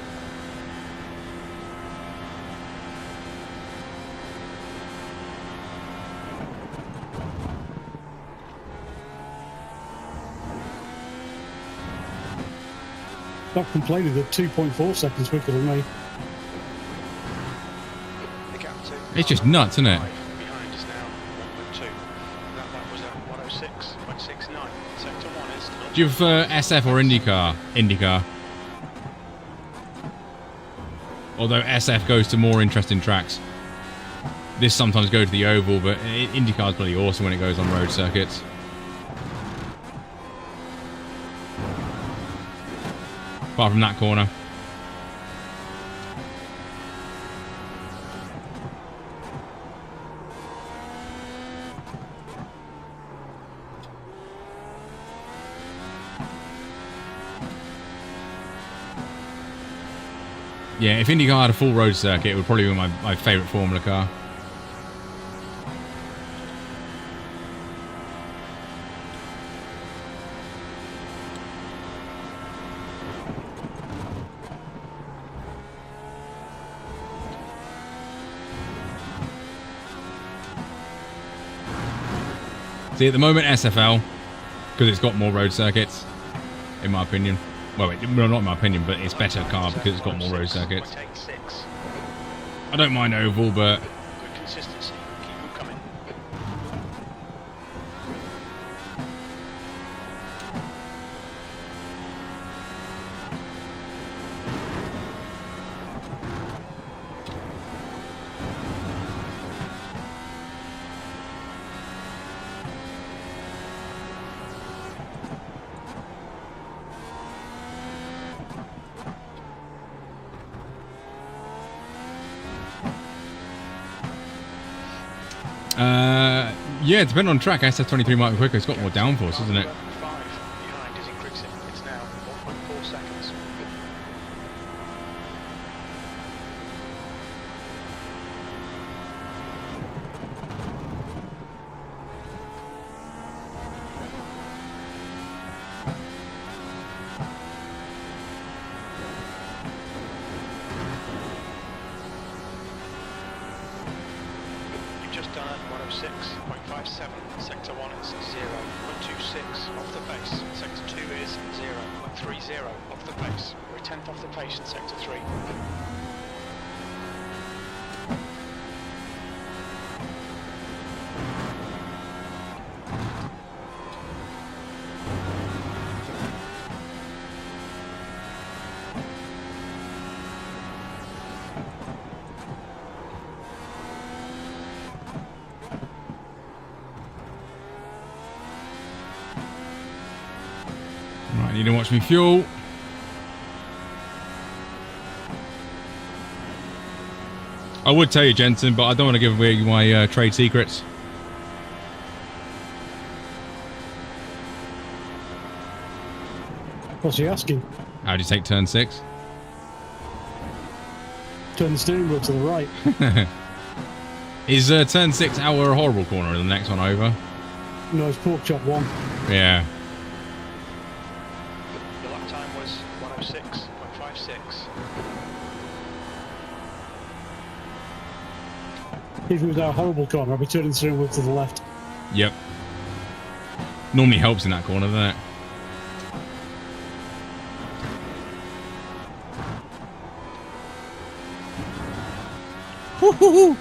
Stop complaining at 2.4 seconds quicker than me. The gap to It's just nuts, isn't it? behind is now 1.2. That lap was at 106.69. Sector 1 is Do you prefer SF or IndyCar? IndyCar. Although SF goes to more interesting tracks. This sometimes goes to the oval, but IndyCar is pretty awesome when it goes on road circuits. Apart from that corner. Yeah, if IndyCar had a full road circuit, it would probably be my favourite Formula car. See, at the moment, SFL, because it's got more road circuits, in my opinion. Well, not in my opinion, but it's better car because it's got more road circuits. I don't mind oval, but good consistency. Keep them coming. yeah, depending on track, SF23 might be quicker. It's got more downforce, isn't it? 5 behind is increasing. It's now 1.4 seconds. You've just done a 106.57. Sector 1 is 0.26 off the pace. Sector 2 is 0.30 off the pace. We're a tenth off the pace in Sector 3. Right, need to watch me fuel. I would tell you, Jensen, but I don't want to give away my trade secrets. What's he asking? How do you take turn 6? Turn the steering wheel to the right. Is turn 6 our horrible corner or the next one over? No, it's pork chop 1. Yeah. The lap time was 106.56. If it was our horrible corner, I'd be turning the steering wheel to the left. Yep. Normally helps in that corner, doesn't it? Woo-hoo-hoo.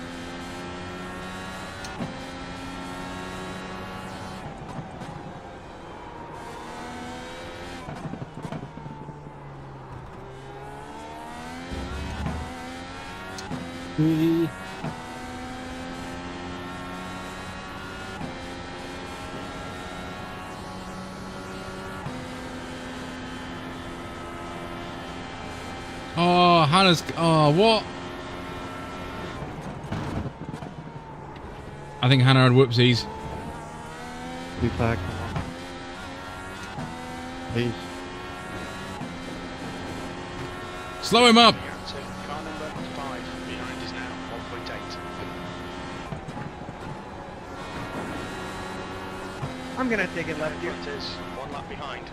Oh, Hannah's... Oh, what? I think Hannah had whoopsies. Be back. Please. Slow him up! Car number 5 behind is now 1.8. I'm gonna take it left here. It is 1 lap behind.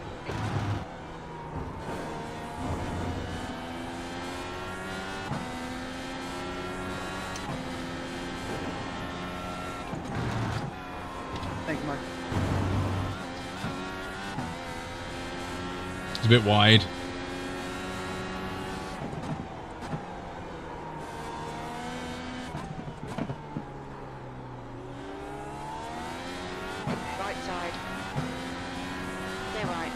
Thanks, Mark. It's a bit wide. Right side. Stay right.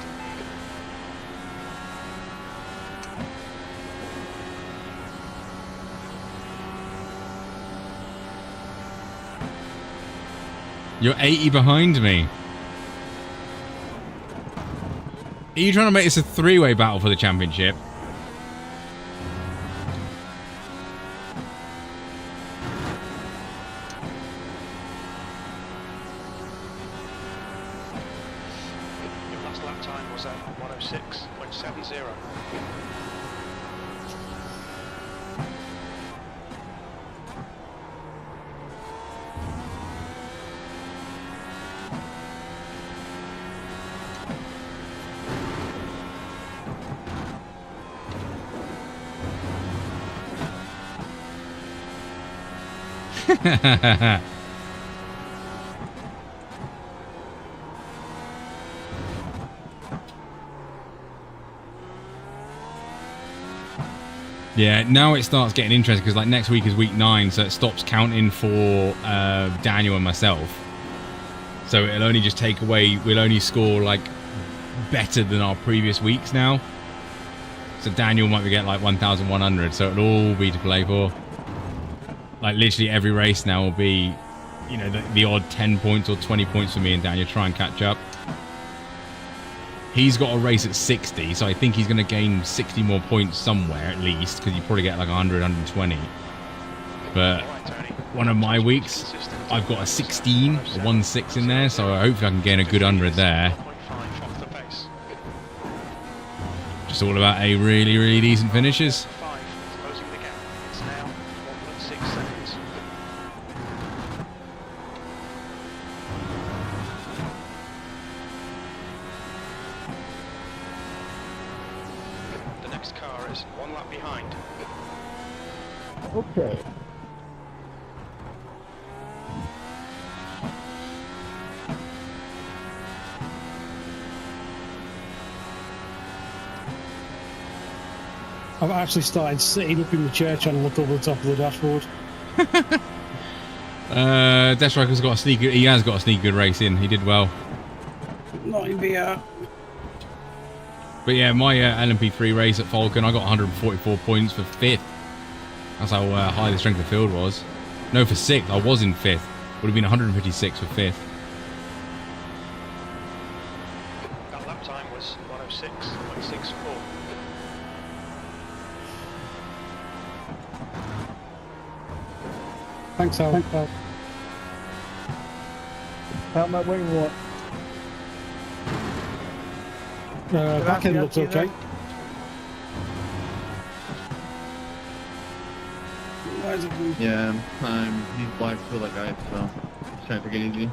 You're 80 behind me. Are you trying to make this a three-way battle for the championship? Your last lap time was at 106.70. Yeah, now it starts getting interesting because like next week is week 9, so it stops counting for Daniel and myself. So it'll only just take away, we'll only score like better than our previous weeks now. So Daniel might be getting like 1,100, so it'll all be to play for. Like literally every race now will be, you know, the odd 10 points or 20 points for me and Daniel, try and catch up. He's got a race at 60, so I think he's going to gain 60 more points somewhere at least, because you probably get like 100, 120. But one of my weeks, I've got a 16, a 1-6 in there, so hopefully I can gain a good 100 there. Just all about a really, really decent finishes. Closing the gap. It's now 1.6 seconds. The next car is 1 lap behind. Okay. I've actually started sitting up in the chair trying to look over the top of the dashboard. Death Striker's got a sneaky. He has got a sneaky good race in. He did well. Not in VR. But yeah, my LMP3 race at Falcon, I got 144 points for 5th. That's how high the strength of field was. No, for 6th. I was in 5th. Would have been 156 for 5th. That lap time was 106.64. Thanks, Al. Thanks, Al. How am I wing what? Back end looks okay. Why is it moving? Yeah, he's black for that guy, so it's trying to get easy.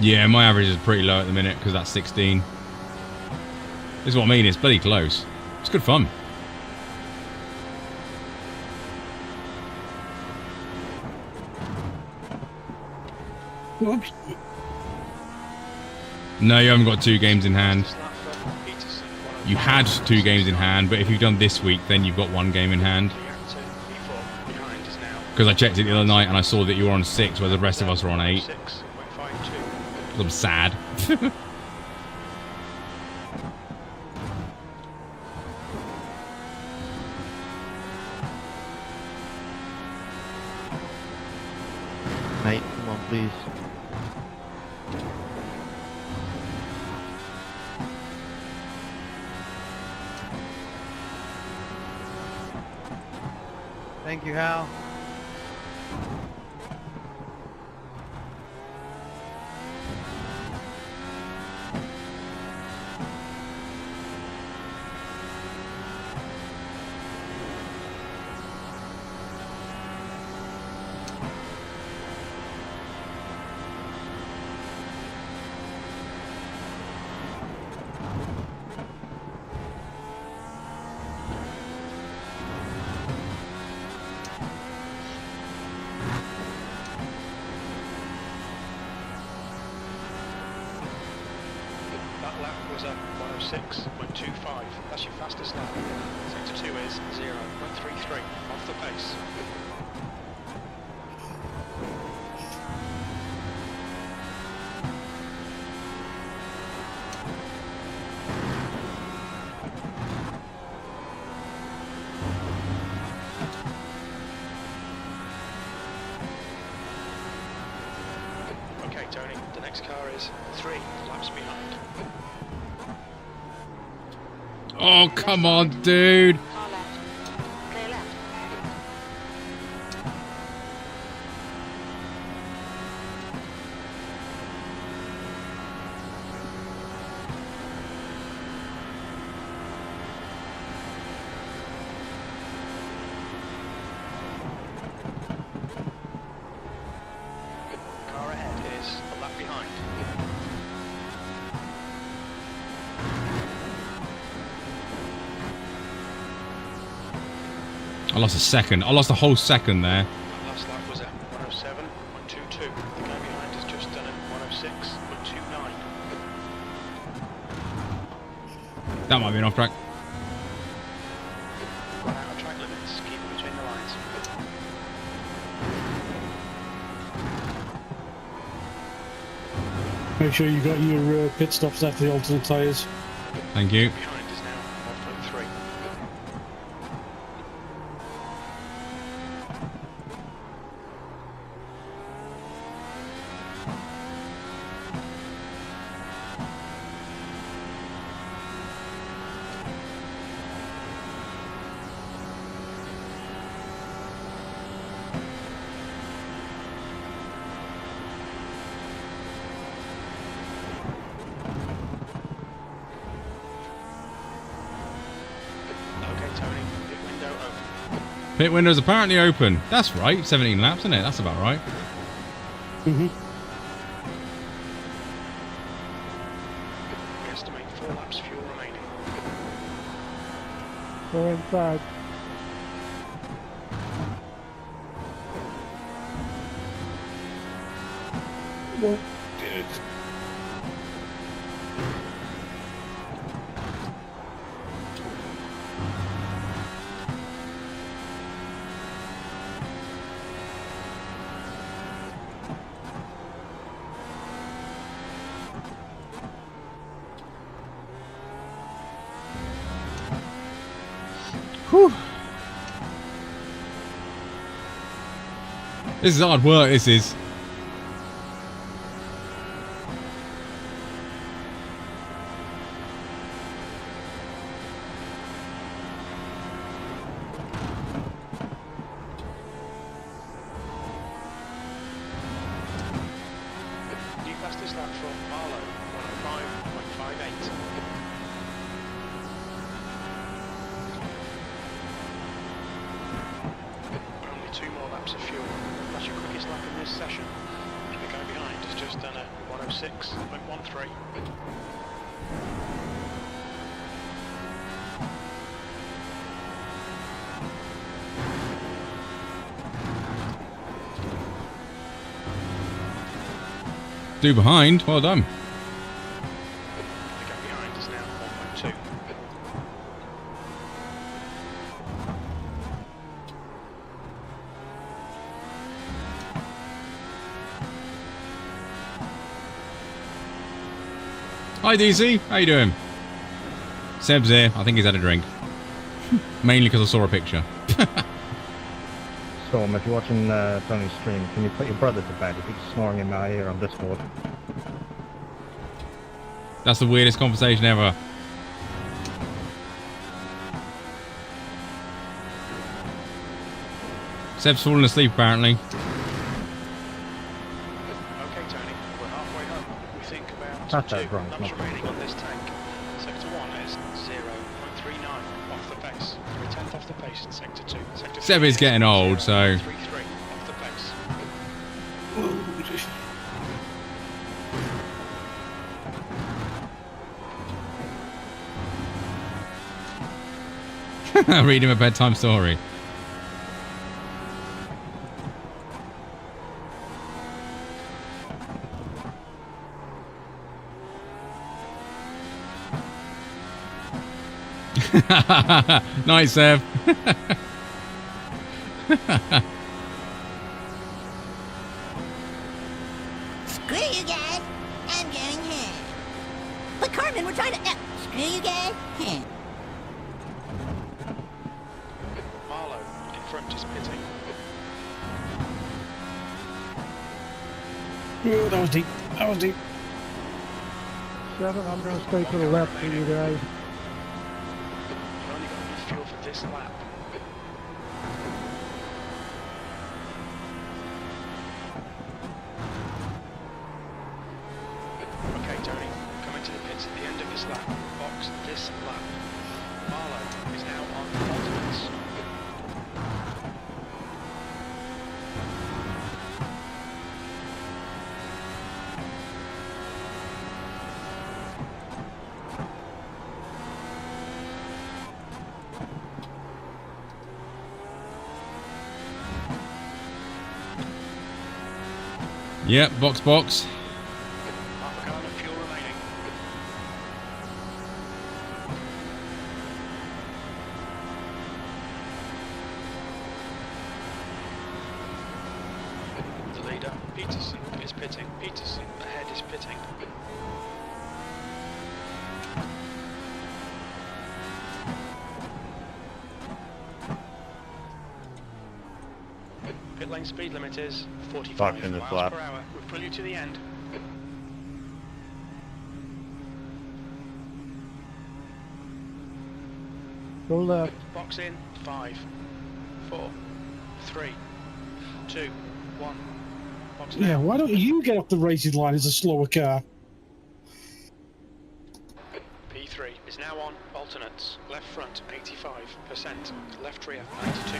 Yeah, my average is pretty low at the minute because that's 16. This is what I mean. It's bloody close. It's good fun. Whoops. No, you haven't got 2 games in hand. You had 2 games in hand, but if you've done this week, then you've got 1 game in hand. Because I checked it the other night and I saw that you were on 6, whereas the rest of us are on 8. I'm sad. Mate, come on, please. Thank you, Hal. That lap was a 106.25. That's your fastest lap. Sector 2 is 0.33 off the pace. Okay, Tony, the next car is 3 laps behind. Oh, come on, dude. Car left. Clear left. Car ahead is a lap behind. I lost a second. I lost a whole second there. That last lap was at 107.22. The guy behind has just done it 106.29. That might be an off track. Run out of track limits. Keep it between the lines. Make sure you got your pit stops after the alternate tyres. Thank you. Behind is now 1.3. Okay, Tony, pit window open. Pit window's apparently open. That's right. 17 laps, isn't it? That's about right. Mm-hmm. We estimate 4 laps fuel remaining. Go inside. Well, good. Whew. This is hard work, this is. New fastest lap for Marlow, 105.58. Only 2 more laps of fuel. That's your quickest lap in this session. The guy behind has just done a 106.13. Do behind, well done. The guy behind is now 1.2. Hi DC, how you doing? Seb's here, I think he's had a drink. Mainly because I saw a picture. Storm, if you're watching Tony's stream, can you put your brother to bed? He keeps snoring in my ear on Discord. That's the weirdest conversation ever. Seb's fallen asleep apparently. Okay, Tony, we're halfway home. We think about That's 2 wrong, laps not remaining on this tank. Sector 1 is 0.39 off the pace. 3/10 off the pace in Sector 2. Sector Seb 3 is getting old, so... 0.33 off the pace. Read him a bedtime story. Nice, Seb. Screw you guys. I'm going home. But Carmen, we're trying to... screw you guys. Marlow in front is pitting. Oh, that was deep. That was deep. 7, I'm going to stay to the left for you guys. You've only got enough fuel for this lap. Okay, Tony, coming to the pits at the end of this lap. Box this lap. Marlow is now on alternates. Yep, box. Half a gallon of fuel remaining. The leader, Peterson, is pitting. Peterson ahead is pitting. Pit lane speed limit is 45 in this miles lap. per hour. We'll pull you to the end. Go left. Box in 5, 4, 3, 2, 1. Box Yeah, now. why don't you get off the racing line as a slower car? P3 is now on alternates. Left front 85%. Left rear 92.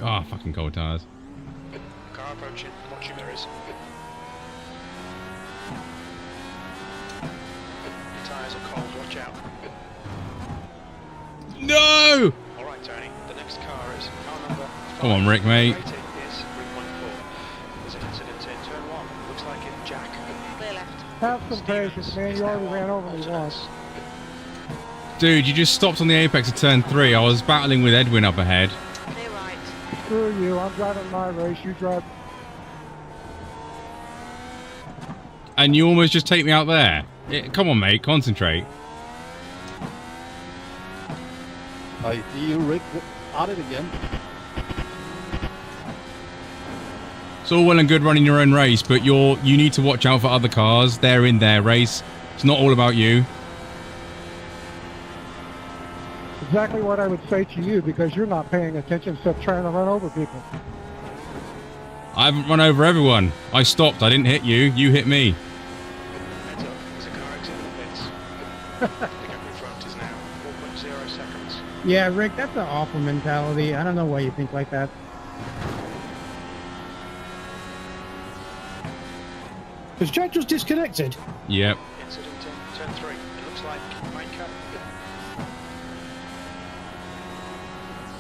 Ah, fucking cold tires. Car approaching. Watch your mirrors. Your tyres are cold. Watch out. No! Alright, Tony. The next car is car number 5. Come on, Rick, mate. Rating is 3.4. There's a Have some patience, man. You already ran over me once. Dude, you just stopped on the apex of turn 3. I was battling with Edwin up ahead. Clear right. Screw you. I'm driving my race. You drive. And you almost just take me out there. Come on, mate. Concentrate. I see you, Rick. At it again. It's all well and good running your own race, but you need to watch out for other cars. They're in their race. It's not all about you. Exactly what I would say to you, because you're not paying attention except trying to run over people. I haven't run over everyone. I stopped. I didn't hit you. You hit me. Heads up, there's a car exit the pits. The gap in front is now 4.0 seconds. Yeah, Rick, that's an awful mentality. I don't know why you think like that. Has Jack just disconnected? Yep. Incident in turn 3. It looks like main car.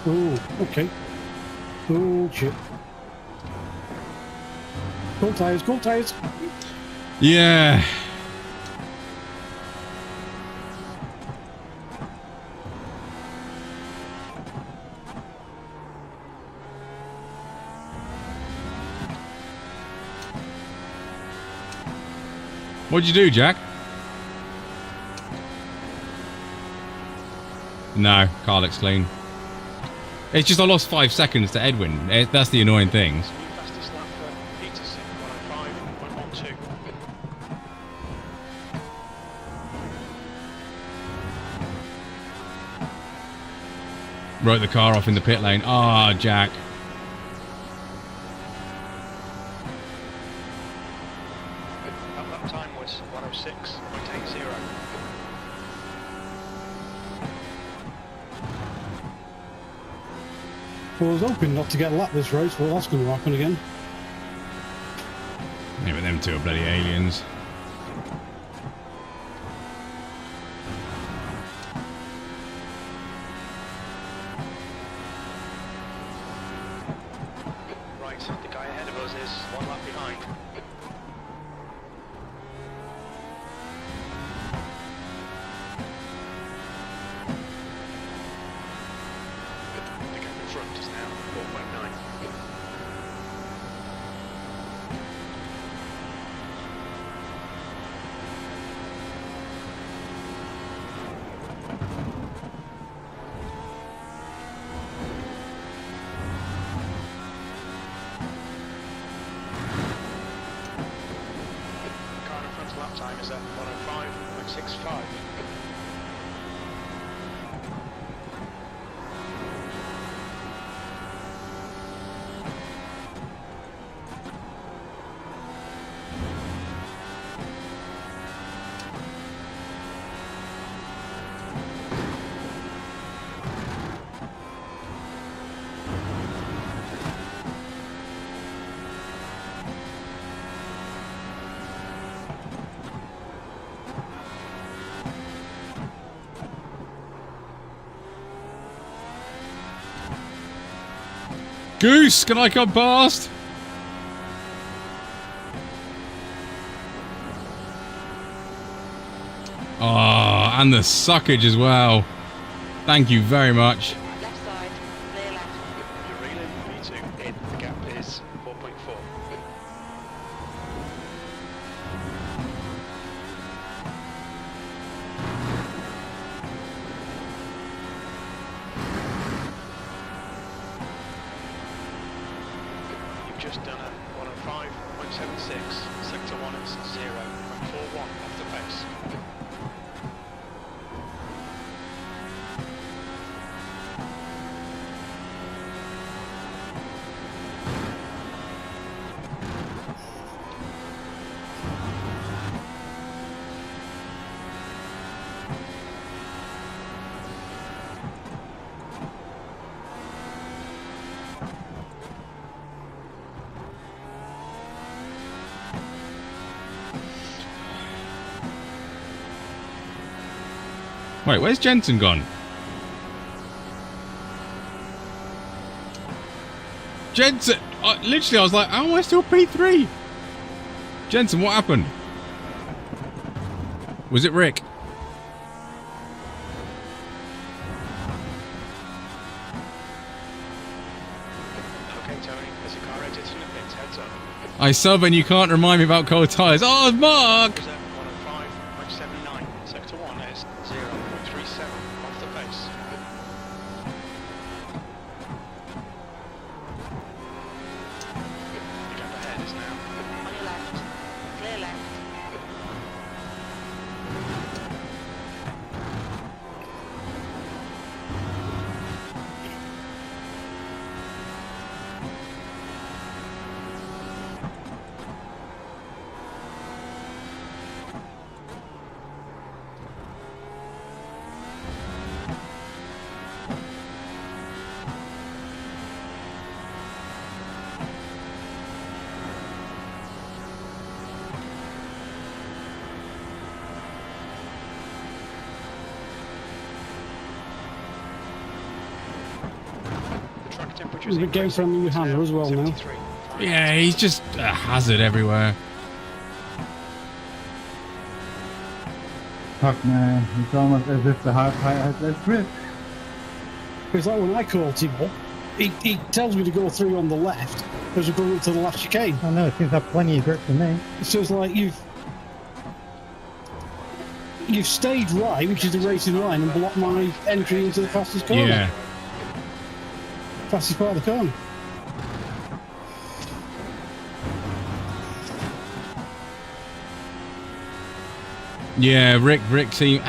Oh, okay. Oh, shit. Cool tires, cool tires. Yeah. What'd you do, Jack? No, car looks clean. It's just I lost 5 seconds to Edwin. That's the annoying thing. Fastest lap for Peterson, 105.12. Wrote the car off in the pit lane. Ah, Jack. That lap time was 106.80. Well, I was hoping not to get a lap this race, but that's going to happen again. Yeah, but them two are bloody aliens. Right, the guy ahead of us is 1 lap behind. The gap in front is now 4.9. Car in front's lap time is at 105.65. Goose, can I come past? Oh, and the suckage as well. Thank you very much. Left side. Clear left. You're reeling V2 in. The gap is 4.4. You've just done a 105.76. Sector 1 is 0.41 off the pace. Wait, where's Jensen gone? Jensen! Literally, I was like, how am I still P3? Jensen, what happened? Was it Rick? Okay, Tony, as your car exits from the pits, heads up. I sub and you can't remind me about cold tyres. Oh, Mark! 105.79. Sector 1 is 0.37 off the pace. The gap ahead is now. On your left. Clear left. There's a big game from the new handler as well now. Yeah, he's just a hazard everywhere. Fuck man, it's almost as if the hard part has less grip. It's like when I caught him up, he tells me to go through on the left as we're going up to the last chicane. I know, it seems to have plenty of grip for me. So it's like you've stayed right, which is the racing line, and blocked my entry into the fastest corner. Yeah. Fastest part of the corner. Yeah, Rick seemed...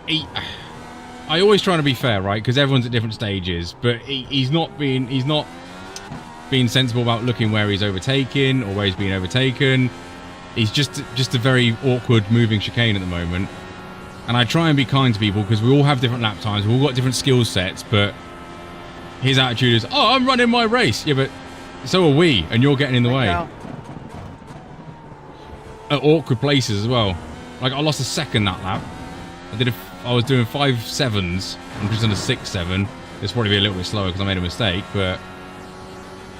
I always try to be fair, right? Because everyone's at different stages, but he's not being sensible about looking where he's overtaken or where he's being overtaken. He's just a very awkward moving chicane at the moment. And I try and be kind to people because we all have different lap times, we've all got different skill sets, but his attitude is, oh, I'm running my race. Yeah, but so are we, and you're getting in the way. At awkward places as well. Like, I lost a second that lap. I was doing 5.7s. I'm just on a 6.7. It's probably be a little bit slower because I made a mistake, but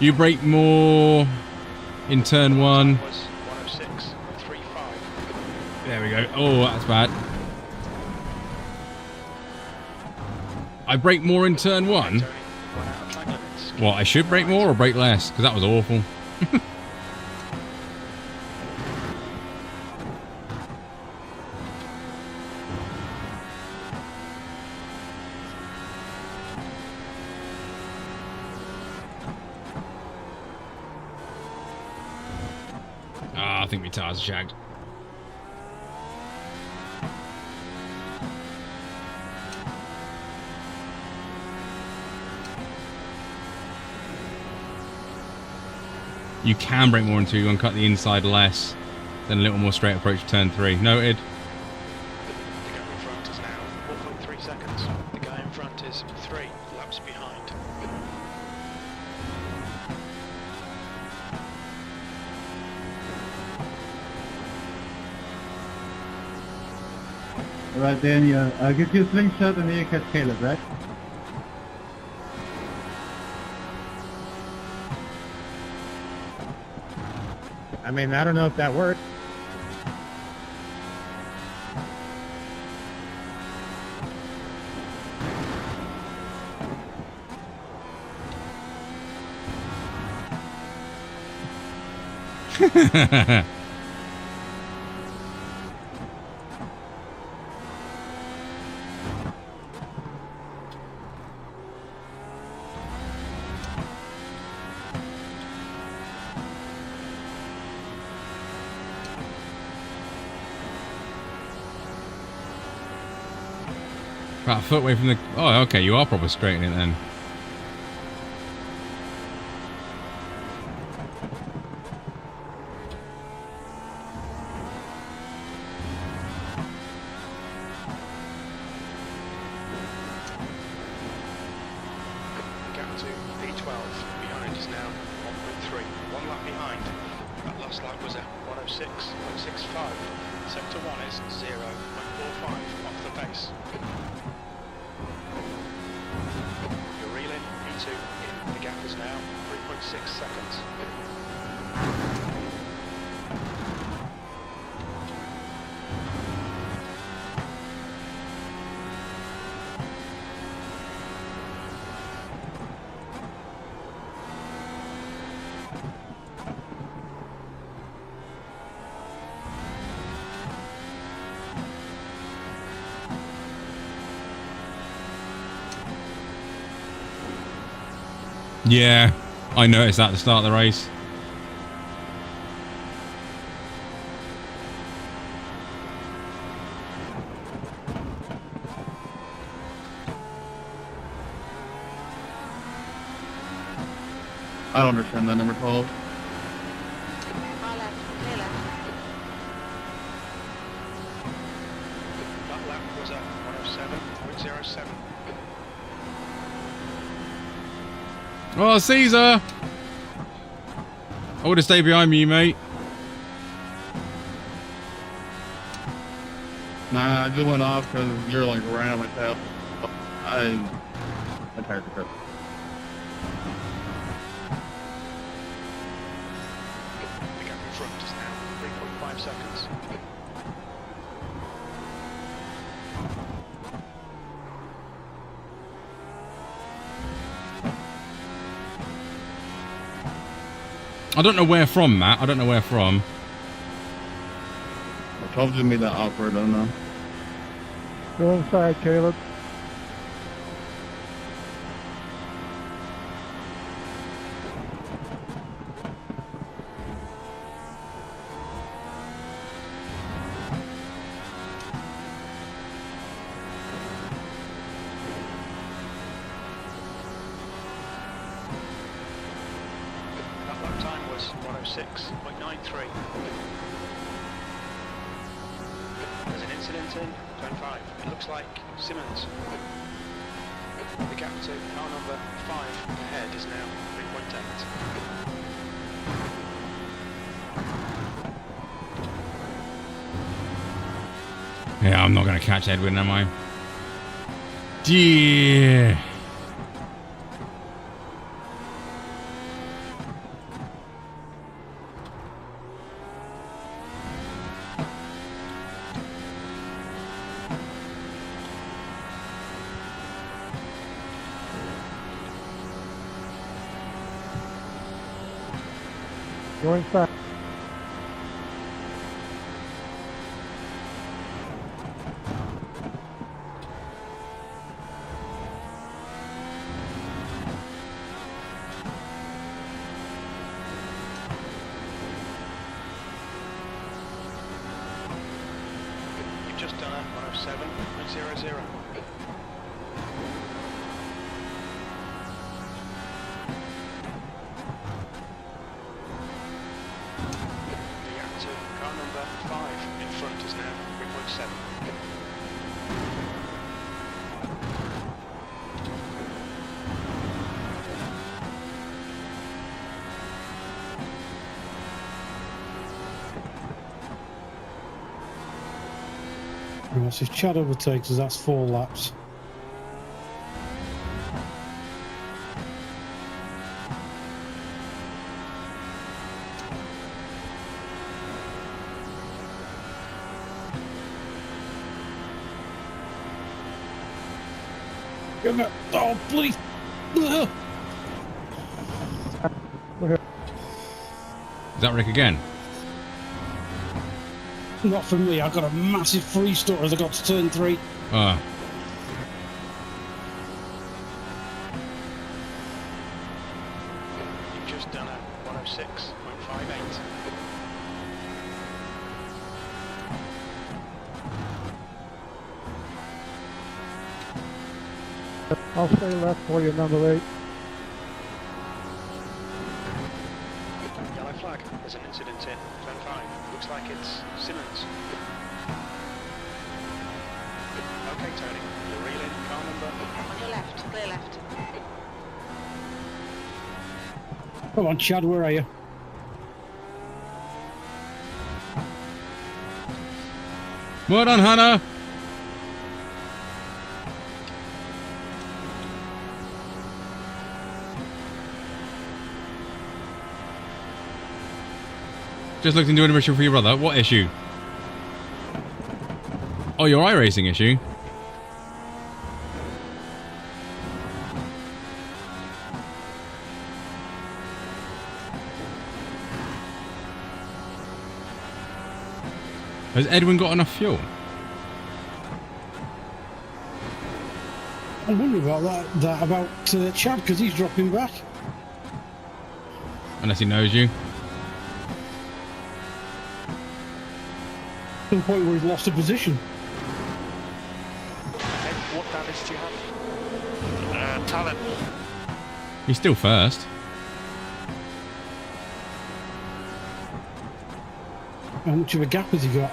you brake more in turn 1. There we go. Oh, that's bad. I brake more in turn 1. Well, I should brake more or brake less? Because that was awful. I think my tires are shagged. You can brake more into 2 and cut the inside less, then a little more straight approach to turn 3. Noted. The guy in front is now 4.3 seconds. The guy in front is 3 laps behind. Alright, Daniel, I'll give you a slingshot and then you catch Caleb, right? I mean, I don't know if that works. About a foot away from the... Oh, okay, you are proper straightening it then. Gap to P12 behind is now 1.3. 1 lap behind. That last lap was a 106.65. Sector 1 is 0.45 off the pace. You're reeling, P2 in. The gap is now 3.6 seconds. Yeah, I noticed that at the start of the race. I don't understand that number 12. Far left, clear left. That lap was a 107.07. Oh, Caesar! I would have stayed behind me, mate. Nah, I just went off because you're like right on my tail. I tired the trip. The gap in front is now 3.5 seconds. I don't know where from, Matt. I don't know where from. The 12 just made that awkward, I don't know. Go inside, Caleb. That lap time was 106.93. There's an incident in turn 5. It looks like Simmons. The gap to car number 5 ahead is now 3.8. Yeah, I'm not going to catch Edwin, am I? Yeah. Go inside. You've just done a 107.00. The gap to car number 5 in front is now 3.7. Right, so if Chad overtakes us, that's 4 laps. Oh, please! Is that Rick again? Not for me, I got a massive free stutter as I got to turn 3. Ah. You've just done a 106.58. I'll stay left for you, number 8. Yellow flag. There's an incident in turn 5. Looks like it's Simmons. Okay, Tony. You're reeling. Car number. On your left, clear left. Come on, Chad, where are you? Well done, Hannah. Just looked into an issue for your brother. What issue? Oh, your iRacing issue. Has Edwin got enough fuel? I wonder about that about Chad, because he's dropping back. Unless he knows you. To the point where he's lost a position. Ed, what damage do you have? Talent. He's still first. How much of a gap has he got?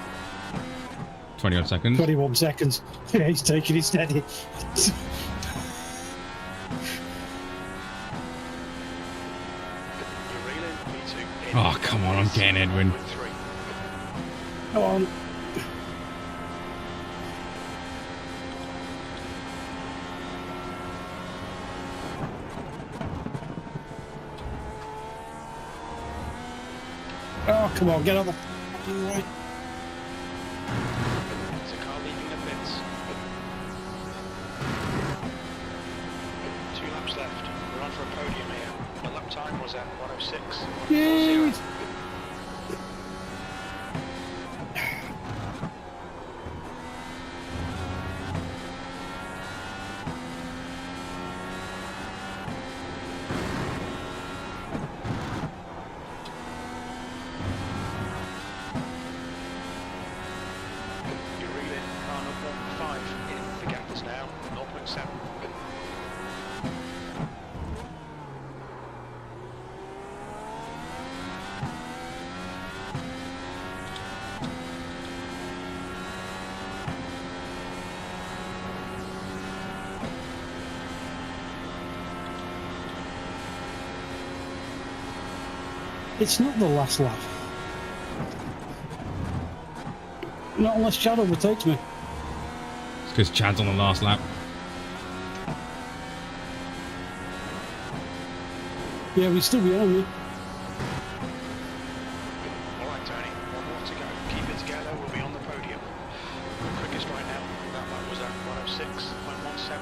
20 odd seconds. 21 seconds. Yeah, he's taking it steady. Oh, come on, I'm getting Edwin. Come on. Oh, come on, get out the fucking way. There's a car leaving the pits. 2 laps left. We're on for a podium here. The lap time was at 106. Yay! It's not the last lap. Not unless Chad overtakes me. It's because Chad's on the last lap. Yeah, we'd still be on me. Alright, Tony, 1 more to go. Keep it together, we'll be on the podium. The quickest right now, that lap was at 106.17.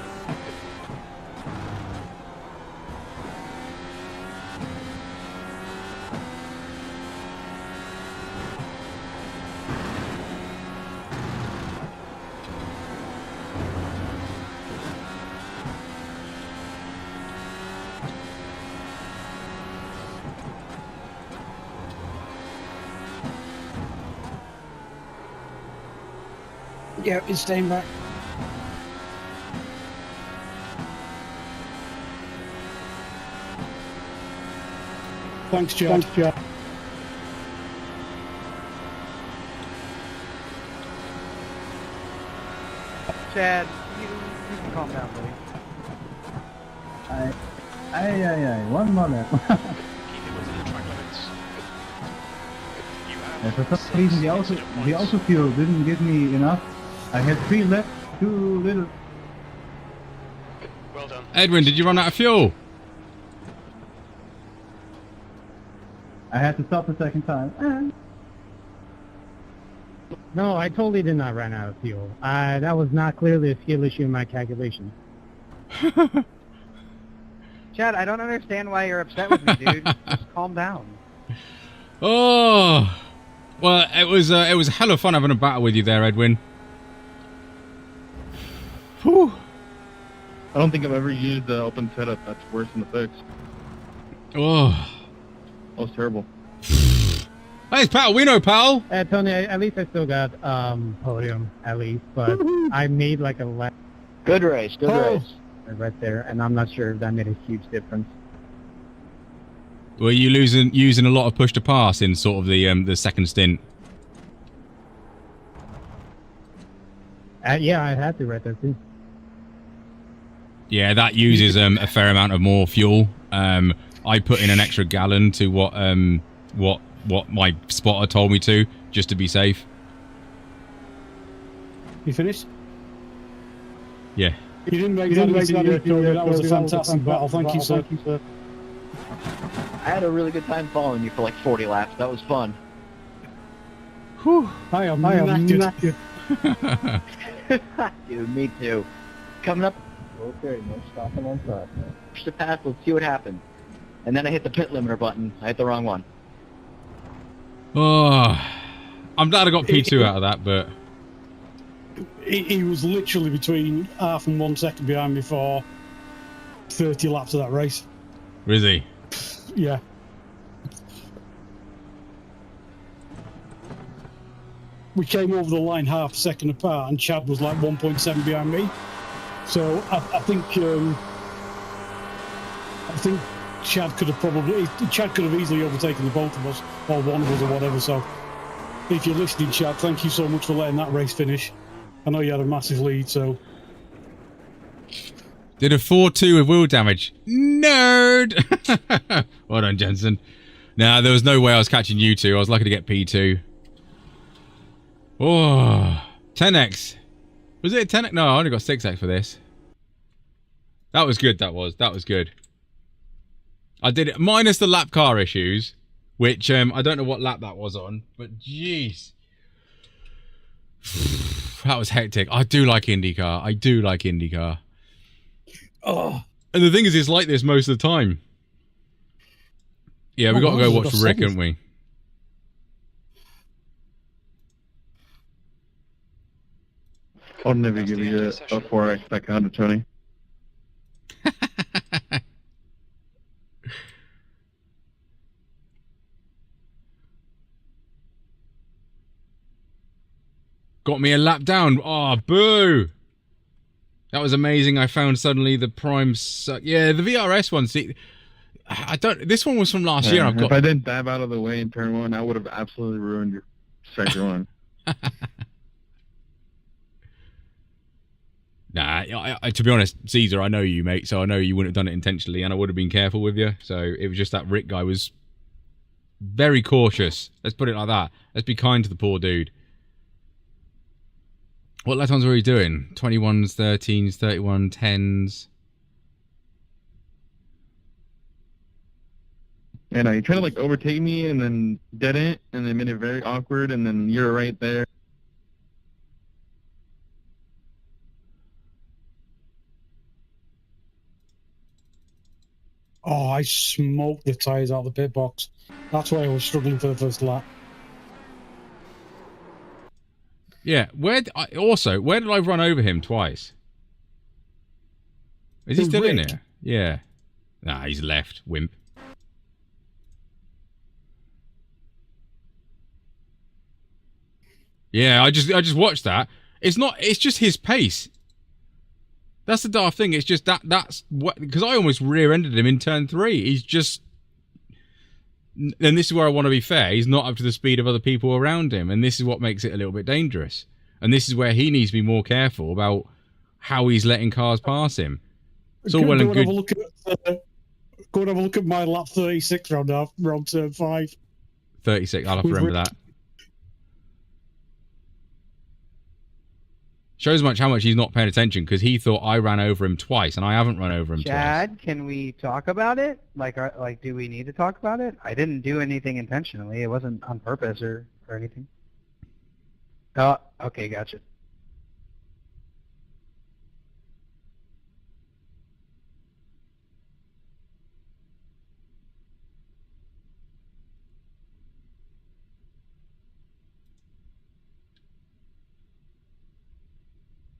Yeah, it's staying back. Thanks, Chad. Thanks, Chad. Chad, you can calm down, buddy. Aye, 1 moment. Keep it within the track limits. You For have some reason, the auto fuel didn't give me enough. I had 3 left, 2 little. Well done. Edwin, did you run out of fuel? I had to stop the second time. No, I totally did not run out of fuel. That was not clearly a skill issue in my calculation. Chad, I don't understand why you're upset with me, dude. Just calm down. Oh, well, it was a hell of fun having a battle with you there, Edwin. Whew. I don't think I've ever used the open setup. That's worse than the fix. Oh, That was terrible. Hey, pal, we know, pal. Tony, at least I still got podium, at least, but I made like a lap. Good race, good race. Right there, and I'm not sure if that made a huge difference. Were you using a lot of push to pass in sort of the second stint? Yeah, I had to right there too. Yeah, that uses a fair amount of more fuel. I put in an extra gallon to what my spotter told me to, just to be safe. You finished? Yeah. You didn't make that easy, Cody. That was a fantastic battle. Thank you, sir. I had a really good time following you for like 40 laps. That was fun. Whew. I am knackered. Dude, me too. Coming up. Okay, no stopping on top. Push the pass, let's see what happens. And then I hit the pit limiter button. I hit the wrong one. Oh, I'm glad I got P2 out of that, but... He was literally between half and 1 second behind me for 30 laps of that race. Is he? Yeah. we came over the line half a second apart, and Chad was like 1.7 behind me. So I think Chad could have easily overtaken the both of us, or one of us, or whatever. So if you're listening, Chad, thank you so much for letting that race finish. I know you had a massive lead, so. Did a 4-2 with wheel damage. Nerd! Well done, Jensen. Nah, there was no way I was catching you two. I was lucky to get P2. Oh, 10x. Was it a 10x? No, I only got 6x for this. That was good, that was. That was good. I did it minus the lap car issues, which I don't know what lap that was on, but jeez. That was hectic. I do like IndyCar. I do like IndyCar. Oh. And the thing is, it's like this most of the time. Yeah, we got to go watch Rick, haven't we? I'll never give you a 4x back 120. Got me a lap down. Oh, boo! That was amazing. I found suddenly the prime. Yeah, the VRS one. See, I don't. This one was from last year. I've got. If I didn't dab out of the way in turn 1, I would have absolutely ruined your sector 1. Nah, to be honest, Caesar, I know you, mate, so I know you wouldn't have done it intentionally, and I would have been careful with you. So it was just that Rick guy was very cautious. Let's put it like that. Let's be kind to the poor dude. What lap times were he doing? 21s, 13s, 31, 10s. And you tried to like overtake me and then didn't, and then made it very awkward, and then you're right there. Oh, I smoked the tyres out of the pit box. That's why I was struggling for the first lap. Yeah, where did I run over him twice? Is he still in here? Yeah. Nah, he's left, wimp. Yeah, I just watched that. It's just his pace. That's the daft thing. It's just that's what, because I almost rear-ended him in turn 3. He's just, and this is where I want to be fair, he's not up to the speed of other people around him, and this is what makes it a little bit dangerous. And this is where he needs to be more careful about how he's letting cars pass him. It's all well and good. Go and have a look at my lap 36 round turn 5. 36, I'll have to remember that. Shows how much he's not paying attention, because he thought I ran over him twice, and I haven't run over him twice. Chad, can we talk about it? Like, do we need to talk about it? I didn't do anything intentionally. It wasn't on purpose or anything. Oh, okay, gotcha.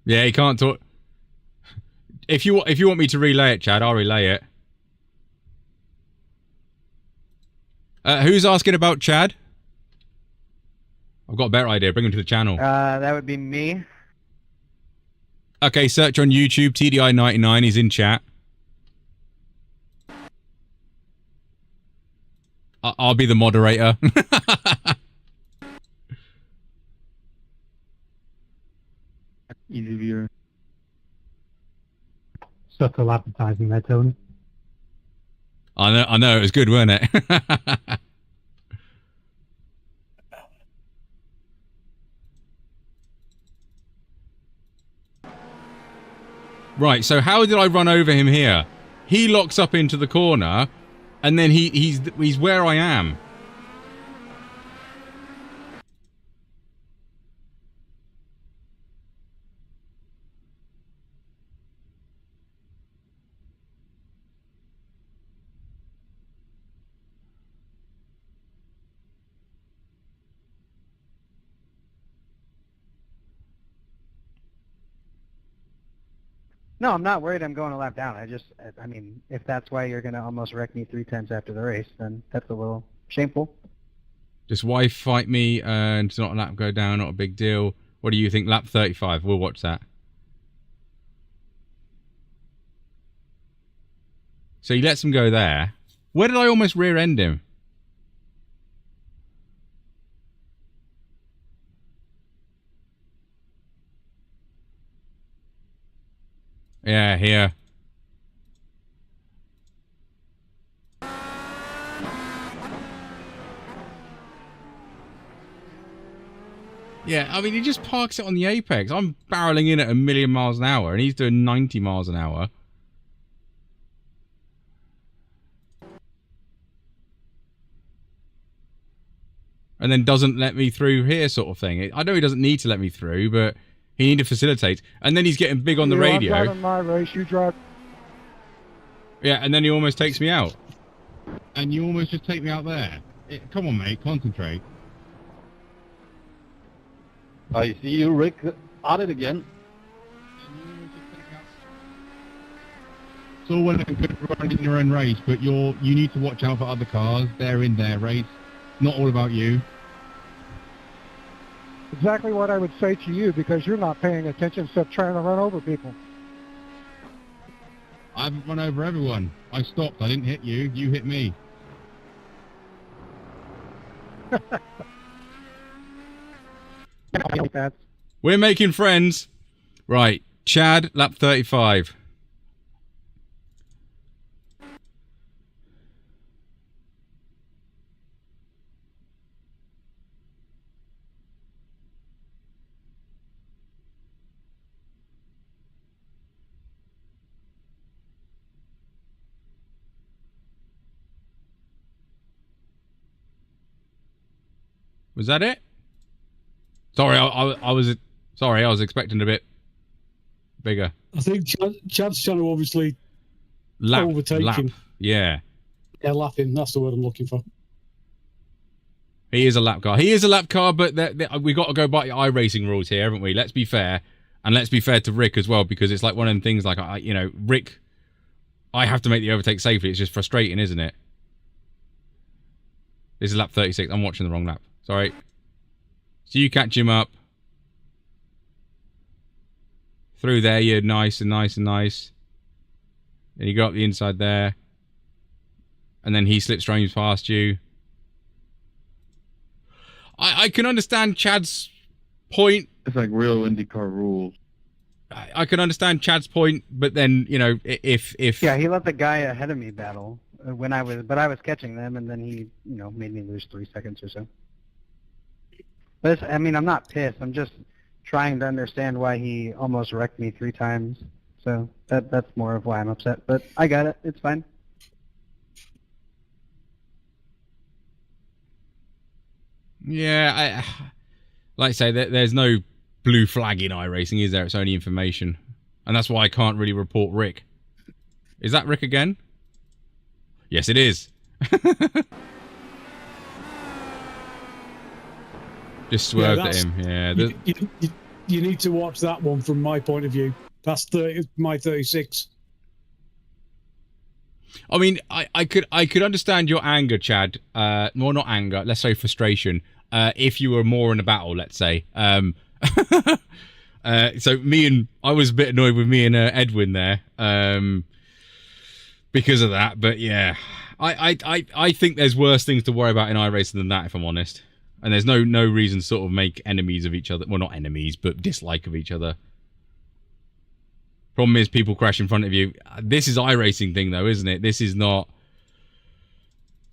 Yeah, he can't talk. If you want me to relay it, Chad, I'll relay it. Who's asking about Chad? I've got a better idea. Bring him to the channel. That would be me. Okay, search on YouTube. TDI99. He's in chat. I'll be the moderator. Easy viewer. Subtle advertising there, Tony. I know. It was good, wasn't it? Right, so how did I run over him here? He locks up into the corner, and then he's where I am. No, I'm not worried I'm going a lap down. I mean, if that's why you're going to almost wreck me 3 times after the race, then that's a little shameful. Does wife fight me and it's not a lap go down? Not a big deal. What do you think? Lap 35. We'll watch that. So he lets him go there. Where did I almost rear end him? Yeah, here. Yeah, I mean, he just parks it on the apex. I'm barreling in at 1,000,000 miles an hour, and he's doing 90 miles an hour. And then doesn't let me through here, sort of thing. I know he doesn't need to let me through, but he needs to facilitate. And then he's getting big on the radio. I'm driving my race, you drive. Yeah, and then he almost takes me out. And you almost just take me out there. Come on, mate, concentrate. I see you, Rick, at it again. It's all well and good running your own race, but you need to watch out for other cars. They're in their race. Not all about you. Exactly what I would say to you, because you're not paying attention except trying to run over people. I haven't run over everyone. I stopped. I didn't hit you. You hit me. We're making friends. Right. Chad, lap 35. Was that it? Sorry, I was expecting a bit bigger. I think Chad's trying to obviously overtake lap. him. Yeah. Yeah, lap him. That's the word I'm looking for. He is a lap car. He is a lap car, but we got to go by the iRacing rules here, haven't we? Let's be fair, and let's be fair to Rick as well, because it's like one of them things. Like Rick, I have to make the overtake safely. It's just frustrating, isn't it? This is lap 36. I'm watching the wrong lap. Sorry. So you catch him up. Through there, you're nice and nice and nice. Then you go up the inside there. And then he slipstreams past you. I can understand Chad's point. It's like real IndyCar rules. I can understand Chad's point, but then, if... Yeah, he let the guy ahead of me battle when I was catching them, and then he, made me lose 3 seconds or so. But I'm not pissed. I'm just trying to understand why he almost wrecked me 3 times. So that's more of why I'm upset. But I got it. It's fine. Yeah, like I say, there's no blue flag in iRacing, is there? It's only information. And that's why I can't really report Rick. Is that Rick again? Yes, it is. Just swerved at him. Yeah. You need to watch that one from my point of view. That's my 36. I mean, I could understand your anger, Chad. Well, not anger. Let's say frustration. If you were more in a battle, let's say. So I was a bit annoyed with me and Edwin there, because of that. But yeah, I think there's worse things to worry about in iRacing than that, if I'm honest. And there's no reason to sort of make enemies of each other. Well, not enemies, but dislike of each other. Problem is, people crash in front of you. This is iRacing thing, though, isn't it? This is not...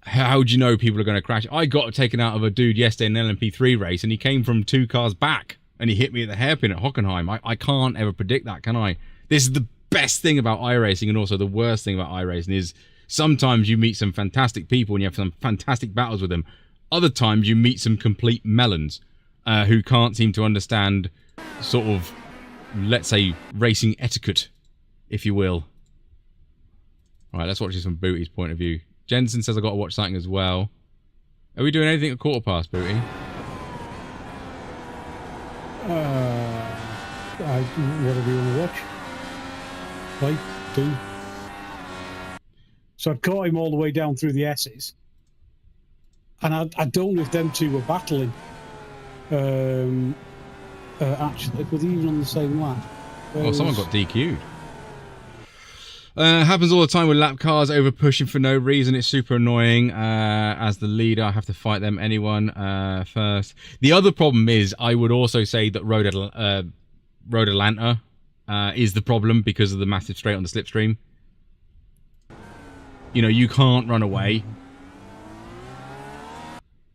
How do you know people are going to crash? I got taken out of a dude yesterday in an LMP3 race, and he came from 2 cars back, and he hit me at the hairpin at Hockenheim. I can't ever predict that, can I? This is the best thing about iRacing, and also the worst thing about iRacing is sometimes you meet some fantastic people, and you have some fantastic battles with them. Other times you meet some complete melons who can't seem to understand sort of, let's say, racing etiquette, if you will. All right, let's watch this from Booty's point of view. Jensen says I've got to watch something as well. Are we doing anything at 1/4 Booty? Whatever you want to watch. Play, do. So I've caught him all the way down through the S's. And I don't know if them two were battling. Actually, were they even on the same lap? Oh, someone got DQ'd. Happens all the time with lap cars over pushing for no reason. It's super annoying. As the leader, I have to fight them. Anyone first. The other problem is, I would also say that Road Atlanta is the problem because of the massive straight on the slipstream. You know, you can't run away.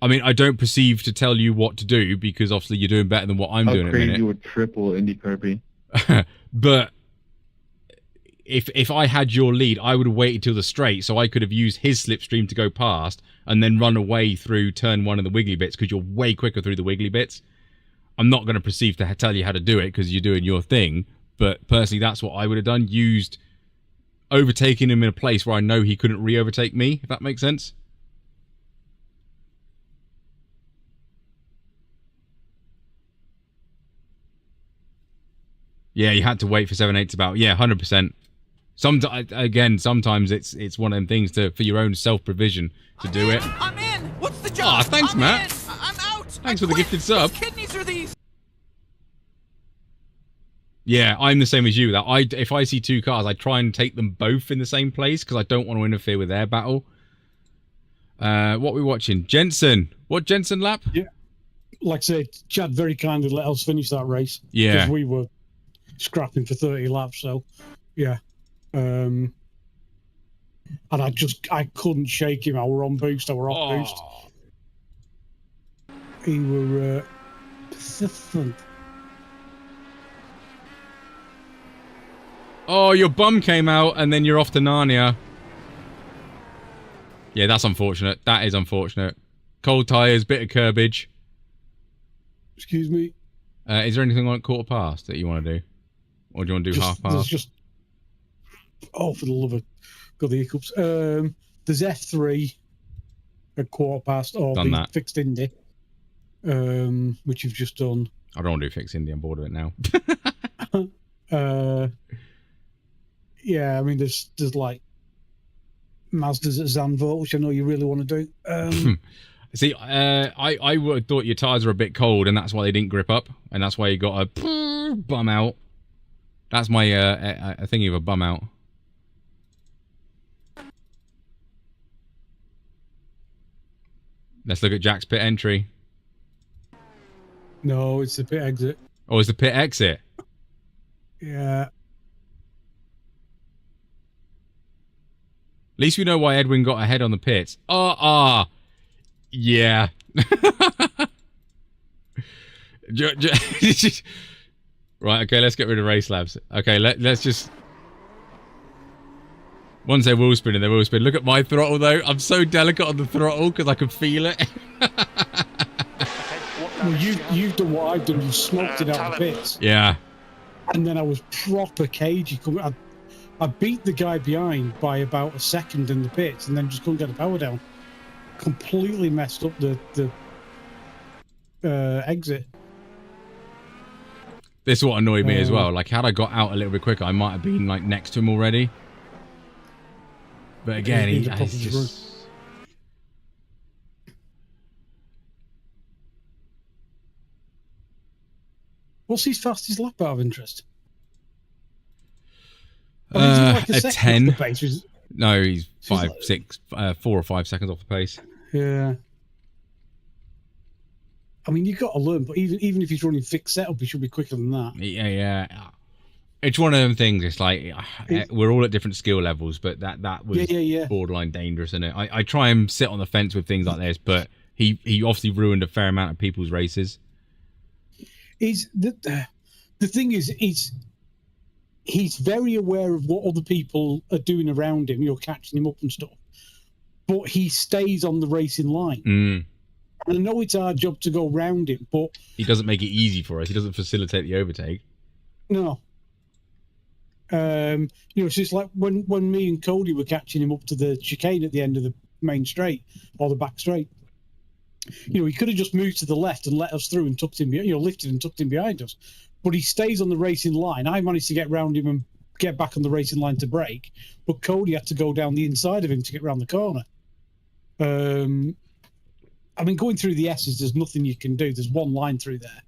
I mean, I don't perceive to tell you what to do because obviously you're doing better than what I'm doing at the minute. You would triple Indy Kirby. But if I had your lead, I would have waited till the straight so I could have used his slipstream to go past and then run away through turn 1 of the wiggly bits because you're way quicker through the wiggly bits. I'm not going to perceive to tell you how to do it because you're doing your thing, but personally that's what I would have done. Used overtaking him in a place where I know he couldn't re-overtake me, if that makes sense. Yeah, you had to wait for 7/8 to about. Yeah, 100%. Sometimes it's one of them things for your own self-provision to do it. I'm in. What's the job? Ah, thanks, Matt. I'm out. Thanks for the gifted sub. Whose kidneys are these? Yeah, I'm the same as you. If I see two cars, I try and take them both in the same place because I don't want to interfere with their battle. What are we watching? Jensen. What Jensen lap? Yeah. Like I said, Chad very kindly let us finish that race. Yeah. Because we were scrapping for 30 laps, so yeah. And I couldn't shake him. I were on boost, I were off boost. He were persistent. Oh, your bum came out and then you're off to Narnia. Yeah, that's unfortunate. That is unfortunate. Cold tyres, bit of curbage. Excuse me? Is there anything like quarter past that you want to do? Or do you want to do half past? There's just... Oh, for the love of... Got the hiccups. There's F3 at quarter past, or done the that. fixed Indy, which you've just done. I don't want to do fixed Indy. I'm bored of it now. Yeah, I mean, there's like Mazdas at Zandvoort, which I know you really want to do. See, I would have thought your tyres were a bit cold, and that's why they didn't grip up, and that's why you got a bum out. That's my thinking of a bum out. Let's look at Jack's pit entry. No, it's the pit exit. Oh, it's the pit exit? Yeah. At least we know why Edwin got ahead on the pits. Yeah. Right, okay, let's get rid of race labs. Okay, let's just... Once they're wheel spinning, they're wheel spinning. Look at my throttle, though. I'm so delicate on the throttle because I can feel it. Well, you've done what I've done. You smoked it out of the pits. Yeah. And then I was proper cagey. I beat the guy behind by about a second in the pits and then just couldn't get the power down. Completely messed up the exit. This is what annoyed me as well. Like, had I got out a little bit quicker, I might have been, like, next to him already. But again, he's just... What's his fastest lap out of interest? A 10. No, he's 4 or 5 seconds off the pace. Yeah. I mean, you've got to learn, but even if he's running fixed setup, he should be quicker than that. Yeah. It's one of them things. It's like we're all at different skill levels, but that was borderline dangerous, isn't it? I try and sit on the fence with things like this, but he obviously ruined a fair amount of people's races. The thing is, he's very aware of what other people are doing around him. You're catching him up and stuff, but he stays on the racing line. Mm. And I know it's our job to go round him, but he doesn't make it easy for us. He doesn't facilitate the overtake. No. It's just like when me and Cody were catching him up to the chicane at the end of the main straight or the back straight. He could have just moved to the left and let us through and tucked him, lifted and tucked him behind us. But he stays on the racing line. I managed to get round him and get back on the racing line to brake, but Cody had to go down the inside of him to get round the corner. I mean, going through the S's, there's nothing you can do. There's one line through there.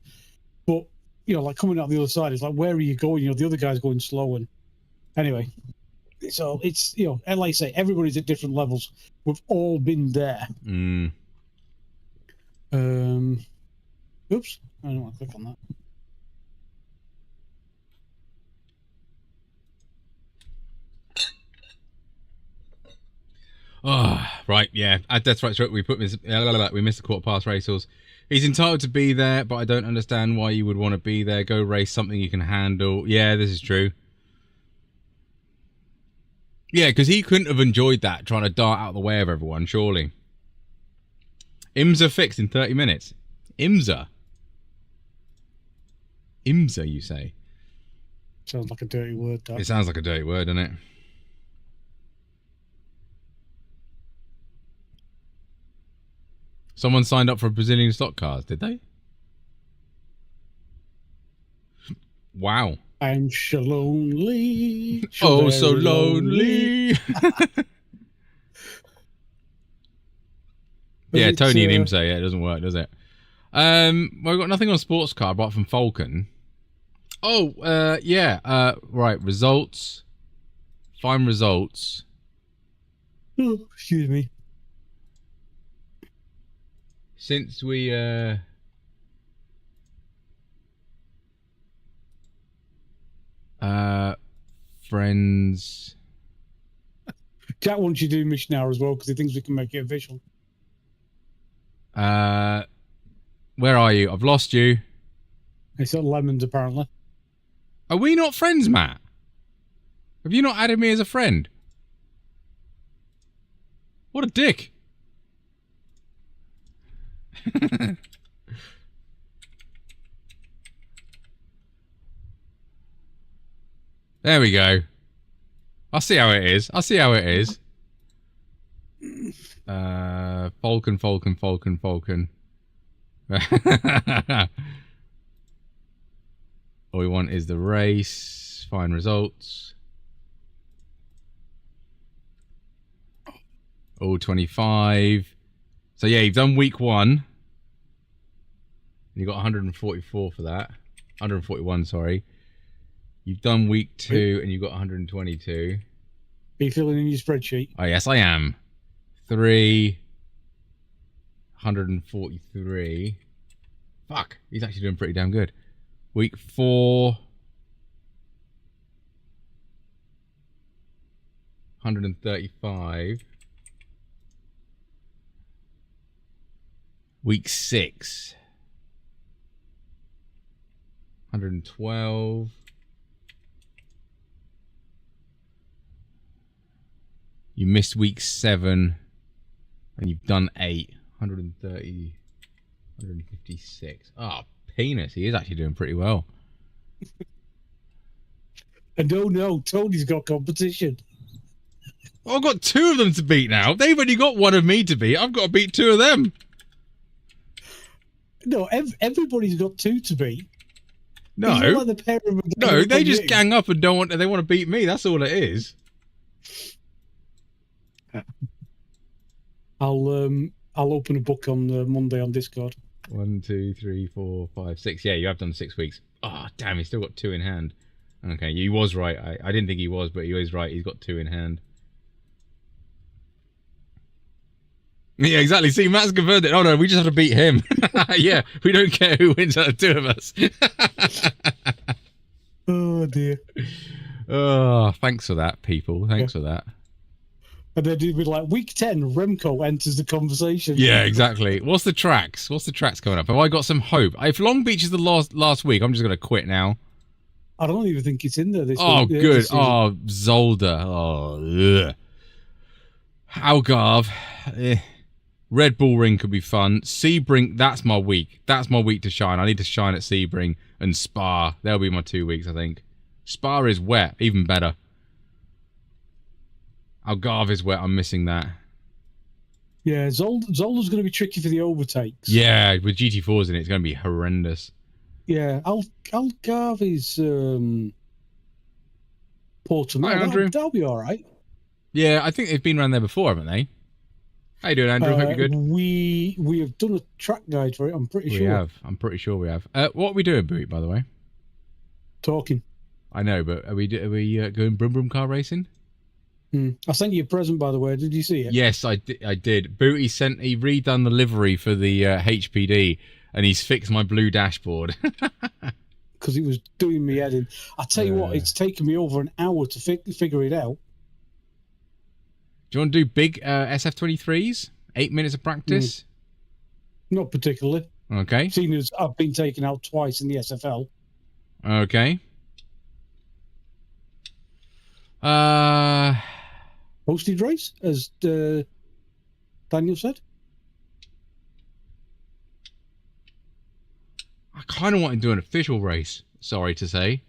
But, you know, like coming out the other side, it's like, where are you going? You know, the other guy's going slow. And anyway, so it's, you know, and like I say, everybody's at different levels. We've all been there. Oops. I don't want to click on that. Oh, right, yeah. That's right. We missed the quarter past racers. He's entitled to be there, but I don't understand why you would want to be there. Go race something you can handle. Yeah, this is true. Yeah, because he couldn't have enjoyed that, trying to dart out the way of everyone, surely. IMSA fixed in 30 minutes. IMSA. IMSA, you say? Sounds like a dirty word, that. It sounds like a dirty word, doesn't it? Someone signed up for Brazilian stock cars, did they? Wow. I'm so lonely. Oh, so lonely. Yeah, Tony and IMSA, yeah, it doesn't work, does it? Well, we've got nothing on sports car apart from Falcon. Oh, yeah, right, results. Find results. Oh, excuse me. Since we, friends. Jack wants you to do mission hour as well because he thinks we can make it official. Where are you? I've lost you. It's at Lemons, apparently. Are we not friends, Matt? Have you not added me as a friend? What a dick. There we go. I see how it is. I see how it is. Falcon. All we want is the race. Find results. All 25. So yeah, you've done week 1. You got 144 for that. 141, sorry. You've done week 2 and you got 122. Are you filling in your spreadsheet? Oh yes, I am. 143. Fuck, he's actually doing pretty damn good. Week 4. 135. Week 6. 112. You missed week 7. And you've done 8. 130. 156. Oh, penis. He is actually doing pretty well. And oh no, Tony's got competition. Well, I've got 2 of them to beat now. They've only got 1 of me to beat. I've got to beat 2 of them. No, everybody's got 2 to beat. No. Like the pair of them No, they just gang up and don't want. They want to beat me. That's all it is. I'll open a book on Monday on Discord. 1, 2, 3, 4, 5, 6. Yeah, you have done 6 weeks. Oh, damn, he's still got 2 in hand. Okay, he was right. I didn't think he was, but he was right. He's got 2 in hand. Yeah, exactly. See, Matt's confirmed it. Oh no, we just have to beat him. Yeah, we don't care who wins out of 2 of us. Oh dear. Oh, thanks for that, people. Thanks for that. And then it'd be like week 10, Remco enters the conversation. Yeah, exactly. What's the tracks? What's the tracks coming up? Have I got some hope? If Long Beach is the last week, I'm just going to quit now. I don't even think it's in there this Oh, week. good. Oh, Zolder. Oh, ugh. Algarve. Red Bull Ring could be fun. Sebring, that's my week. That's my week to shine. I need to shine at Sebring and Spa. They'll be my 2 weeks, I think. Spa is wet. Even better. Algarve is wet. I'm missing that. Yeah, Zolder's going to be tricky for the overtakes. Yeah, with GT4s in it, it's going to be horrendous. Yeah, Algarve is Portimao. Hi, Andrew. That'll be all right. Yeah, I think they've been around there before, haven't they? How you doing, Andrew? Hope you're good. We have done a track guide for it. I'm pretty sure. We have. I'm pretty sure we have. What are we doing, Boot? By the way, Talking. I know, but are we going brum brum car racing? I sent you a present, by the way. Did you see it? Yes, I did. Booty he redone the livery for the HPD, and he's fixed my blue dashboard. Because it was doing me head in. I tell you what, it's taken me over an hour to figure it out. Do you want to do big SF23s? 8 minutes of practice? Not particularly. Okay. Seeing as I've been taken out twice in the SFL. Okay. Hosted race, as Daniel said. I kind of want to do an official race. Sorry to say.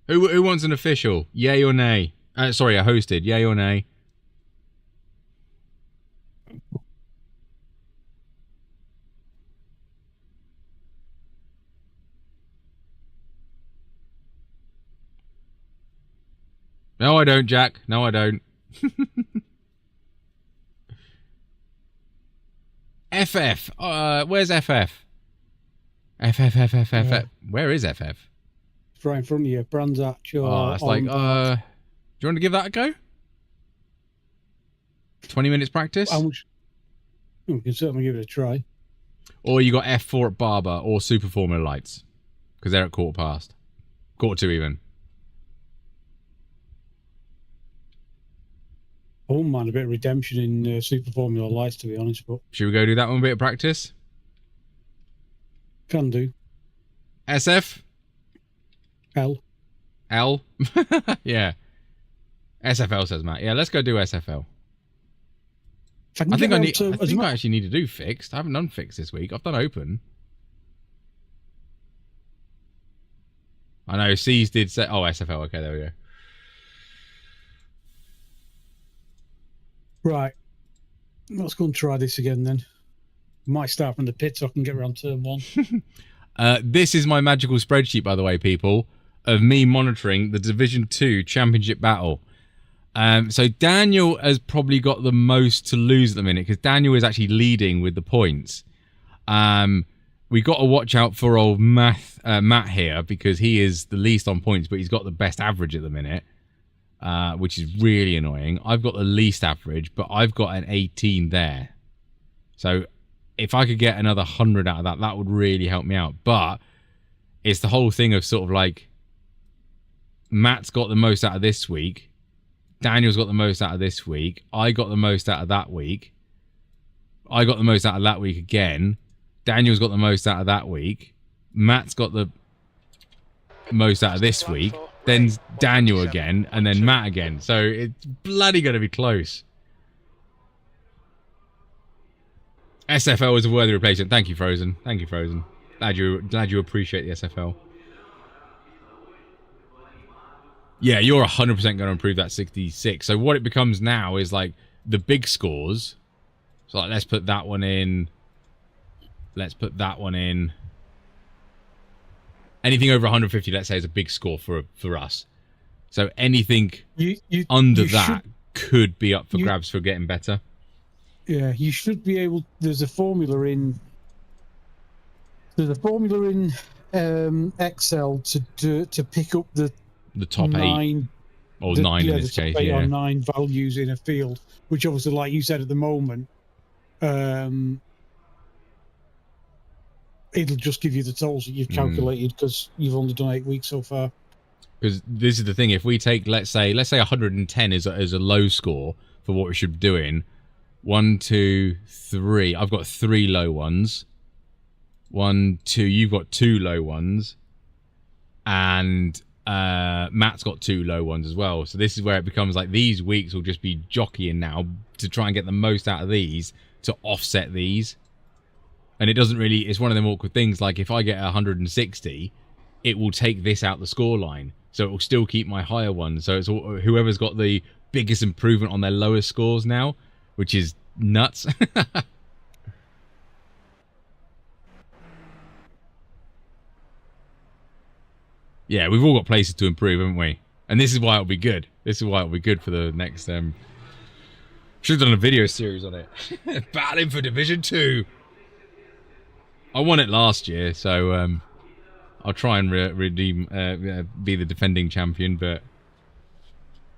Who wants an official? Yay or nay? Sorry, a hosted. Yay or nay? No, I don't, Jack. No, I don't. FF. Where's FF? FF. Where is FF? It's right in front of you. Brands Hatch. Oh, it's like, do you want to give that a go? 20 minutes practice? How much? We can certainly give it a try. Or you got F4 at Barber or Super Formula Lights. Because they're at quarter past. Quarter to even. I wouldn't mind a bit of redemption in Super Formula Lights, to be honest. But should we go do that one bit of practice? Can do. SF? L. Yeah. SFL says Matt. Yeah, let's go do SFL. I think I actually need to do fixed. I haven't done fixed this week. I've done open. I know C's did say. Oh, SFL. Okay, there we go. Right. Let's go and try this again then. Might start from the pit so I can get around turn one. This is my magical spreadsheet, by the way, people, of me monitoring the Division 2 Championship battle. So Daniel has probably got the most to lose at the minute because Daniel is actually leading with the points. We got to watch out for old Matt here because he is the least on points, but he's got the best average at the minute, which is really annoying. I've got the least average, but I've got an 18 there. So if I could get another 100 out of that, that would really help me out. But it's the whole thing of sort of like Matt's got the most out of this week. Daniel's got the most out of this week. I got the most out of that week. I got the most out of that week again. Daniel's got the most out of that week. Matt's got the most out of this week. Then Daniel again, and then Matt again. So it's bloody going to be close. SFL is a worthy replacement. Thank you, Frozen. Thank you, Frozen. Glad you appreciate the SFL. Yeah, you're 100% going to improve that 66. So what it becomes now is like the big scores. So like, let's put that one in. Let's put that one in. Anything over 150, let's say, is a big score for us. So anything under that could be up for grabs for getting better. Yeah, you should be able. There's a formula in Excel to pick up the top 9, 8 or 9 in this case. Yeah, or 9 values in a field, which obviously, like you said, at the moment, it'll just give you the totals that you've calculated because you've only done 8 weeks so far. Because this is the thing: if we take, let's say 110 is a low score for what we should be doing. 1, 2, 3. I've got 3 low ones. 1, 2. You've got 2 low ones, and Matt's got 2 low ones as well. So this is where it becomes like these weeks will just be jockeying now to try and get the most out of these to offset these. And it doesn't really. It's one of them awkward things. Like if I get 160, it will take this out the score line, so it will still keep my higher ones. So it's whoever's got the biggest improvement on their lowest scores now, which is nuts. Yeah, we've all got places to improve, haven't we? And this is why it'll be good. This is why it'll be good for the next... should have done a video series on it. Battling for Division 2. I won it last year, so I'll try and redeem, be the defending champion, but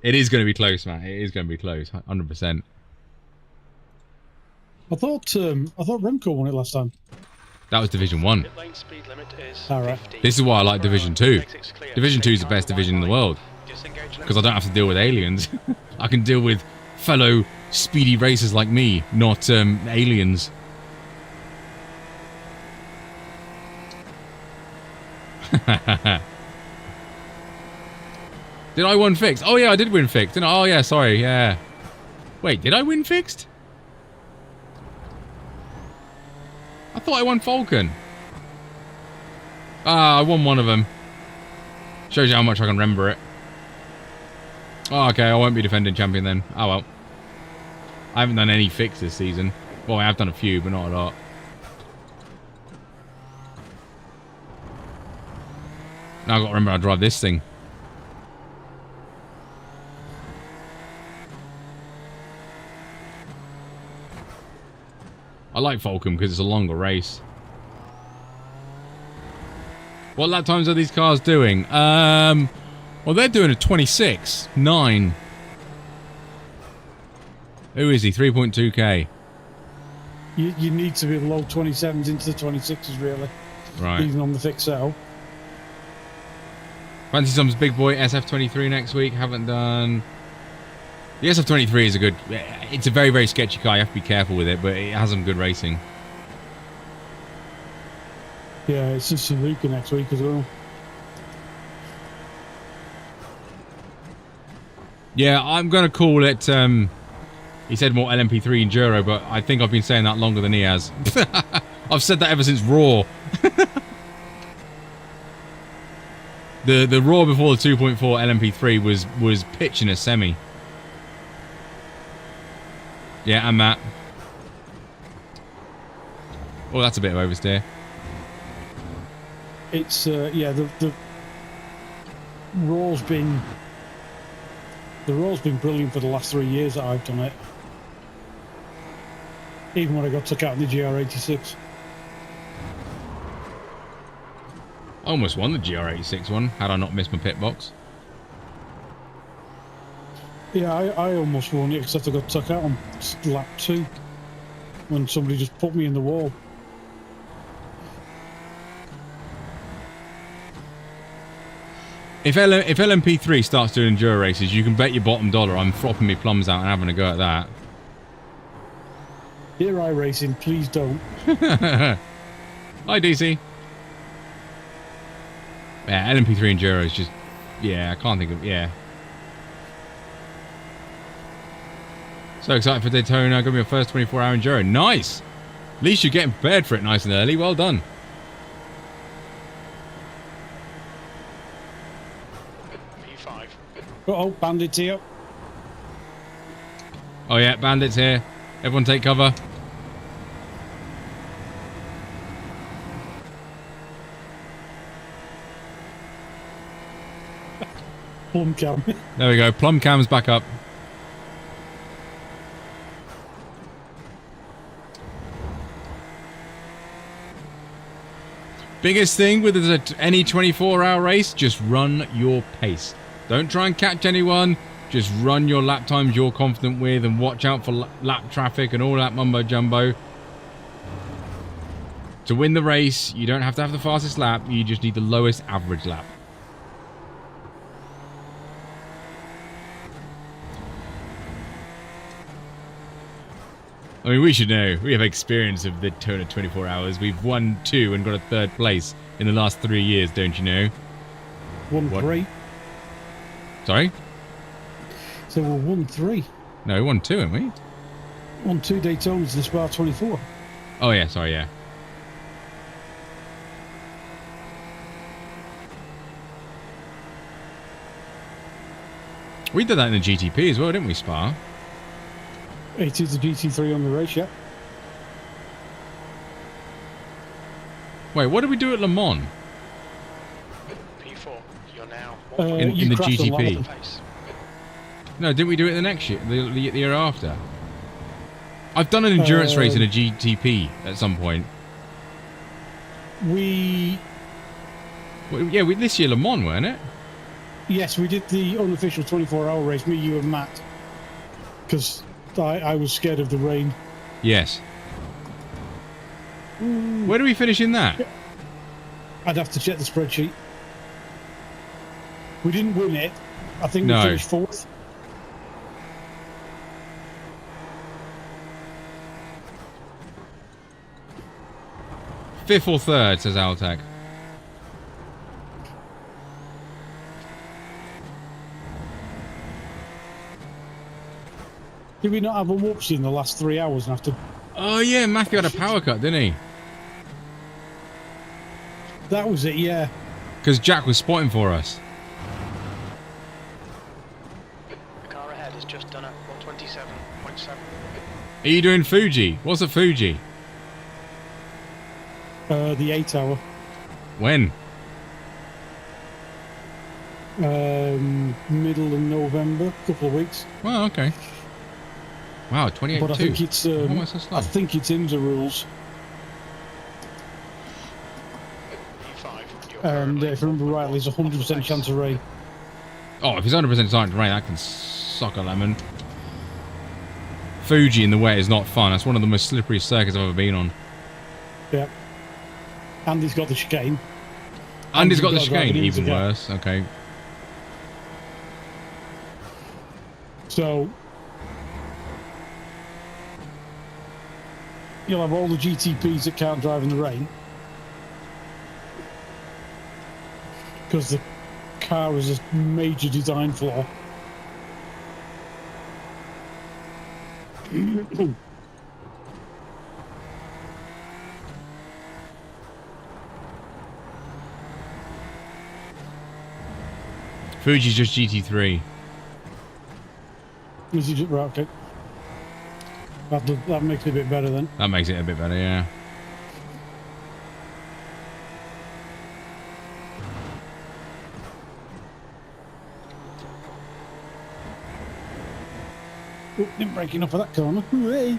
it is going to be close, man. It is going to be close, 100%. I thought Remco won it last time. That was Division 1. Pit lane speed limit is All right. 50. This is why I like Division 2. Exit's clear. Division 2 is the Stay best behind division in the white world. line. Disengage Because I don't have to deal with aliens. I can deal with fellow speedy racers like me, not aliens. Did I win fixed? Oh yeah, I did win fixed. Didn't I? Oh yeah, sorry, yeah. Wait, did I win fixed? I thought I won Falcon. Ah, I won one of them. Shows you how much I can remember it. Oh, okay, I won't be defending champion then. Oh well. I haven't done any fixed this season. Well, I have done a few, but not a lot. Now I've got to remember how to drive this thing. I like Falcon because it's a longer race. What lap times are these cars doing? Well, they're doing a 26.9. Who is he? 3.2k. You need to be low 27s into the 26s, really. Right. Even on the fixed setup. Fancy some big boy SF23 next week. Haven't done. The SF23 is a good. It's a very, very sketchy car. You have to be careful with it, but it has some good racing. Yeah, it's just Suzuka next week as well. Yeah, I'm going to call it. He said more LMP3 Enduro, but I think I've been saying that longer than he has. I've said that ever since Raw. The Raw before the 2.4 LMP3 was pitching a semi. Yeah, and Matt. Oh, that's a bit of oversteer. It's yeah, the Raw's been brilliant for the last 3 years that I've done it. Even when I got took out in the GR86. I almost won the GR86 one, had I not missed my pit box. Yeah, I almost won it except I got took out on lap 2 when somebody just put me in the wall. If LMP3 starts doing enduro races, you can bet your bottom dollar I'm flopping me plums out and having a go at that. Here iRacing, please don't. Hi DC. Yeah, LMP3 enduro is just, yeah, I can't think of, yeah. So excited for Daytona, gonna be your first 24-hour enduro. Nice! At least you're getting prepared for it nice and early, well done. P5. Uh-oh, Bandits here. Oh yeah, bandits here. Everyone take cover. Plum cam. There we go, plum cam's back up. Biggest thing with any 24-hour race, just run your pace. Don't try and catch anyone. Just run your lap times you're confident with and watch out for lap traffic and all that mumbo jumbo. To win the race, you don't have to have the fastest lap. You just need the lowest average lap. I mean, we should know. We have experience of the Daytona 24 hours. We've won 2 and got a 3rd place in the last 3 years, don't you know? Won 3. Sorry? So we won 3. No, we won 2, haven't we? Won 2 Daytonas in Spa 24. Oh, yeah, sorry, yeah. We did that in the GTP as well, didn't we, Spa? It is a GT3 on the race, yeah. Wait, what did we do at Le Mans? P4. You're now in the crashed on GTP. London. No, didn't we do it the next year? The year after? I've done an endurance race in a GTP at some point. We... Well, yeah, this year Le Mans, weren't it? Yes, we did the unofficial 24-hour race, me, you and Matt. Because I was scared of the rain. Yes. Where do we finish in that? I'd have to check the spreadsheet. We didn't win it. I think we No. finished 4th. Fifth or third, says Altec. Did we not have a whoopsie in the last 3 hours and have to... Oh yeah, Matthew had a power cut, didn't he? That was it, yeah. Because Jack was spotting for us. The car ahead has just done a 127.7. Are you doing Fuji? What's a Fuji? The 8 hour. When? Middle of November, couple of weeks. Well, okay. Wow, 28.2. But I think it's Why am I so slow? I think it's in the rules. And if I remember rightly, it's a 100% chance of rain. Oh, if it's 100% chance of rain, that can suck a lemon. Fuji in the wet is not fun. That's one of the most slippery circuits I've ever been on. Yeah. Andy's got the chicane. Andy's got the got to drive chicane, it even into worse. Okay. So you'll have all the GTPs that can't drive in the rain because the car is a major design flaw. Fuji's just GT3. Is it right? Okay. That makes it a bit better then. That makes it a bit better, yeah. Oh, didn't break enough of that corner. Hooray!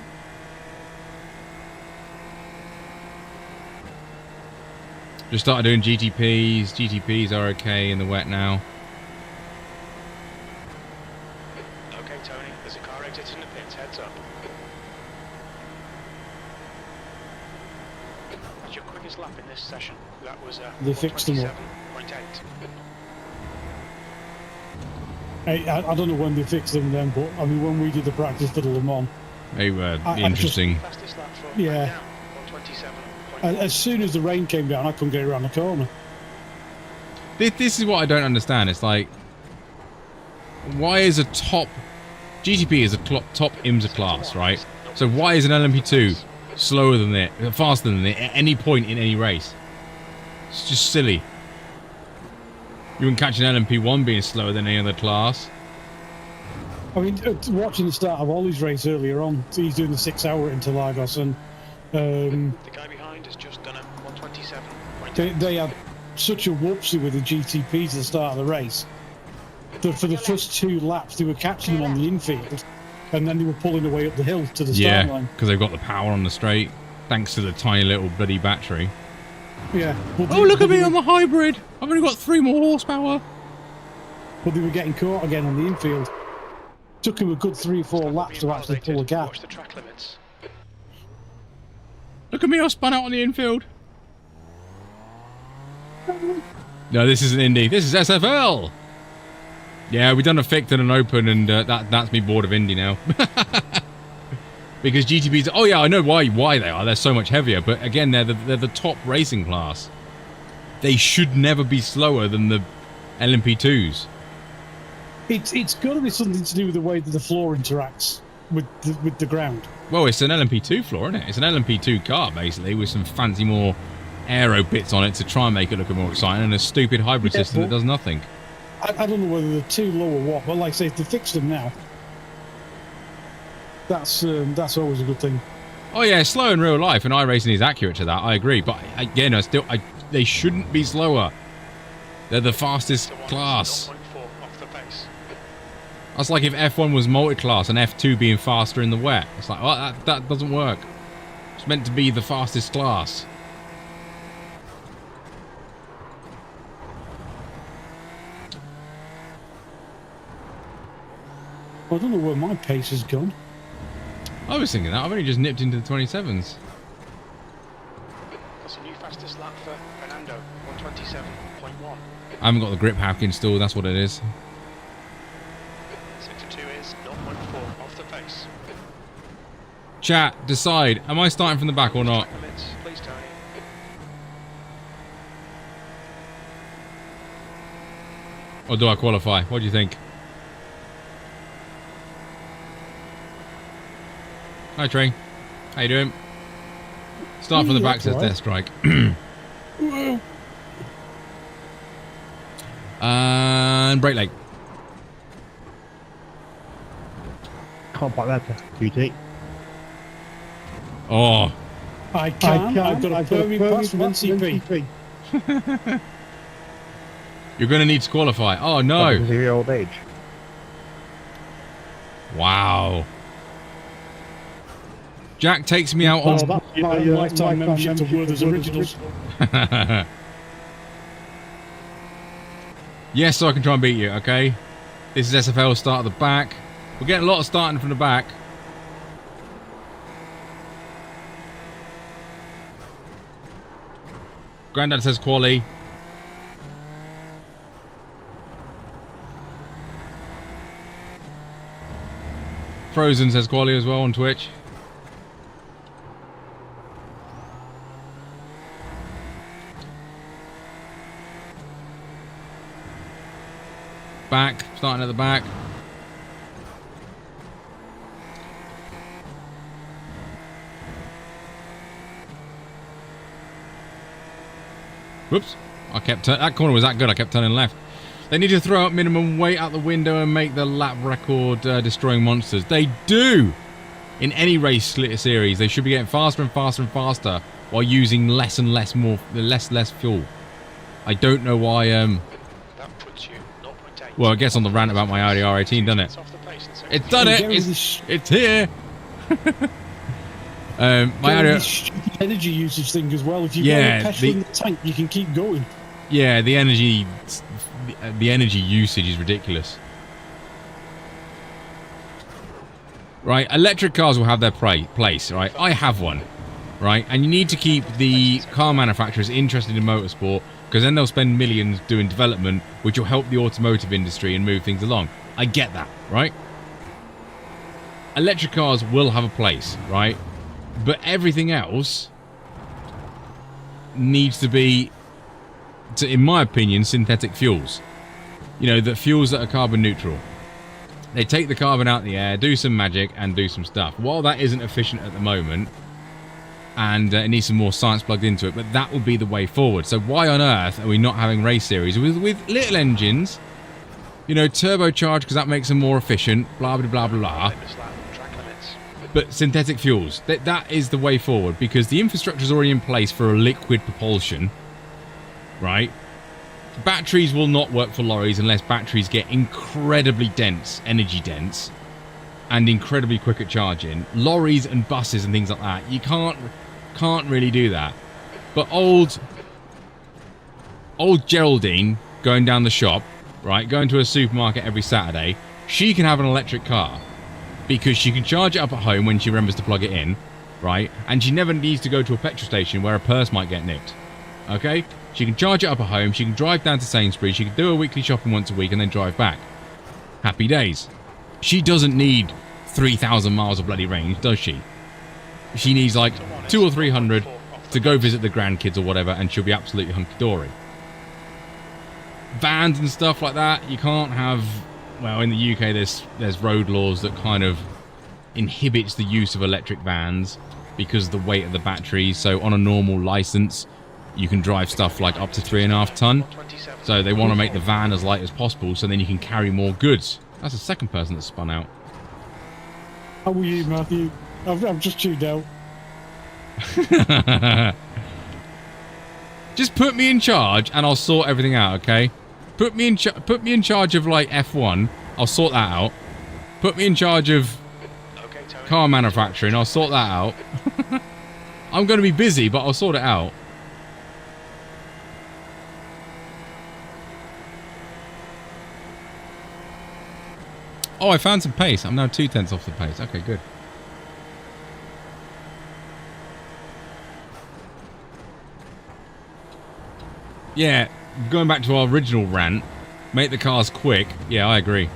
Just started doing GTPs. GTPs are okay in the wet now. Okay, Tony, there's a car exiting the pits. Heads up. That's your quickest lap in this session. That was They fixed them all. 127.8. I don't know when they fixed them then, but I mean when we did the practice for the Le Mans. They were interesting. Fastest lap for Yeah. right now, 127. As soon as the rain came down, I couldn't get around the corner. This is what I don't understand. It's like, why is a top GTP is a top IMSA class, right? So why is an LMP2 slower than it, faster than it at any point in any race? It's just silly. You wouldn't catch an LMP1 being slower than any other class. I mean, watching the start of Ollie's race earlier on, he's doing the 6 hour into Lagos, and The guy behind has just done a 127.8. they had such a whoopsie with the GTPs at the start of the race that for the first 2 laps they were catching them on the infield, and then they were pulling away up the hill to the start Yeah, line. because they've got the power on the straight, thanks to the tiny little bloody battery. Yeah. Oh, look at me on the hybrid! I've only got 3 more horsepower. But they were getting caught again on the infield. Took him a good 3 or 4 laps to actually pull a gap. Watch the track limits. Look at me, I spun out on the infield. No, this isn't Indy. This is SFL. Yeah, we've done a Fict and an Open, and that's me bored of Indy now. Because GTPs... Oh, yeah, I know why they are. They're so much heavier. But again, they're the top racing class. They should never be slower than the LMP2s. It's got to be something to do with the way that the floor interacts with the ground. Well, it's an LMP2 floor, isn't it? It's an LMP2 car, basically, with some fancy more aero bits on it to try and make it look more exciting, and a stupid hybrid system that does nothing. I don't know whether they're too low or what, but like I say, if they fix them now, that's always a good thing. Oh yeah, slow in real life, and iRacing is accurate to that. I agree, but again, they shouldn't be slower. They're the fastest class. 0.4 off the pace. That's like if F1 was multi-class and F2 being faster in the wet. It's like, well, that doesn't work. It's meant to be the fastest class. I don't know where my pace has gone. I was thinking that. I've only just nipped into the 27s. That's a new fastest lap for Fernando, 127.1. I haven't got the grip hack installed, that's what it is. Sector 2 is 0.4 off the pace. Chat, decide. Am I starting from the back or not? Track limits, please, Tony. Or do I qualify? What do you think? Hi, Trey. How you doing? Start from the back, says Death Strike. And brake leg. Can't buy that to QT. Oh. I can. I've got a permit pass from NCP. You're going to need to qualify. Oh, no. Because of your old age. Wow. Jack takes me out on... lifetime membership to Werther's Originals. Yes, so I can try and beat you, okay? This is SFL, start at the back. We're getting a lot of starting from the back. Grandad says quali. Frozen says quali as well on Twitch. Back, starting at the back. Whoops. I kept that corner was that good, I kept turning left. They need to throw up minimum weight out the window and make the lap record destroying monsters. They do! In any race series, they should be getting faster and faster and faster while using less and less fuel. I don't know why That puts you 0.8. well, it gets on the rant about my Audi R18, doesn't it? It's done it! It's here! My Audi... energy usage thing as well. If you've got petrol in the tank, you can keep going. Yeah, the energy usage is ridiculous. Right, electric cars will have their place, right? I have one, right? And you need to keep the car manufacturers interested in motorsport, because then they'll spend millions doing development, which will help the automotive industry and move things along. I get that, right? Electric cars will have a place, right? But everything else needs to be, in my opinion, synthetic fuels. You know, the fuels that are carbon neutral. They take the carbon out of the air, do some magic, and do some stuff. While that isn't efficient at the moment, and it needs some more science plugged into it, but that will be the way forward. So why on earth are we not having race series with little engines, you know, turbocharged because that makes them more efficient, blah, blah, blah, blah. But synthetic fuels, that is the way forward, because the infrastructure is already in place for a liquid propulsion, right? Batteries will not work for lorries unless batteries get incredibly dense, energy dense, and incredibly quick at charging. Lorries and buses and things like that, you can't really do that. But old Geraldine going down the shop, right, going to a supermarket every Saturday, she can have an electric car because she can charge it up at home when she remembers to plug it in, right? And she never needs to go to a petrol station where a purse might get nicked. Okay? She can charge it up at home, she can drive down to Sainsbury's, she can do her weekly shopping once a week and then drive back. Happy days. She doesn't need 3,000 miles of bloody range, does she? She needs like 200 or 300 to go visit the grandkids or whatever, and she'll be absolutely hunky-dory. Vans and stuff like that, you can't have... Well, in the UK there's road laws that kind of inhibits the use of electric vans because of the weight of the batteries. So on a normal license, you can drive stuff like up to 3.5 ton. So they want to make the van as light as possible so then you can carry more goods. That's the second person that spun out. How are you, Matthew? I've just tuned out. Just put me in charge and I'll sort everything out, okay? Put me in charge of like F1. I'll sort that out. Put me in charge of car manufacturing. I'll sort that out. I'm going to be busy, but I'll sort it out. Oh, I found some pace. I'm now 2/10 off the pace. Okay, good. Yeah, going back to our original rant, make the cars quick. Yeah, I agree.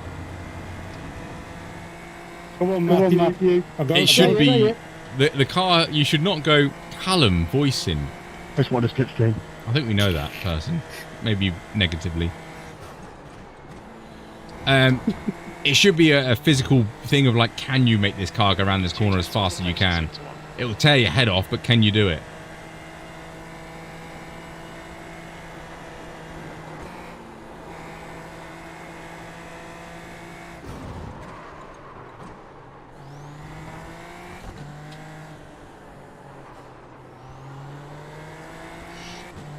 Come on, Matthew. It should be the car. You should not go Callum voicing. That's what a slipstream. I think we know that person, maybe negatively. It should be a physical thing of like, can you make this car go around this corner as fast as you can? It will tear your head off, but can you do it?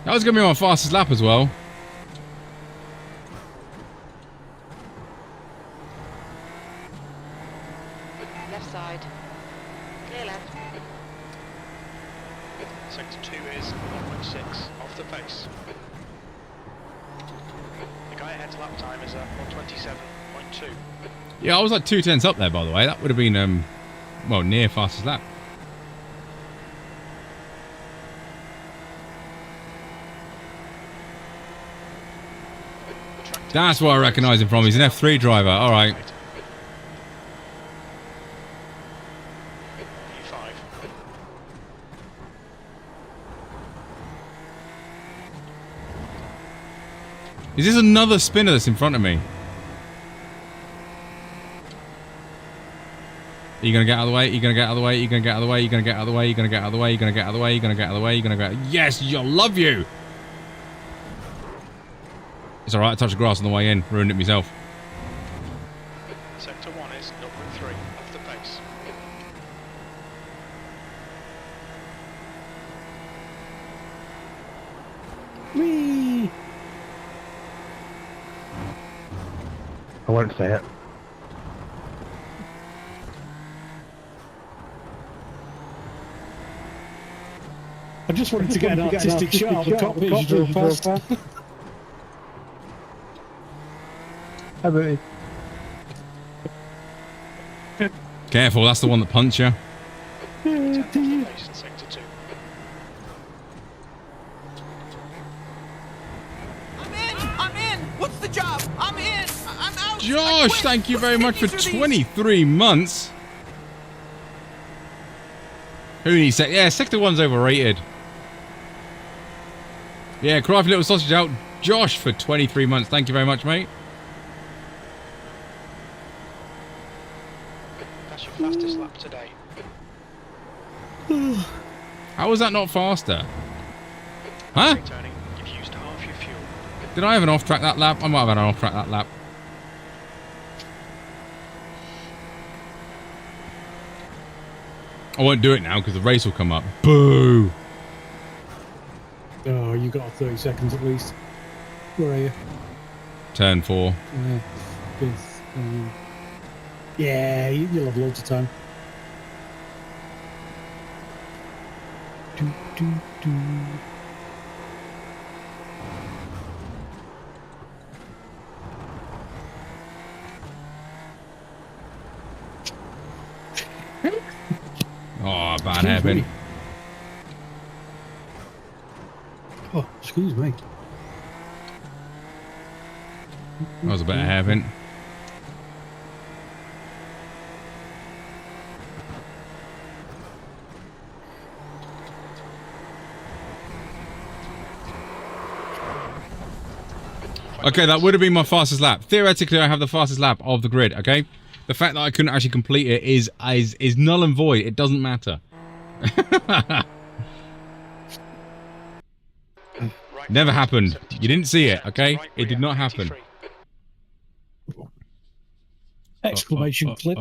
That was going to be my fastest lap as well. Left side. Clear left. Sector 2 is 1.6 off the pace. The guy ahead's lap time is 127.2. Yeah, I was like 2/10 up there, by the way. That would have been, well, near fastest lap. That's where I recognise him from. He's an F3 driver. All right. Is this another spinner that's in front of me? Are you going to get out of the way? Are you going to get out of the way? Are you going to get out of the way? Are you going to get out of the way? Are you going to get out of the way? Are you going to get out of the way? Are you going to get out of the way? Are you going to get... Yes, you'll love you! It's alright, I touched the grass on the way in. Ruined it myself. Sector 1 is 0.3 off the pace. Whee! I won't say it. I just wanted to get an artistic shot of the cockpit as you drove past. How about it? Careful, that's the one that punched you. Sector 2. I'm in! What's the job? I'm in! I'm out! Josh, thank you very much for 23 months. Who needs sector? Yeah, sector 1's overrated. Yeah, crafty little sausage out. Josh for 23 months. Thank you very much, mate. That's your fastest lap today. How was that not faster? Huh? Returning, you've used half your fuel. Did I have an off-track that lap? I might have had an off-track that lap. I won't do it now because the race will come up. Boo! Oh, you got 30 seconds at least. Where are you? Turn 4. Yeah, you'll have loads of time. Oh, bad hairpin. Oh, excuse me. That was a better hairpin. Okay, that would have been my fastest lap. Theoretically, I have the fastest lap of the grid, okay? The fact that I couldn't actually complete it is null and void. It doesn't matter. Never happened. You didn't see it, okay? It did not happen. Exclamation clip.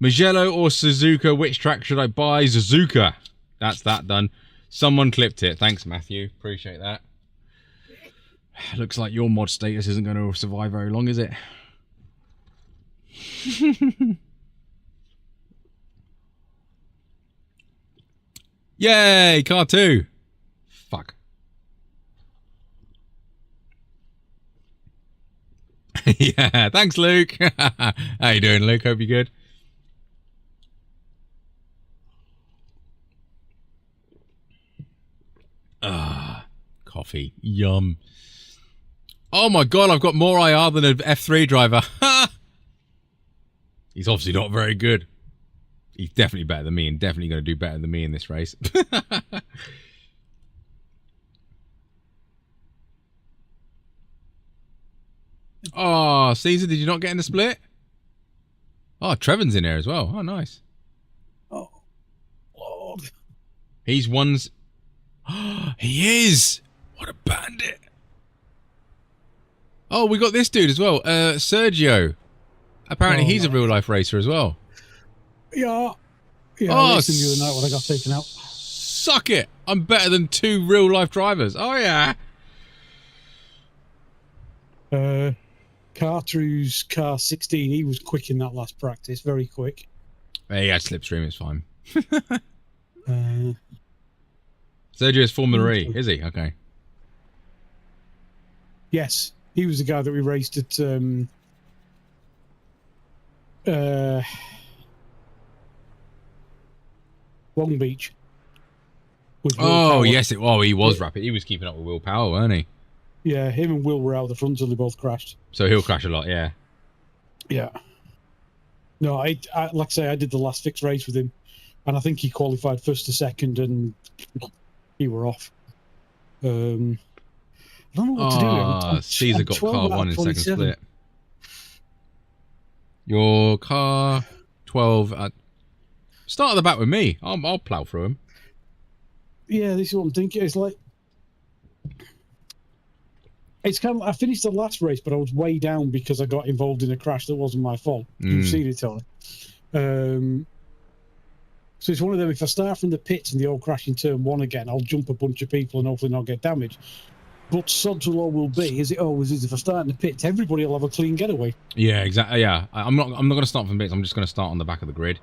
Mugello or Suzuka, which track should I buy? Suzuka. That's that done. Someone clipped it. Thanks, Matthew. Appreciate that. Looks like your mod status isn't going to survive very long, is it? Yay, car 2. Fuck. Yeah, thanks, Luke. How you doing, Luke? Hope you're good. Ah, coffee. Yum. Oh my god, I've got more IR than an F3 driver. He's obviously not very good. He's definitely better than me and definitely going to do better than me in this race. Oh, Caesar, did you not get in the split? Oh, Trevor's in there as well. Oh, nice. Oh, Lord. He's one's... He is! What a bandit. Oh, we got this dude as well. Sergio. Apparently he's a real-life racer as well. Yeah. Yeah, oh, I raced him the other night when I got taken out. Suck it. I'm better than 2 real-life drivers. Oh, yeah. Cartru's car 16, he was quick in that last practice. Very quick. He had slipstream, it's fine. uh, Sergio's Formula E, is he? Okay. Yes. He was the guy that we raced at Long Beach. Oh, yes. He was rapid. He was keeping up with Will Power, weren't he? Yeah, him and Will were out the front until they both crashed. So he'll crash a lot, yeah. Yeah. No, I like I say, I did the last fixed race with him, and I think he qualified first to second, and he were off. I don't know what to do. Caesar got car 1 in second split. Your car 12 start at the back with me. I'll plough through him. Yeah, this is what I'm thinking. It's like kind of, I finished the last race, but I was way down because I got involved in a crash that wasn't my fault. You've seen it, Tony. So it's one of them. If I start from the pits and they all crash in turn 1 again, I'll jump a bunch of people and hopefully not get damaged. But sod's law will be, as it always is, if I start in the pits, everybody will have a clean getaway. Yeah, exactly. Yeah, I'm not going to start from pits. I'm just going to start on the back of the grid,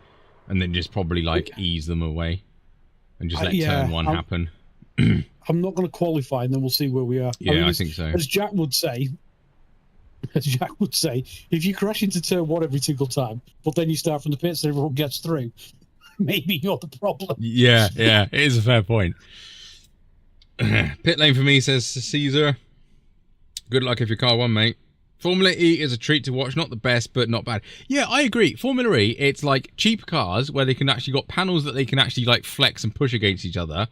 and then just probably ease them away, and just let turn 1 happen. I'm not going to qualify, and then we'll see where we are. Yeah, I think so. As Jack would say, if you crash into turn 1 every single time, but then you start from the pits and everyone gets through, maybe you're the problem. Yeah, it is a fair point. Pit lane for me, says Caesar. Good luck if your car won, mate. Formula E is a treat to watch. Not the best, but not bad. Yeah, I agree. Formula E, it's like cheap cars where they can actually got panels that they can actually flex and push against each other.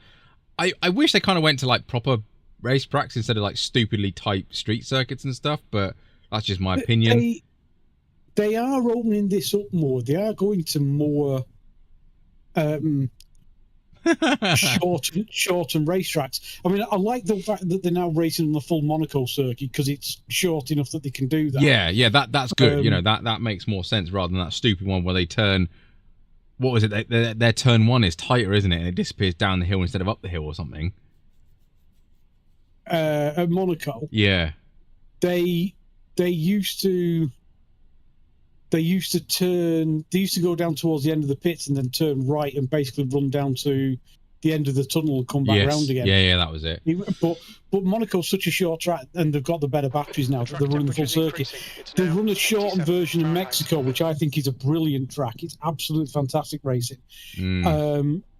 I wish they kind of went to proper race tracks instead of stupidly tight street circuits and stuff, but that's just my opinion. They are opening this up more. They are going to more shortened racetracks. I mean, I like the fact that they're now racing on the full Monaco circuit because it's short enough that they can do that. Yeah, that's good. That makes more sense rather than that stupid one where they turn. What was it? Their turn 1 is tighter, isn't it? And it disappears down the hill instead of up the hill or something. At Monaco. Yeah. They used to go down towards the end of the pits and then turn right and basically run down to the end of the tunnel and come back around again. Yeah, that was it. But Monaco's such a short track, and they've got the better batteries now that they're running the full circuit. They run a shortened version in Mexico, which I think is a brilliant track. It's absolutely fantastic racing.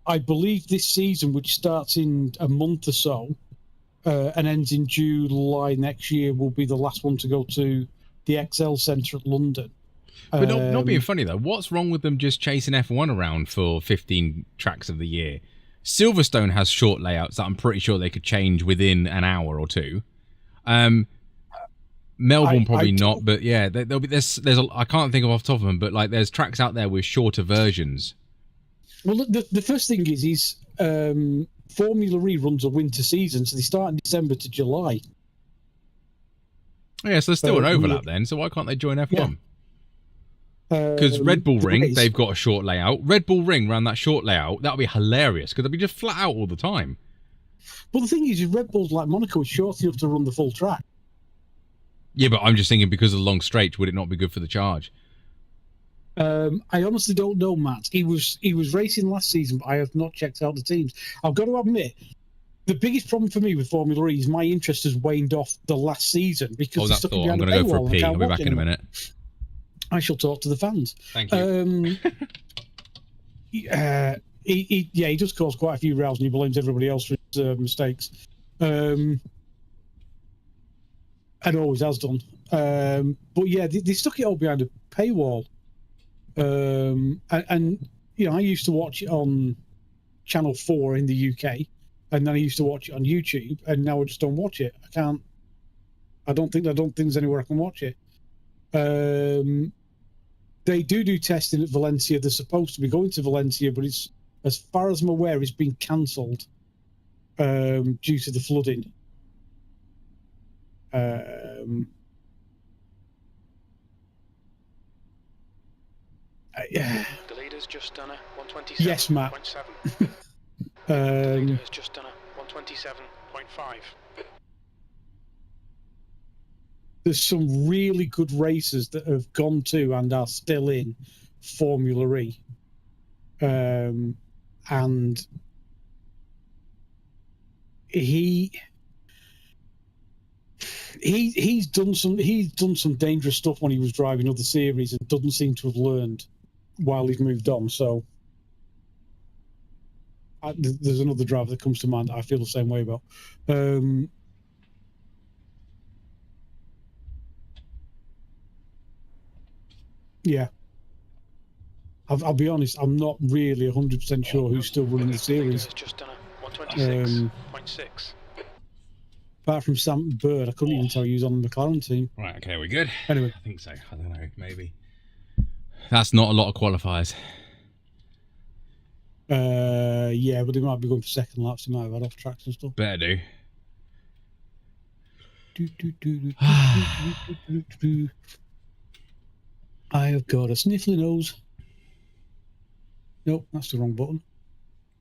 I believe this season, which starts in a month or so and ends in July next year, will be the last one to go to the XL Centre at London. But not being funny, though, what's wrong with them just chasing F1 around for 15 tracks of the year? Silverstone has short layouts that I'm pretty sure they could change within an hour or two. Melbourne probably not, but yeah, there'll be I can't think of off the top of them, but there's tracks out there with shorter versions. Well, the first thing is Formula E runs a winter season, so they start in December to July. Yeah, so there's still an overlap then, so why can't they join F1? Yeah. Because Red Bull Ring, they've got a short layout. Red Bull Ring around that short layout, that would be hilarious because they'll be just flat out all the time. But the thing is, Red Bull's like Monaco is short enough to run the full track. Yeah, but I'm just thinking because of the long straight, would it not be good for the charge? I honestly don't know, Matt. He was racing last season, but I have not checked out the teams. I've got to admit, the biggest problem for me with Formula E is my interest has waned off the last season because That's thought. I'm going to go for a pee. I'll be back in a minute. I shall talk to the fans. Thank you. He does cause quite a few rows, and he blames everybody else for his mistakes, and always has done. But yeah, they stuck it all behind a paywall, and you know, I used to watch it on Channel 4 in the UK, and then I used to watch it on YouTube, and now I just don't watch it. I can't. I don't think there's anywhere I can watch it. They do testing at Valencia. They're supposed to be going to Valencia, but it's, as far as I'm aware, it's been cancelled due to the flooding. The leader's just done a 127. Yes, Matt. The leader has just done a 127.5. There's some really good racers that have gone to and are still in Formula E, and he's done some dangerous stuff when he was driving other series and doesn't seem to have learned while he's moved on. So there's another driver that comes to mind that I feel the same way about. Yeah. I'll be honest, I'm not really 100% sure who's still running the series. Just done a 126.6. Apart from Sam Bird, I couldn't even tell you who's on the McLaren team. Right, okay, we're good. Anyway. I think so. I don't know, maybe. That's not a lot of qualifiers. Yeah, but they might be going for second laps. They might have had off tracks and stuff. Better do. I have got a sniffly nose. Nope, that's the wrong button.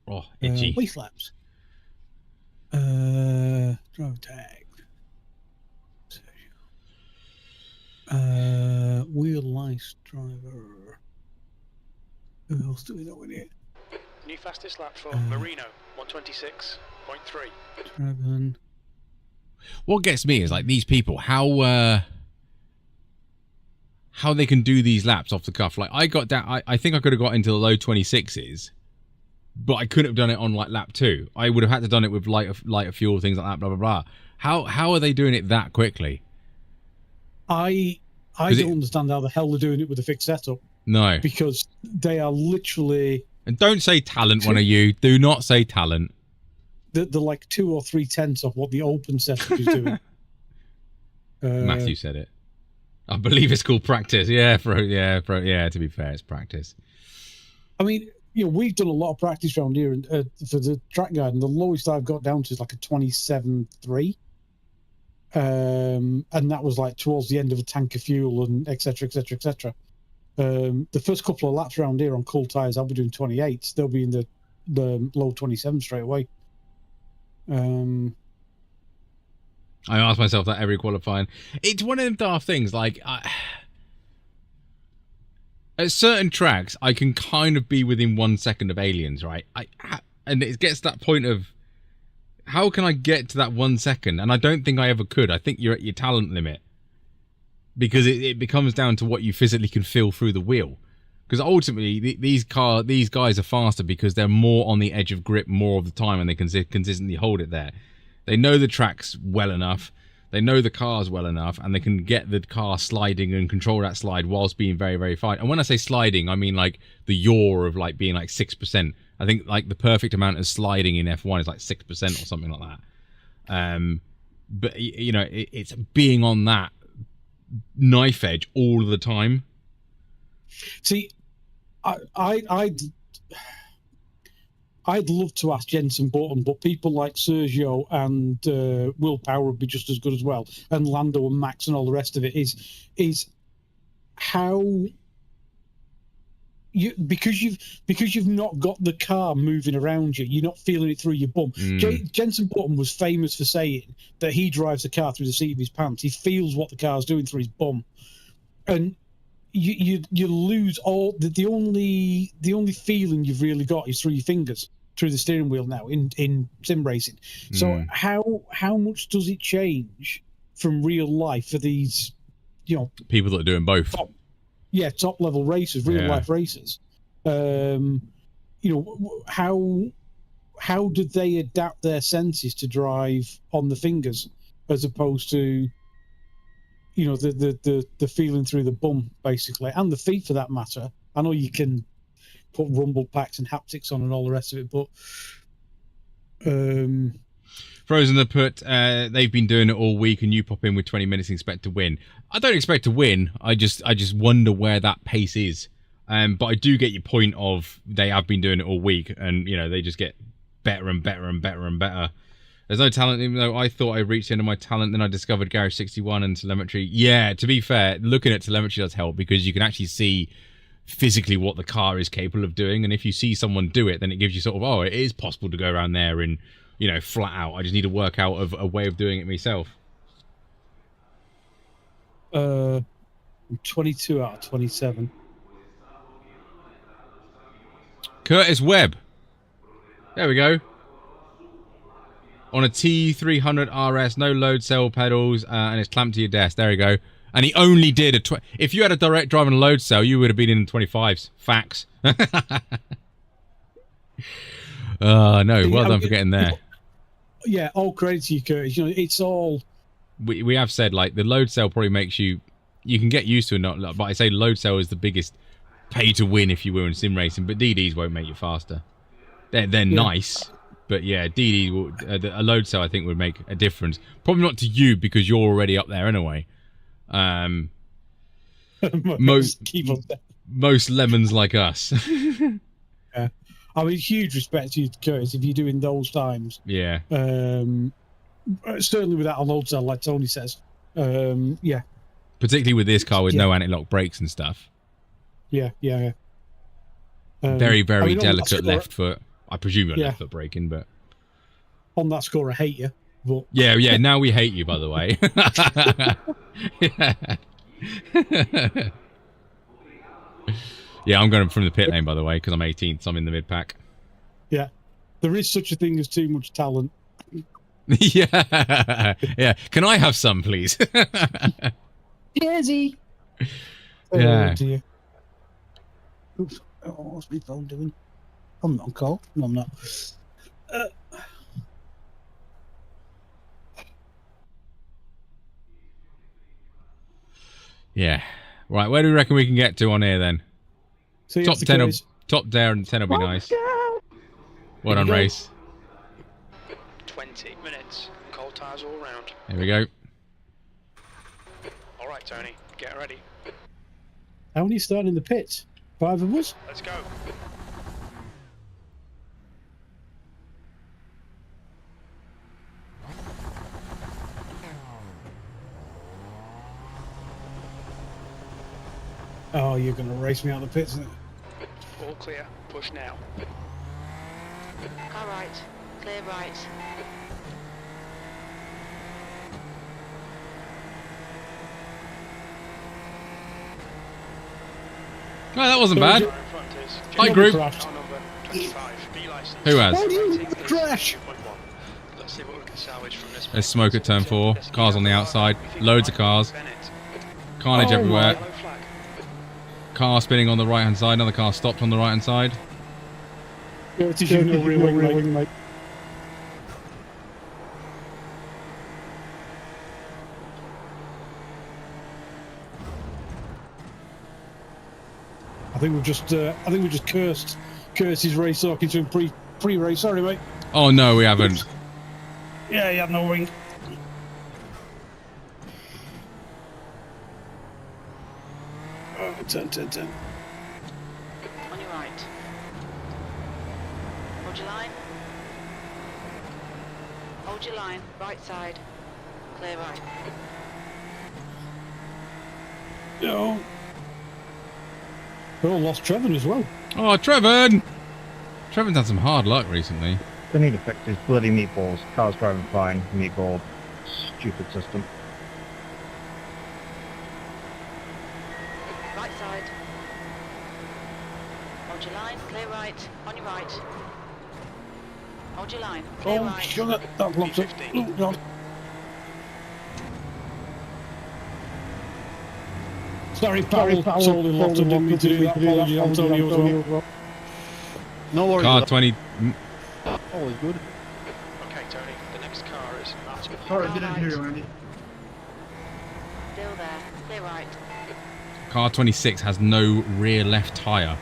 Oh, itchy. Wheel flaps. Drive tag. Wheel lice driver. Who else do we know in here? New fastest lap for Marino, 126.3. Dragon. What gets me is like these people, how they can do these laps off the cuff. Like I got down, I think I could have got into the low 26s, but I couldn't have done it on like lap 2. I would have had to done it with lighter fuel, things like that, blah blah blah. How are they doing it that quickly? I don't understand how the hell they're doing it with a fixed setup. No, because they are literally. And don't say talent, one of you. Do not say talent. They're like 2 or 3 tenths of what the open setup is doing. Matthew said it. I believe it's called practice. Yeah, to be fair, it's practice. I mean, you know, we've done a lot of practice around here and for the track guide, and the lowest I've got down to is like a 27.3. And that was like towards the end of a tank of fuel and etc. The first couple of laps around here on cool tyres, I'll be doing 28s. They'll be in the low 27 straight away. I ask myself that every qualifying. It's one of them daft things. Like at certain tracks, I can kind of be within 1 second of aliens, right? And it gets to that point of how can I get to that 1 second? And I don't think I ever could. I think you're at your talent limit because it becomes down to what you physically can feel through the wheel. Because ultimately, these guys are faster because they're more on the edge of grip more of the time, and they can consistently hold it there. They know the tracks well enough, they know the cars well enough, and they can get the car sliding and control that slide whilst being very, very fine. And when I say sliding, I mean like the yaw of like being like 6%. I think like the perfect amount of sliding in F1 is like 6% or something like that. But you know, it's being on that knife edge all the time. See, I'd love to ask Jenson Button, but people like Sergio and Will Power would be just as good as well, and Lando and Max and all the rest of it is how because you've not got the car moving around you, you're not feeling it through your bum. Jenson Button was famous for saying that he drives the car through the seat of his pants. He feels what the car's doing through his bum, and you lose all the only feeling you've really got is through your fingers, through the steering wheel now in sim racing. So how much does it change from real life for these, people that are doing both? Top level racers, real life racers. How did they adapt their senses to drive on the fingers as opposed to the feeling through the bum, basically, and the feet for that matter? I know you can put rumble packs and haptics on and all the rest of it, but Frozen the put, they've been doing it all week and you pop in with 20 minutes and expect to win. I don't expect to win. I just wonder where that pace is. But I do get your point of they have been doing it all week and, they just get better and better and better and better. There's no talent, even though I thought I reached the end of my talent, then I discovered Garage 61 and telemetry. Yeah, to be fair, looking at telemetry does help because you can actually see physically what the car is capable of doing. And if you see someone do it, then it gives you sort of, it is possible to go around there and, flat out. I just need to work out a way of doing it myself. 22 out of 27. Curtis Webb. There we go. On a T300 RS, no load cell pedals, and it's clamped to your desk. There we go. And he only did if you had a direct drive and a load cell, you would have been in the 25s. Facts. No, well done for getting there. Yeah, all credit to you, Curtis. It's all... We have said, the load cell probably makes you can get used to it, but I say load cell is the biggest pay to win, if you will, in sim racing, but DDs won't make you faster. They're nice, but yeah, DD, a load cell I think would make a difference. Probably not to you because you're already up there anyway. Most lemons like us. Yeah. I mean, huge respect to you, Curtis, if you're doing those times. Yeah. Certainly without a load cell, like Tony says. Yeah. Particularly with this car with no anti-lock brakes and stuff. Yeah. Very, very delicate left foot. I presume you're left foot braking, but... On that score, I hate you. But... Yeah, now we hate you, by the way. Yeah, I'm going from the pit lane, by the way, because I'm 18th, so I'm in the mid-pack. Yeah. There is such a thing as too much talent. Yeah. Can I have some, please? Jersey. Yeah. Oh, dear. Oops. Oh, what's my phone doing? I'm not on call. No, I'm not. Yeah. Right, where do we reckon we can get to on here, then? So top 10 top there and 10 will be nice. Well done, race. 20 minutes. Cold tires all round. Here we go. All right, Tony, get ready. How many starting in the pits? 5 of us? Let's go. Oh, you're going to race me out of the pits, isn't it? All clear. Push now. Car right. Clear right. Oh, that wasn't bad. Hi, group. Who has? Crash! Let's see what we can salvage from this. There's smoke at turn 4. Cars on the outside. Loads of cars. Carnage everywhere. Car spinning on the right hand side. Another car stopped on the right hand side. It is no real wing, mate. I think we've just cursed Curtis's race talking to him pre-race. Sorry, mate. Oh no, we haven't. Yeah, he had no wing. Oh, turn. On your right. Hold your line. Hold your line. Right side. Clear right. We all lost Trevor as well. Oh, Trevor! Trevor's had some hard luck recently. They need to fix these bloody meatballs. Car's driving fine. Meatball. Stupid system. Right side. Hold your line, clear right, on your right. Hold your line, clear Oh, right. sugar. That blocks it. Oh, God. Sorry, Powell. Totally locked and didn't mean to do that. Apology, Antonio, as well. No worries. Car 20. Always good. Okay, Tony, the next car is Martin. Sorry, I didn't hear you, Andy. Still there, clear right. Car 26 has no rear left tyre.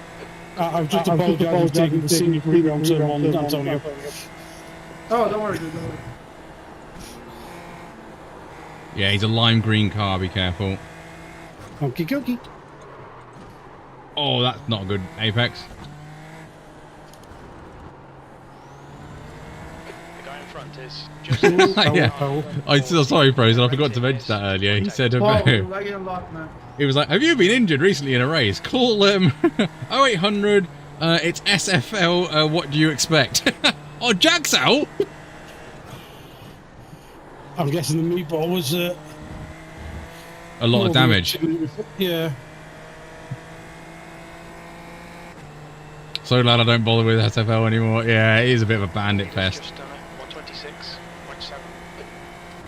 I've just apologised for taking the scenic rebound turn on Antonio. Oh, don't worry, dude, don't worry. Yeah, he's a lime green car, be careful. Okie dokie. Oh, that's not a good apex. The guy in front is just Yeah. I'm so sorry, Frozen. I forgot to mention that earlier. He said, Paul, you're lagging a lot, man. he was like, have you been injured recently in a race? Call 0800. It's SFL. What do you expect? Oh, Jack's out. I'm guessing the meatball was A lot of damage. Yeah. So glad I don't bother with SFL anymore. Yeah, it is a bit of a bandit fest. just done it. 126.7.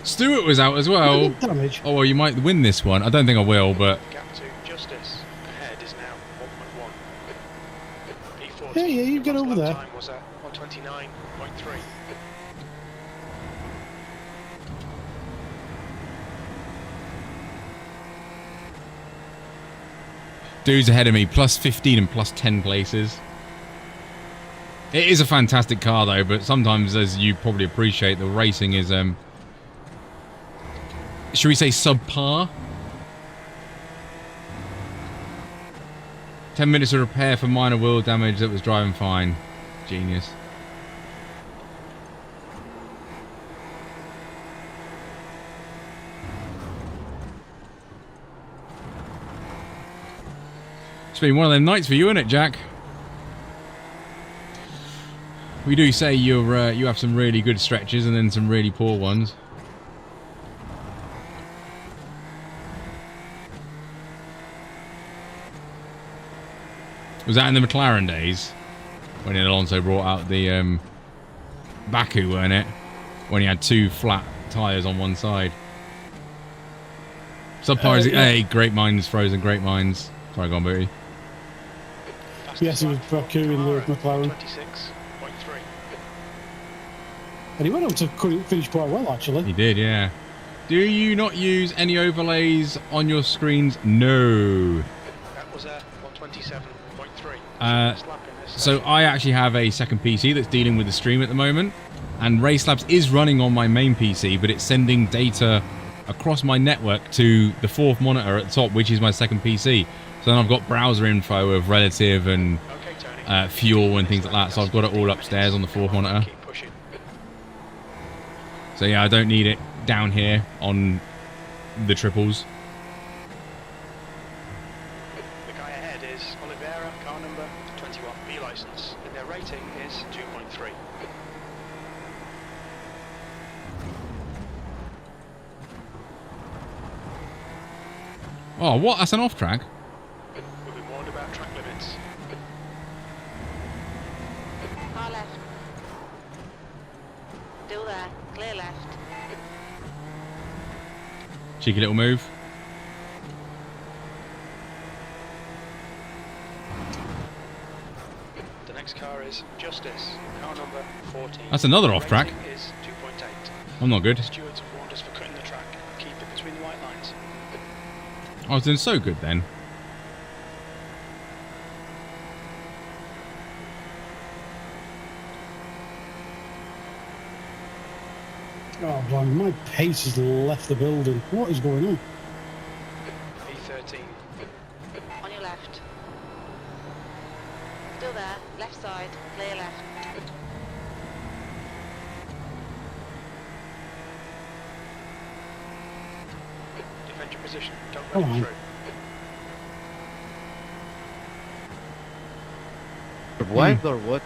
Stuart was out as well. Damage. Oh, well, you might win this one. I don't think I will, but Gap to Justice. Ahead is now 1.1. P40. Yeah, yeah, you get over there. Time was at 129.3. dude's ahead of me, plus 15 and plus 10 places. It is a fantastic car though, but sometimes, as you probably appreciate, the racing is, should we say subpar? 10 minutes of repair for minor wheel damage that was driving fine. Genius. It's been one of them nights for you, isn't it, Jack? We do say you're you have some really good stretches and then some really poor ones. Was that in the McLaren days when Alonso brought out the Baku, weren't it? When he had two flat tyres on one side. Subpar is hey, great minds, Frozen, great minds. Sorry, go on, Booty. Yes, it was Baku in the McLaren. 26.3. And he went on to finish quite well, actually. He did, yeah. Do you not use any overlays on your screens? No. That was 127.3. So I actually have a second PC that's dealing with the stream at the moment, and Race Labs is running on my main PC, but it's sending data across my network to the fourth monitor at the top, which is my second PC. So then I've got browser info of relative and fuel and things like that. So I've got it all upstairs on the fourth monitor. So yeah, I don't need it down here on the triples. The guy ahead is Oliveira, car number 21, B license, and their rating is 2.3. Oh, what? That's an off track? We've been warned about track limits. Car left. Still there. Clear left. Cheeky little move. The next car is Justice, car number 14. That's another off track. Rating is 2.8. I'm not good. The stewards have warned us for cutting the track. Keep it between the white lines. I was doing so good then. Oh, blimey, my pace has left the building. What is going on? P13. On your left. Still there. Left side. Clear left. Defend your position. Don't Come run on. through. What or what?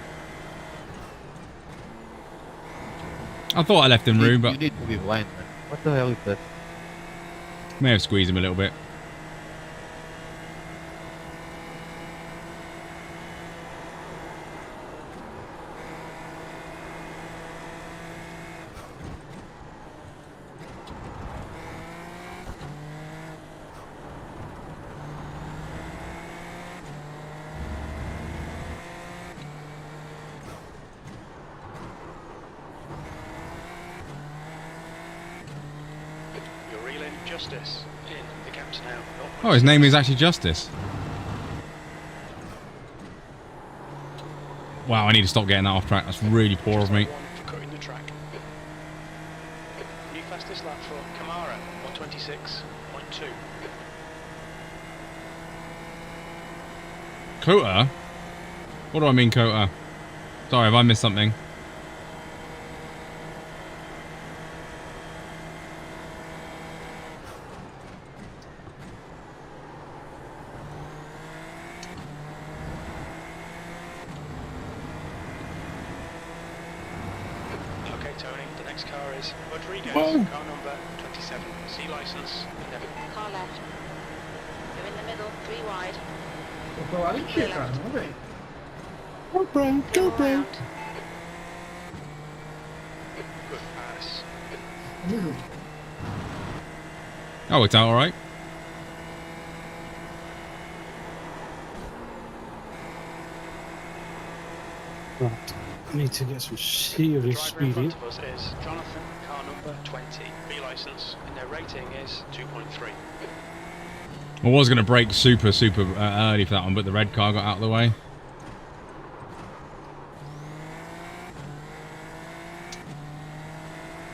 I thought I left him room, You but need to be blind. Man. What the hell is this? may have squeezed him a little bit. You're reeling Justice in. The gap's now. Oh, his name is actually Justice. Wow, I need to stop getting that off track. That's really poor of me. For cutting the track. New fastest lap for Kamara, 126.2. Kota? What do I mean, Kota? Sorry, have I missed something? Okay, Tony, the next car is Rodriguez, Whoa. car number 27, C license, never. Car left. You're in the middle, 3 wide. Go alla cercare, vabbè. Go Brown, go Brown. Around. Good pass. Oh, it's out all right. Right. I need to get some The serious driver in speed in. front of us is Jonathan, car number 20, B license, and their rating is 2.3. I was going to brake super early for that one, but the red car got out of the way.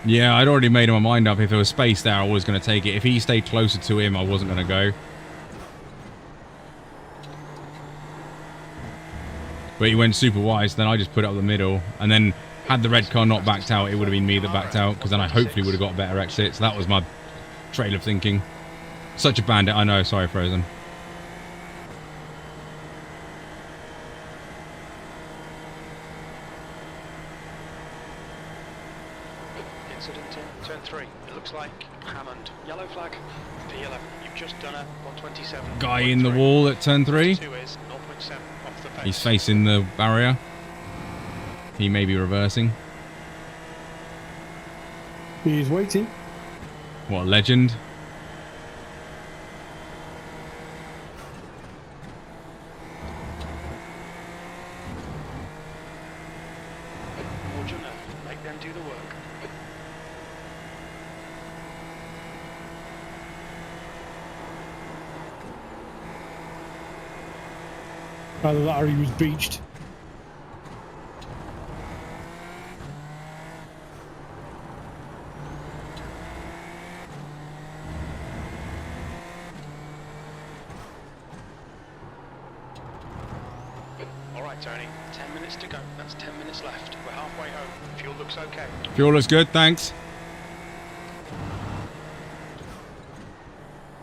Yeah, I'd already made my mind up. If there was space there, I was going to take it. If he stayed closer to him, I wasn't going to go. But he went super wide, so then I just put it up the middle. And then, had the red car not backed out, it would have been me that backed out, because then I hopefully would have got a better exit. So that was my trail of thinking. Such a bandit, I know. Sorry, Frozen. Incident in turn 3. It looks like Hammond. Yellow flag. P11. You've just done a 127. Guy in the wall at turn 3. 2 is 0.7 off the pace. He's facing the barrier. He may be reversing. He's waiting. What a legend. Hold your nerve. Make them do the work. Either that or he was beached. Alright, Tony. 10 minutes to go. That's 10 minutes left. We're halfway home. Fuel looks okay. Fuel looks good, thanks.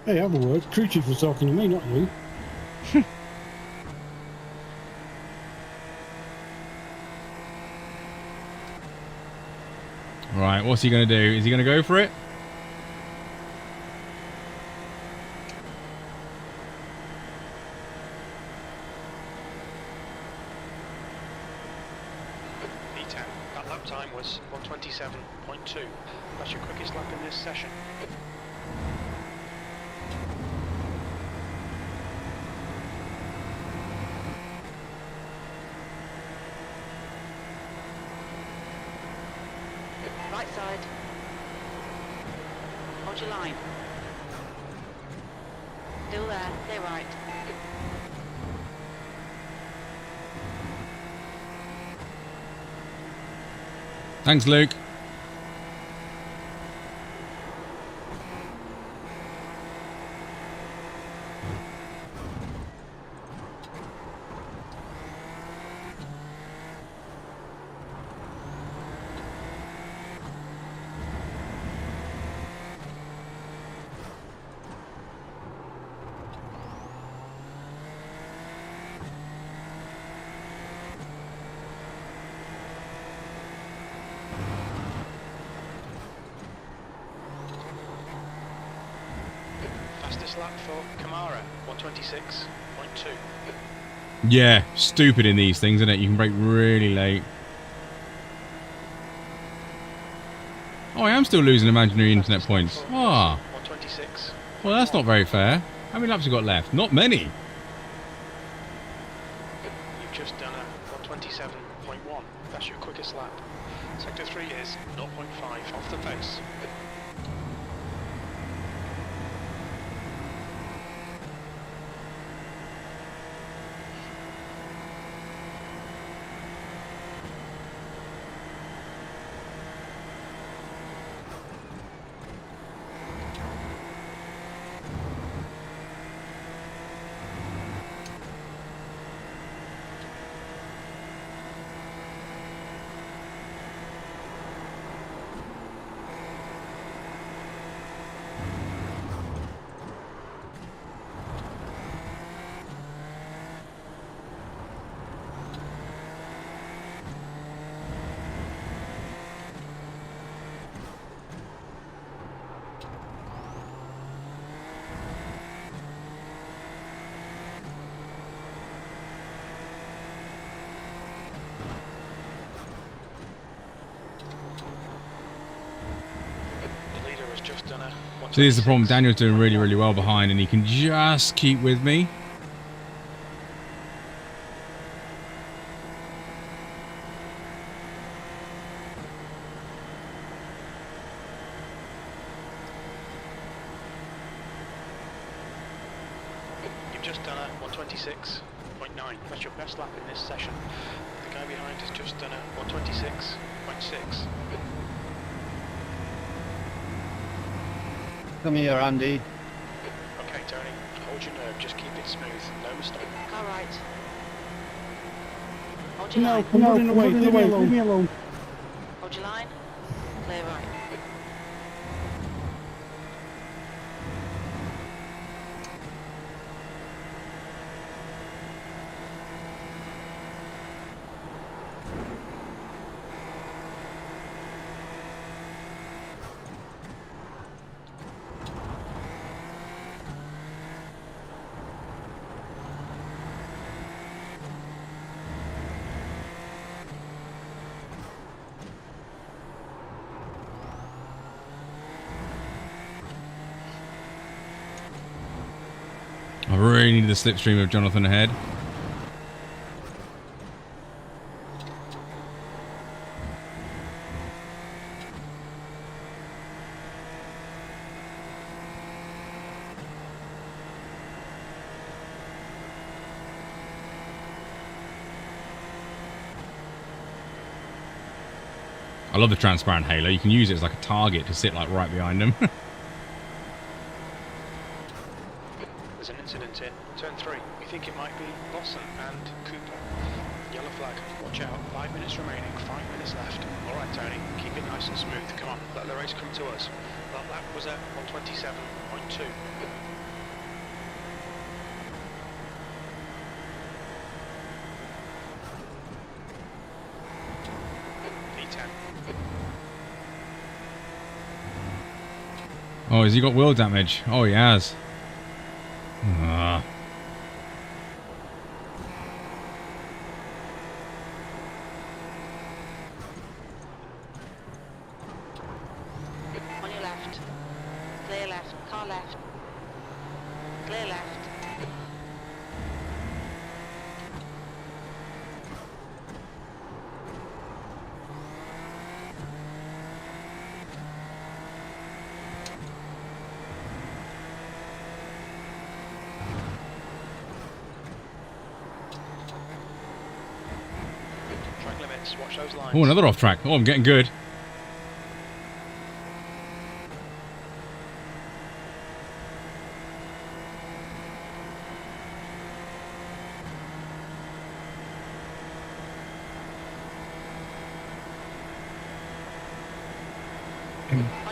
Hey, have a word. Crew chief was talking to me, not you. Right, what's he going to do? Is he going to go for it? P10. That lap time was 127.2. That's your quickest lap in this session. Right side. Hold your line. Still there, stay right. Thanks, Luke. Fastest lap for Kamara, 126.2. Yeah, stupid in these things, isn't it? You can brake really late. Oh, I am still losing imaginary internet points. Ah. 126. Well, that's not very fair. How many laps have you got left? Not many. You've just done a 127.1. That's your quickest lap. Sector 3 is 0.5 off the pace. So here's the problem. Daniel's doing really, really well behind, and he can just keep with me. You've just done a 126.9. That's your best lap in this session. The guy behind has just done a 126.6. Come here, Andy. Okay, Tony, hold your nerve, just keep it smooth, no mistake. Car right. Hold your No, line. I'm running away. Leave me alone. Hold your line. Clear right. I really need the slipstream of Jonathan ahead. I love the transparent halo. You can use it as like a target to sit like right behind him. There's an incident in turn 3. We think it might be Lawson and Cooper. Yellow flag. Watch out. 5 minutes remaining. 5 minutes left. Alright, Tony. Keep it nice and smooth. Come on. Let the race come to us. That lap was at 127.2. P10. Oh, has he got wheel damage? Oh, he has. Ah. On your left. Clear left. Car left. Clear left. Track limits. Watch those lines. Oh, another off track. Oh, I'm getting good.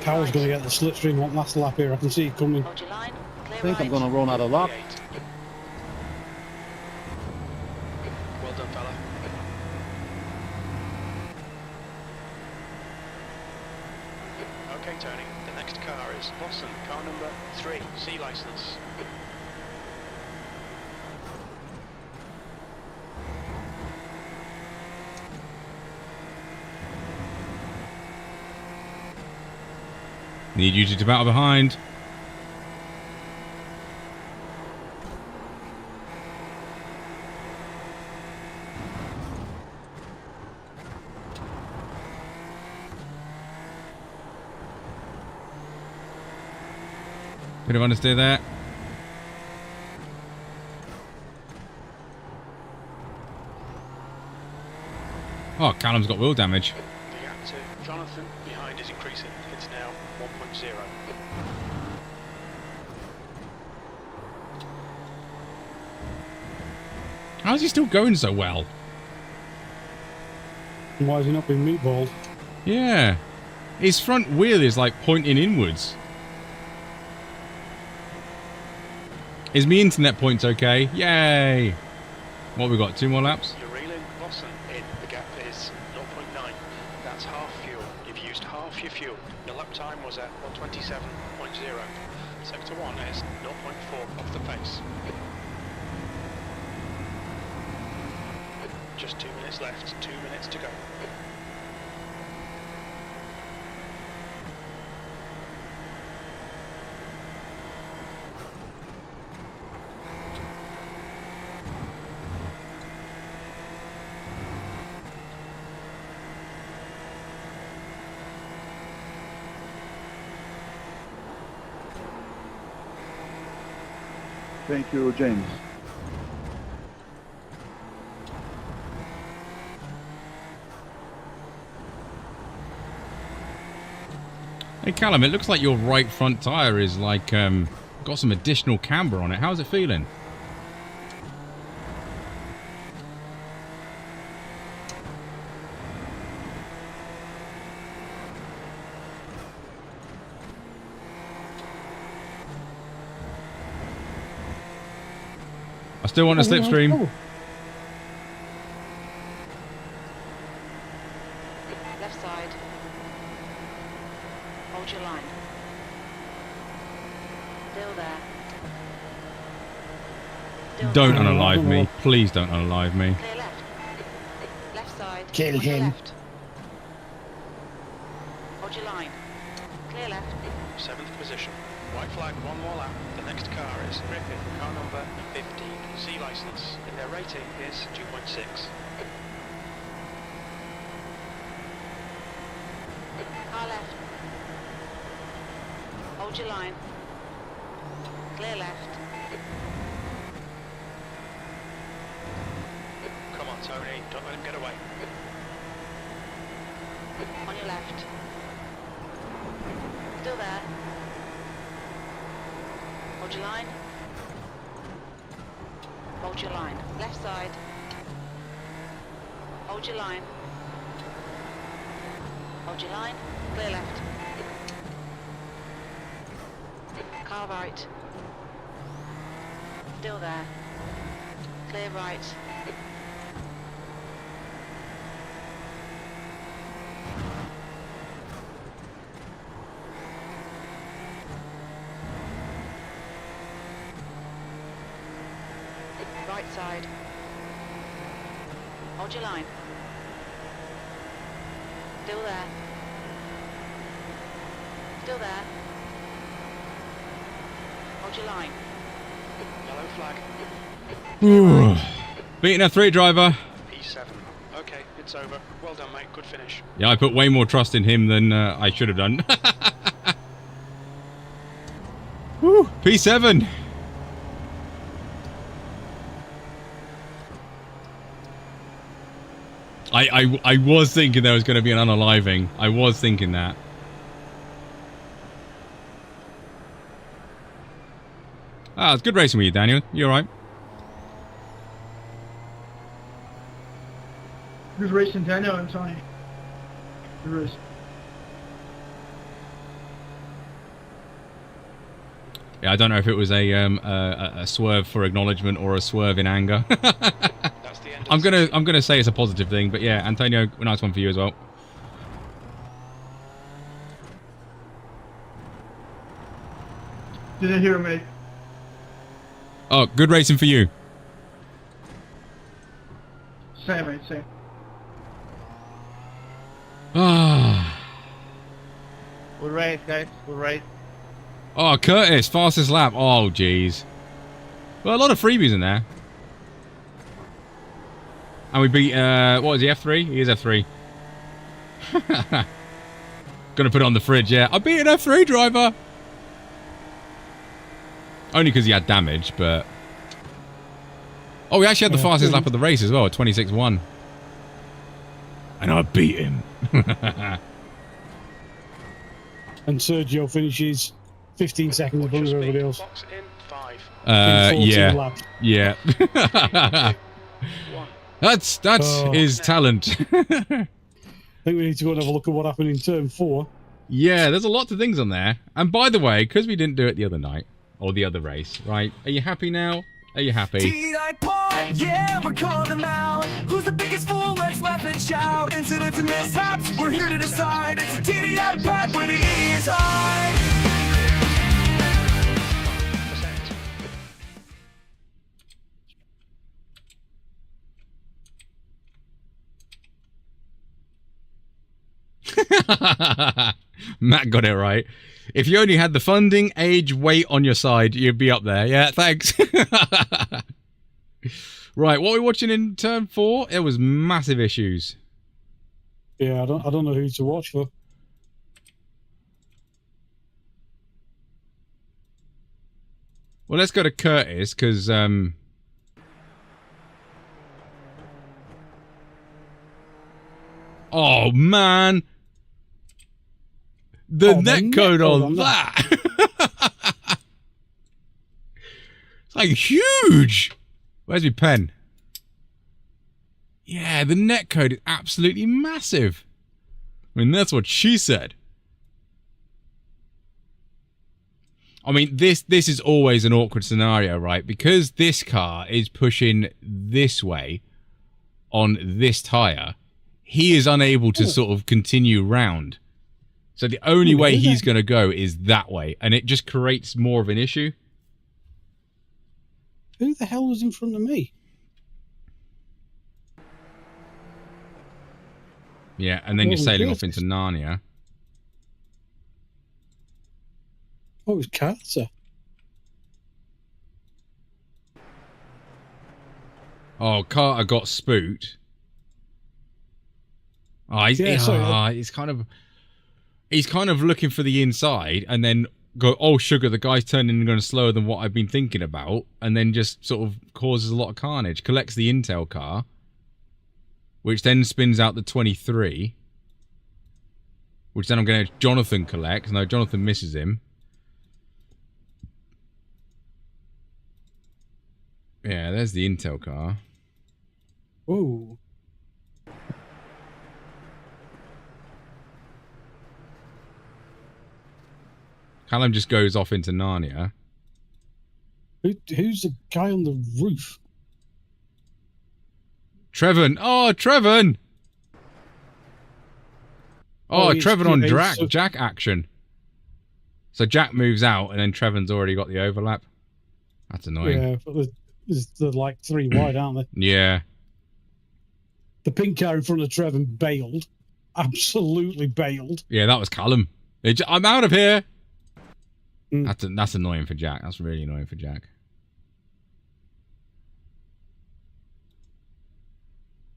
Carl's going to get the slipstream on last lap here. I can see it coming. Hold your line. Clear I think I'm right. going to run out of luck. Well done, fella. Okay, Tony. The next car is Boston, car number 3, C license. Need you to battle behind. Bit of understeer there. Oh, Callum's got wheel damage. The gap to Jonathan behind is increasing. It's now 1.0. How's he still going so well? Why has he not been meatballed? Yeah. His front wheel is like pointing inwards. Is me internet points okay? Yay! What we got? 2 more laps? You're reeling Boston in. The gap is 0.9. That's half fuel. You've used half your fuel. Your lap time was at 127.0. Sector 1 is 0.4 off the pace. Just 2 minutes left. 2 minutes to go. Thank you, James. Hey Callum, it looks like your right front tyre is like got some additional camber on it. How's it feeling? I still want a slipstream. Left side. Hold your line. Still there. Still Don't there. unalive me. Please don't unalive me. Clear left. Left side. Kill On your him. Left. Hold your line. Clear left. 7th position. White flag, 1 more lap. The next car is Griffin, car number 15, C license. And their rating is 2.6. Car left. Hold your line. Clear left. Come on, Tony, don't let him get away. On your left. Still there. Hold your line. Hold your line. Left side. Hold your line. Hold your line. Clear left. Car right. Still there. Clear right. Right side. Hold your line. Still there. Still there. Hold your line. Yellow flag. Beating a 3 driver. P7. Okay, it's over. Well done, mate. Good finish. Yeah, I put way more trust in him than I should have done. Woo, P7. I was thinking there was going to be an unaliving. I was thinking that. Ah, it's good racing with you, Daniel. You alright? Good racing, Daniel and Tony. Good racing. Yeah, I don't know if it was a swerve for acknowledgement or a swerve in anger. I'm gonna say it's a positive thing, but yeah, Antonio, nice one for you as well. Didn't hear, mate. Oh, good racing for you. Same, mate, same. Ah. Good race, guys. Good race. Oh, Curtis, fastest lap. Oh, jeez. Well, a lot of freebies in there. And we beat, what is he, F3? He is F3. Gonna put it on the fridge, yeah. I beat an F3 driver! Only because he had damage, but... Oh, we actually had the fastest lap of the race as well, at 26.1. And I beat him. And Sergio finishes 15 seconds below everybody else. Yeah. Laps. Yeah. That's his talent. I think we need to go and have a look at what happened in turn 4. Yeah, there's a lot of things on there. And by the way, because we didn't do it the other night, or the other race, right? Are you happy now? Are you happy? T-Night Point, yeah, we're calling them out. Who's the biggest fool? Let's laugh and shout. Incidents and mishaps, we're here to decide. It's a TDI pack where the E is high. Matt got it right. If you only had the funding, age, weight on your side, you'd be up there. Yeah, thanks. Right, what are we watching in turn 4? It was massive issues. Yeah, I don't know who to watch for. Well, let's go to Curtis, because... Oh, man! The netcode on that! It's like huge! Where's my pen? Yeah, the netcode is absolutely massive. I mean, that's what she said. I mean, this is always an awkward scenario, right? Because this car is pushing this way on this tyre, he is unable to sort of continue round. So the only way he's going to go is that way, and it just creates more of an issue. Who the hell was in front of me? Yeah, and then you're sailing off into Narnia. Oh, it was Carter. Oh, Carter got spooked. Oh, he's kind of looking for the inside, and then go, oh sugar, the guy's turning and going slower than what I've been thinking about, and then just sort of causes a lot of carnage. Collects the Intel car, which then spins out the 23, which then I'm going to Jonathan collect. No, Jonathan misses him. Yeah, there's the Intel car. Whoa. Callum just goes off into Narnia. Who's the guy on the roof? Trevon! Oh, Trevon! Oh, Trevon on Jack action. So Jack moves out, and then Trevon's already got the overlap. That's annoying. Yeah, but they're like 3 wide, aren't they? Yeah. The pink car in front of Trevon bailed. Absolutely bailed. Yeah, that was Callum. I'm out of here! That's annoying for Jack. That's really annoying for Jack.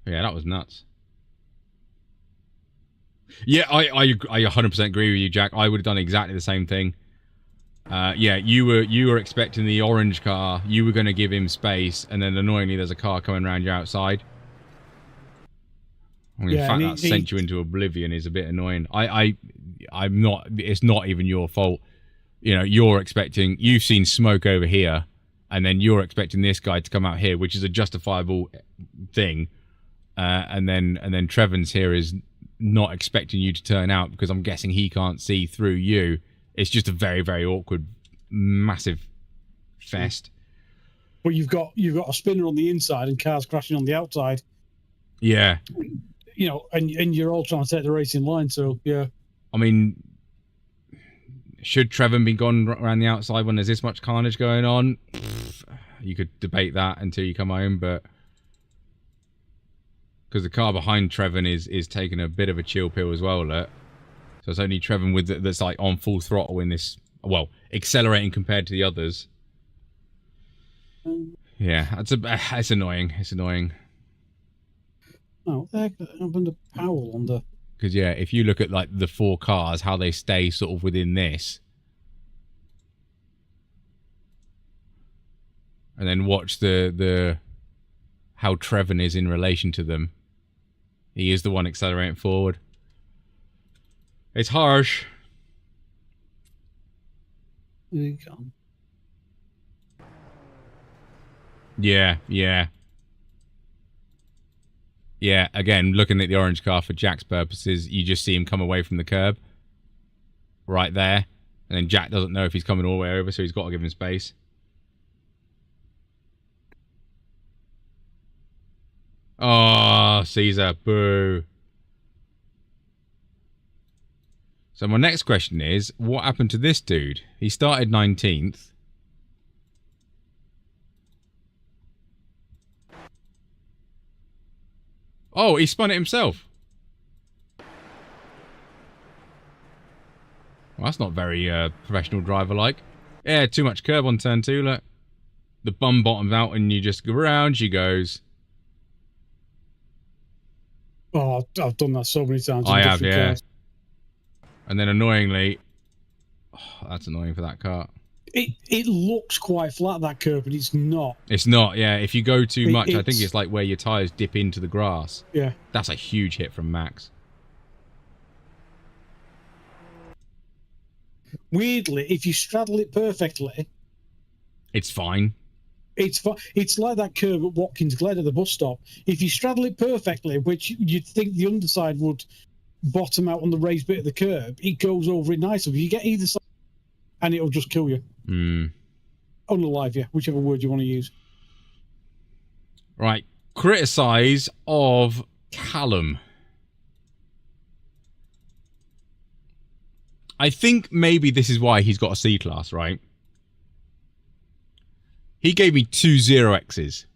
Yeah, that was nuts. Yeah, I 100% agree with you, Jack. I would have done exactly the same thing. Yeah, you were expecting the orange car. You were going to give him space, and then annoyingly, there's a car coming around your outside. I mean, Yeah, the fact that sent you into oblivion is a bit annoying. I'm not. It's not even your fault. You know, you've seen smoke over here, and then you're expecting this guy to come out here, which is a justifiable thing. And then Trevon's here is not expecting you to turn out because I'm guessing he can't see through you. It's just a very, very awkward, massive fest. But you've got a spinner on the inside and cars crashing on the outside. Yeah. You know, and you're all trying to take the racing line. So yeah. I mean, Should Trevor be gone around the outside when there's this much carnage going on? You could debate that until you come home, but because the car behind Trevor is taking a bit of a chill pill as well, look. So it's only Trevor with that's like on full throttle in this, well, accelerating compared to the others. Yeah, it's annoying. It's annoying. Oh, what the heck happened to Powell on the... Because, yeah, if you look at, like, the 4 cars, how they stay sort of within this. And then watch the how Trevor is in relation to them. He is the one accelerating forward. It's harsh. Yeah, yeah. Yeah, again, looking at the orange car for Jack's purposes, you just see him come away from the curb. Right there. And then Jack doesn't know if he's coming all the way over, so he's got to give him space. Oh, Caesar, boo. So my next question is, what happened to this dude? He started 19th. Oh, he spun it himself. Well, that's not very professional driver-like. Yeah, too much curb on turn 2, look. The bum bottoms out and you just go around, she goes. Oh, I've done that so many times. I have, yeah. Cars. And then annoyingly... Oh, that's annoying for that car. It looks quite flat, that curb, but it's not. It's not, yeah. If you go too much, I think it's like where your tyres dip into the grass. Yeah. That's a huge hit from Max. Weirdly, if you straddle it perfectly... It's fine. It's like that curve at Watkins Glen at the bus stop. If you straddle it perfectly, which you'd think the underside would bottom out on the raised bit of the curb, it goes over it nicely. But you get either side, and it'll just kill you. Unalive you, whichever word you want to use. Right. Criticise of Callum. I think maybe this is why he's got a C-class, right? He gave me 2 0x's.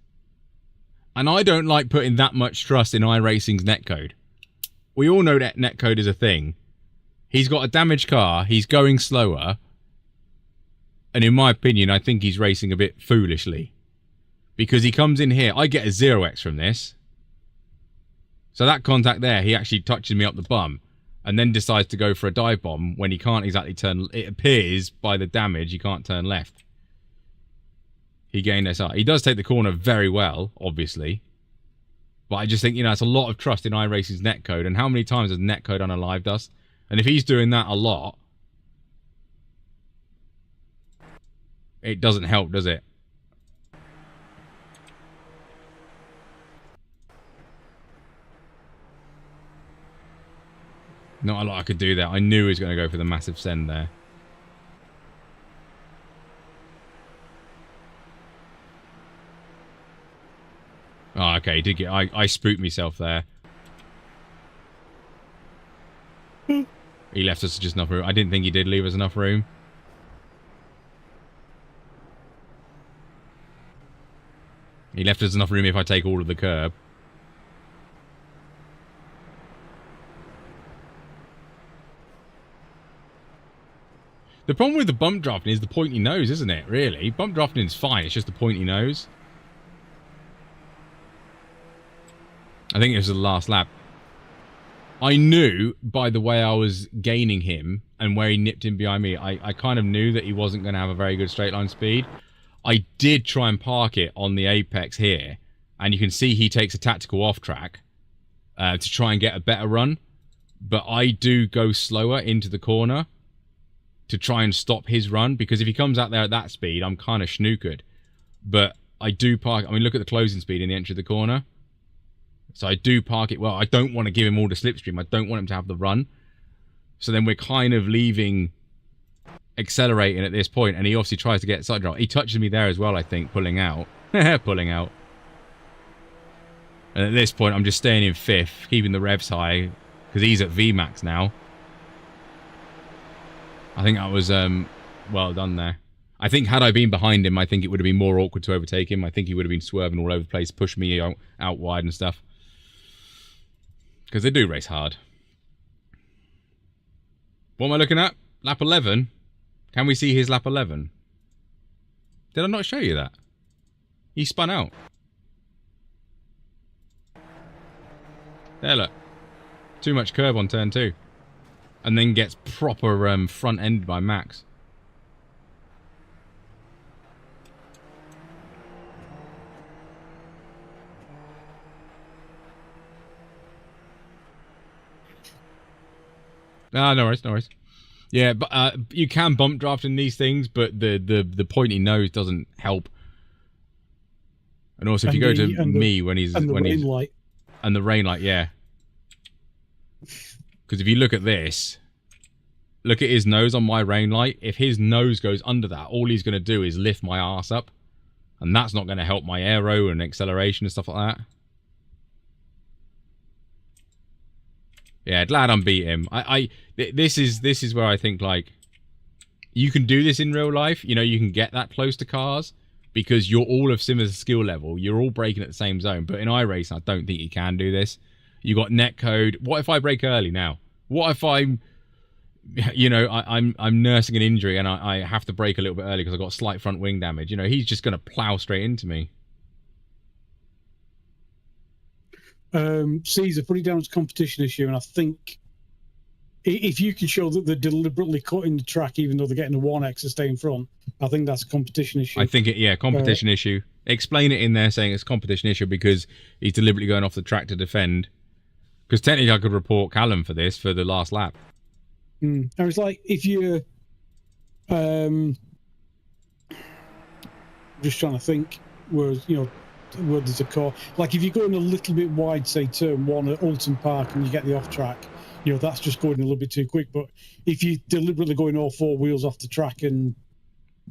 And I don't like putting that much trust in iRacing's netcode. We all know that netcode is a thing. He's got a damaged car. He's going slower. And in my opinion, I think he's racing a bit foolishly. Because he comes in here. I get a 0x from this. So that contact there, he actually touches me up the bum. And then decides to go for a dive bomb when he can't exactly turn. It appears by the damage he can't turn left. He gained SR. He does take the corner very well, obviously. But I just think, you know, it's a lot of trust in iRacing's netcode. And how many times has netcode unalived us? And if he's doing that a lot, it doesn't help, does it? Not a lot I could do there. I knew he was going to go for the massive send there. Oh, okay. He did get... I spooked myself there. He left us just enough room. I didn't think he did leave us enough room. He left us enough room if I take all of the curb. The problem with the bump drafting is the pointy nose, isn't it? Really? Bump drafting is fine. It's just the pointy nose. I think it was the last lap. I knew by the way I was gaining him and where he nipped in behind me, I kind of knew that he wasn't going to have a very good straight line speed. I did try and park it on the apex here, and you can see he takes a tactical off track to try and get a better run. But I do go slower into the corner to try and stop his run, because if he comes out there at that speed, I'm kind of snookered. But I do park... I mean, look at the closing speed in the entry of the corner. So I do park it well. I don't want to give him all the slipstream. I don't want him to have the run. So then we're kind of leaving... accelerating at this point, and he obviously tries to get side drop. He touches me there as well, I think, pulling out. Pulling out. And at this point, I'm just staying in 5th, keeping the revs high, because he's at VMAX now. I think that was well done there. I think had I been behind him, I think it would have been more awkward to overtake him. I think he would have been swerving all over the place, push me out wide and stuff. Because they do race hard. What am I looking at? Lap 11? Can we see his lap 11? Did I not show you that? He spun out. There, look. Too much curb on turn 2. And then gets proper front-ended by Max. Ah, no worries, no worries. Yeah, but you can bump draft in these things, but the pointy nose doesn't help. And also, if you go to me when he's and the rain light, and the rain light, yeah. Because if you look at this, look at his nose on my rain light. If his nose goes under that, all he's going to do is lift my arse up, and that's not going to help my aero and acceleration and stuff like that. Yeah, glad I'm beat him. This is where I think, like, you can do this in real life. You know, you can get that close to cars because you're all of similar skill level. You're all braking at the same zone. But in iRacing, I don't think you can do this. You got netcode. What if I brake early now? What if I'm, you know, I'm nursing an injury and I have to brake a little bit early because I've got slight front wing damage? You know, he's just going to plow straight into me. Caesar, put it down as a competition issue, and I think if you can show that they're deliberately cutting the track even though they're getting a 1X to stay in front, I think that's a competition issue. I think competition issue. Explain it in there saying it's a competition issue because he's deliberately going off the track to defend. Because technically I could report Callum for this for the last lap. And it's like if you're just trying to think where there's a car. Like if you're going a little bit wide, say turn 1 at Alton Park and you get the off track, you know, that's just going a little bit too quick. But if you're deliberately going all 4 wheels off the track and,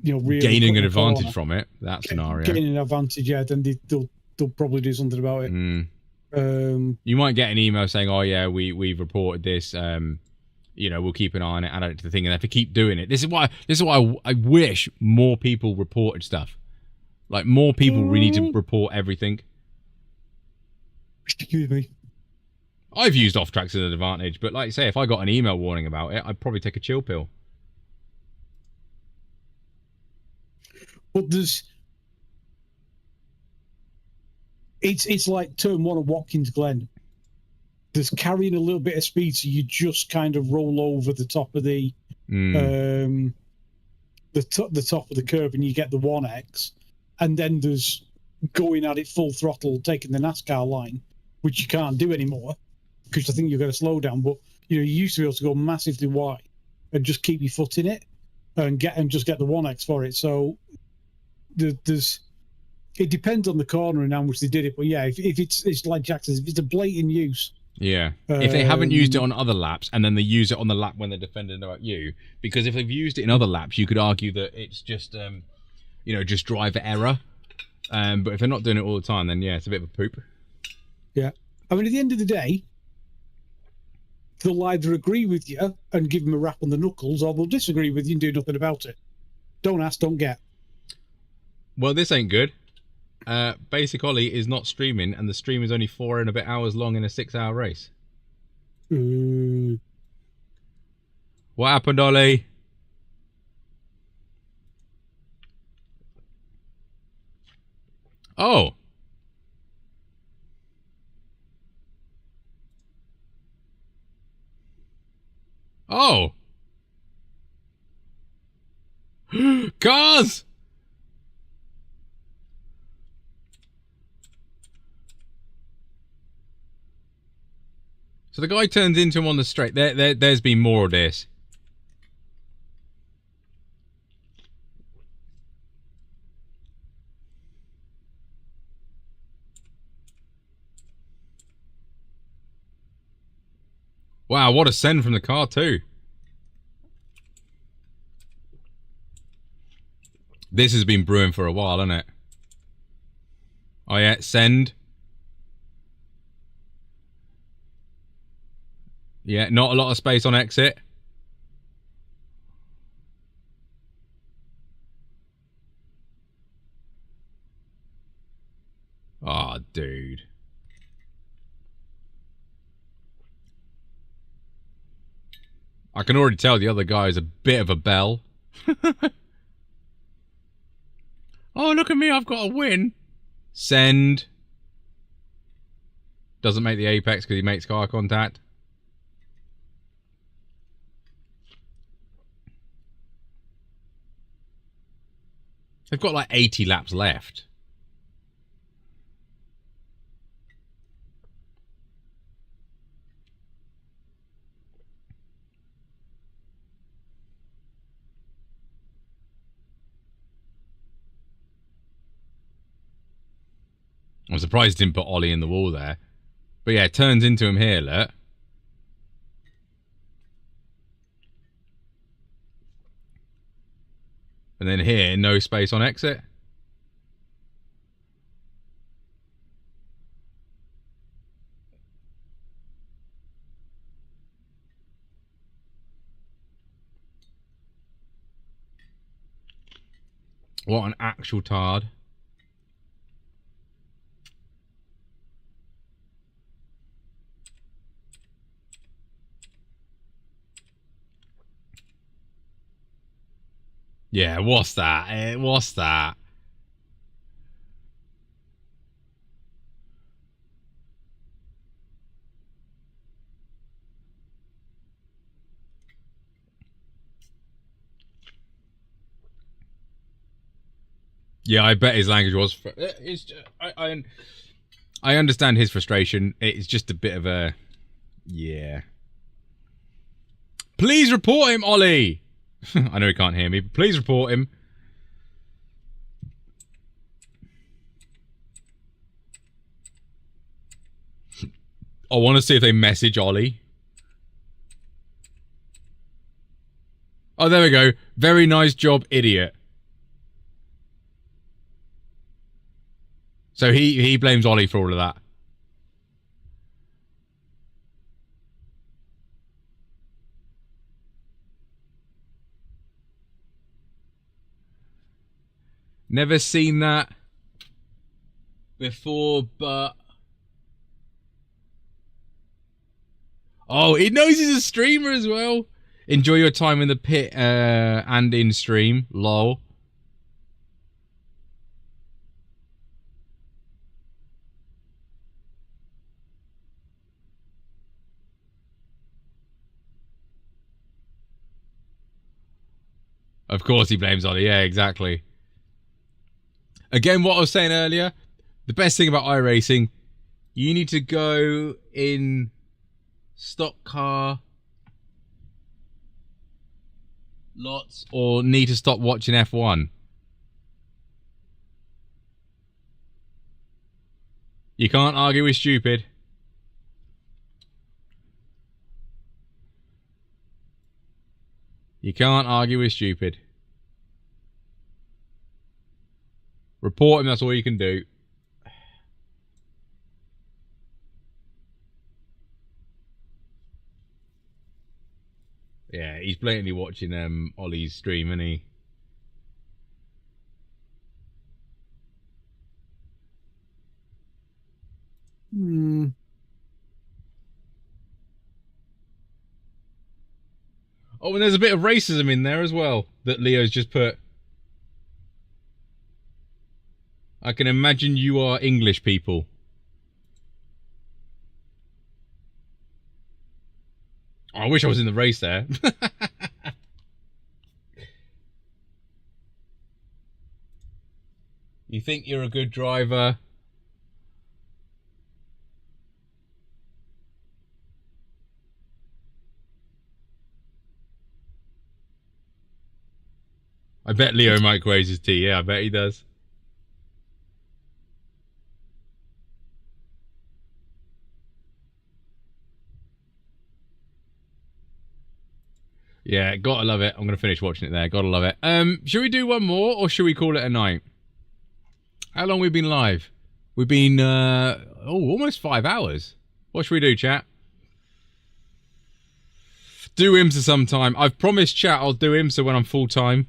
you know, really gaining an advantage from it, that scenario. Gaining an advantage, yeah, then they'll probably do something about it. You might get an email saying, oh yeah, we've reported this, you know, we'll keep an eye on it, add it to the thing, and they have to keep doing it. This is why I wish more people reported stuff. Like, more people really need to report everything. Excuse me. I've used off-tracks as an advantage, but like you say, if I got an email warning about it, I'd probably take a chill pill. But it's like turn 1 at Watkins Glen. There's carrying a little bit of speed, so you just kind of roll over the top of the top of the curve, and you get the 1X. And then there's going at it full throttle, taking the NASCAR line, which you can't do anymore because I think you've got to slow down. But you know, you used to be able to go massively wide and just keep your foot in it and just get the 1X for it. So it depends on the corner and how much they did it. But yeah, if it's like Jack says, if it's a blatant use. Yeah. If they haven't used it on other laps and then they use it on the lap when they're defending about you, because if they've used it in other laps, you could argue that it's just you know, just driver error. But if they're not doing it all the time, then yeah, it's a bit of a poop. Yeah. I mean, at the end of the day, they'll either agree with you and give them a rap on the knuckles, or they'll disagree with you and do nothing about it. Don't ask, don't get. Well, this ain't good. Basic Ollie is not streaming, and the stream is only 4 and a bit hours long in a 6-hour race. What happened, Ollie? Oh. Oh. Cars! So the guy turns into him on the straight. There's been more of this. Wow, what a send from the car too. This has been brewing for a while, hasn't it? Oh yeah, send. Yeah, not a lot of space on exit. dude. I can already tell the other guy is a bit of a bell. Oh, look at me, I've got a win. Send. Doesn't make the apex because he makes car contact. They've got like 80 laps left. I'm surprised he didn't put Ollie in the wall there. But yeah, it turns into him here, look. And then here, no space on exit. What an actual tard. Yeah, what's that? What's that? Yeah, I bet his language was... I understand his frustration. It's just a bit of a... Yeah. Please report him, Ollie! I know he can't hear me, but please report him. I want to see if they message Ollie. Oh, there we go. Very nice job, idiot. So he blames Ollie for all of that. Never seen that before, but... Oh, he knows he's a streamer as well. Enjoy your time in the pit and in stream. Lol. Of course he blames Ollie. Yeah, exactly. Again, what I was saying earlier, the best thing about iRacing, you need to go in stock car lots or need to stop watching F1. You can't argue with stupid. You can't argue with stupid. Report him, that's all you can do. Yeah, he's blatantly watching Ollie's stream, isn't he? Oh, and there's a bit of racism in there as well that Leo's just put. I can imagine you are English people. Oh, I wish I was in the race there. You think you're a good driver? I bet Leo microwaves his tea. Yeah, I bet he does. Yeah, gotta love it. I'm gonna finish watching it there. Gotta love it. Should we do one more or should we call it a night? How long have we been live? We've been almost 5 hours. What should we do, chat? Do IMSA sometime. I've promised chat I'll do IMSA when I'm full time.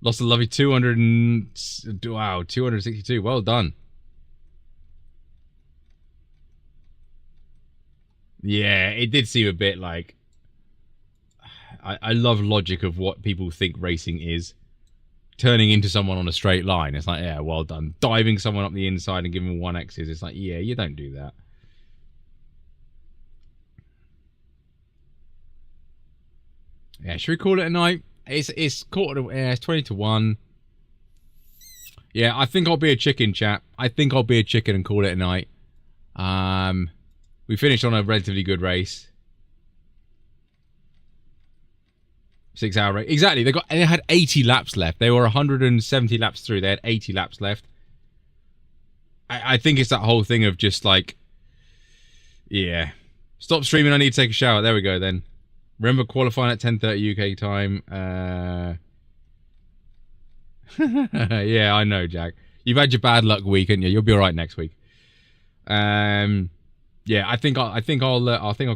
Lost a lovely 200 and... Wow, 262. Well done. Yeah, it did seem a bit like... I love logic of what people think racing is. Turning into someone on a straight line. It's like, yeah, well done. Diving someone up the inside and giving them 1Xs. It's like, yeah, you don't do that. Yeah, should we call it a night? It's quarter to... Yeah, it's 20 to 1. Yeah, I think I'll be a chicken, chat. I think I'll be a chicken and call it a night. We finished on a relatively good race. 6 hour race. Exactly. They had 80 laps left. They were 170 laps through. They had 80 laps left. I think it's that whole thing of just like... Yeah. Stop streaming. I need to take a shower. There we go then. Remember qualifying at 10:30 UK time. Yeah, I know, Jack. You've had your bad luck week, haven't you? You'll be all right next week. Yeah, I think I'll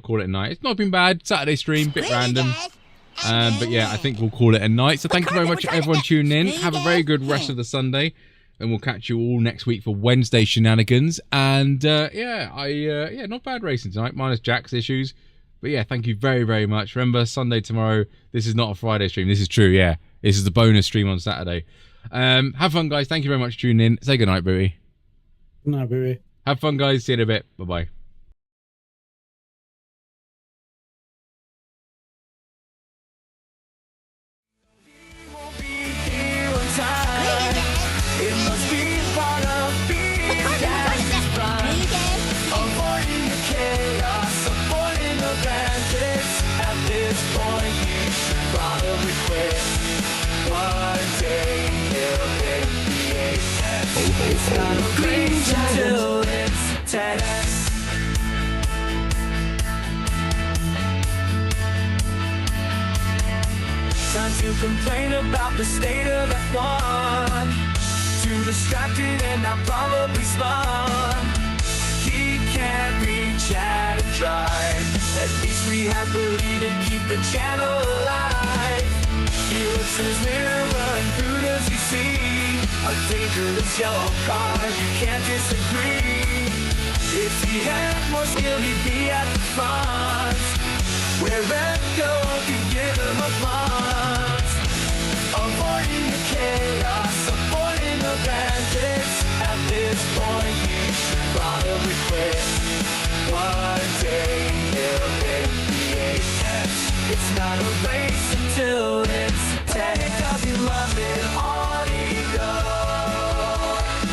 call it a night. It's not been bad. Saturday stream, bit random. But yeah, I think we'll call it a night. So thank you very much to everyone tuning in. Have a very good rest of the Sunday. And we'll catch you all next week for Wednesday shenanigans. And yeah, not bad racing tonight, minus Jack's issues. But yeah, thank you very, very much. Remember, Sunday tomorrow, this is not a Friday stream. This is true, yeah. This is the bonus stream on Saturday. Have fun, guys. Thank you very much for tuning in. Say goodnight, Booey. Good night, Booey. Have fun, guys. See you in a bit. Bye-bye. It must be part of being avoiding the chaos, avoiding the bandits. At this point, you should probably quit. One day he'll hit the apex. It's not a race until it's 10x. Time to complain about the state of F1. Too distracted and not probably spun. He can't reach out and drive. At least we have believed and keep the channel alive. He looks in his mirror and who does he see? A dangerous yellow car, you can't disagree. If he had more skill, he'd be at the front. Where Red Gold can give him applause. Avoiding the chaos, avoiding the bandits. At this point, you should probably quit. One day he'll hit the apex. It's not a race until it's 10. Does he love it on ego?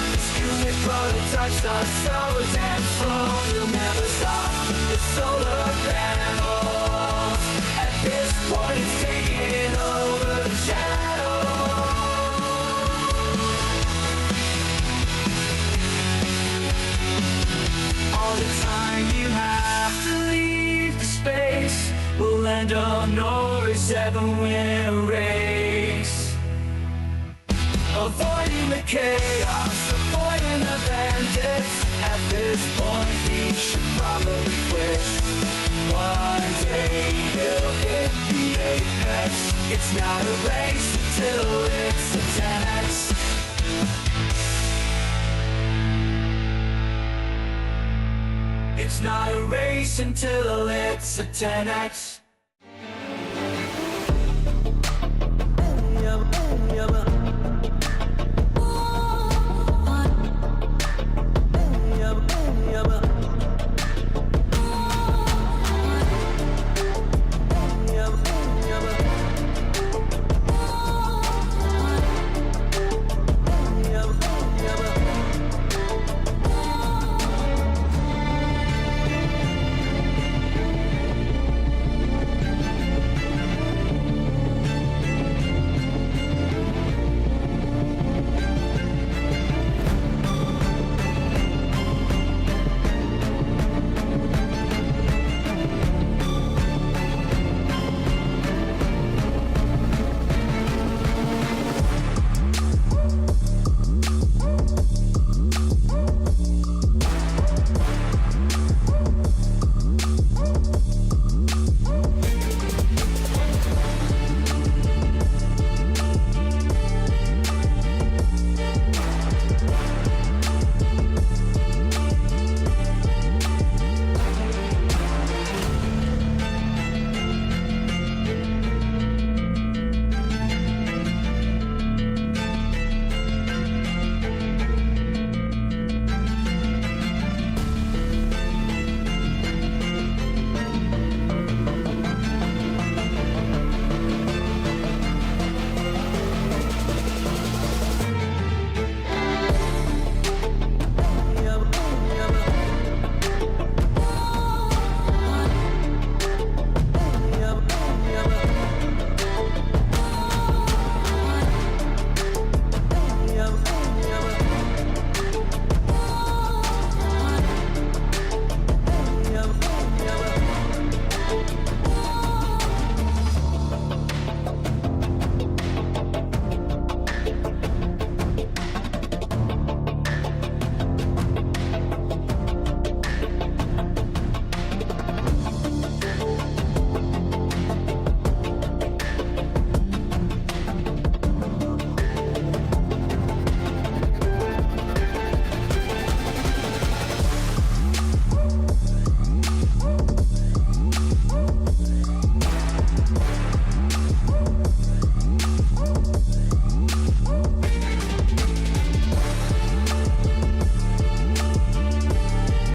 This unit prototype's not so damn slow. He'll never stop the solar panels. At this point, it's taking over the shadow. All the time you have to leave the space will end up Norris ever win a race. Avoiding the chaos, avoiding the bandits. At this point, he should probably quit. One day he'll hit the apex. It's not a race until it's a 10x. It's not a race until it's a 10x.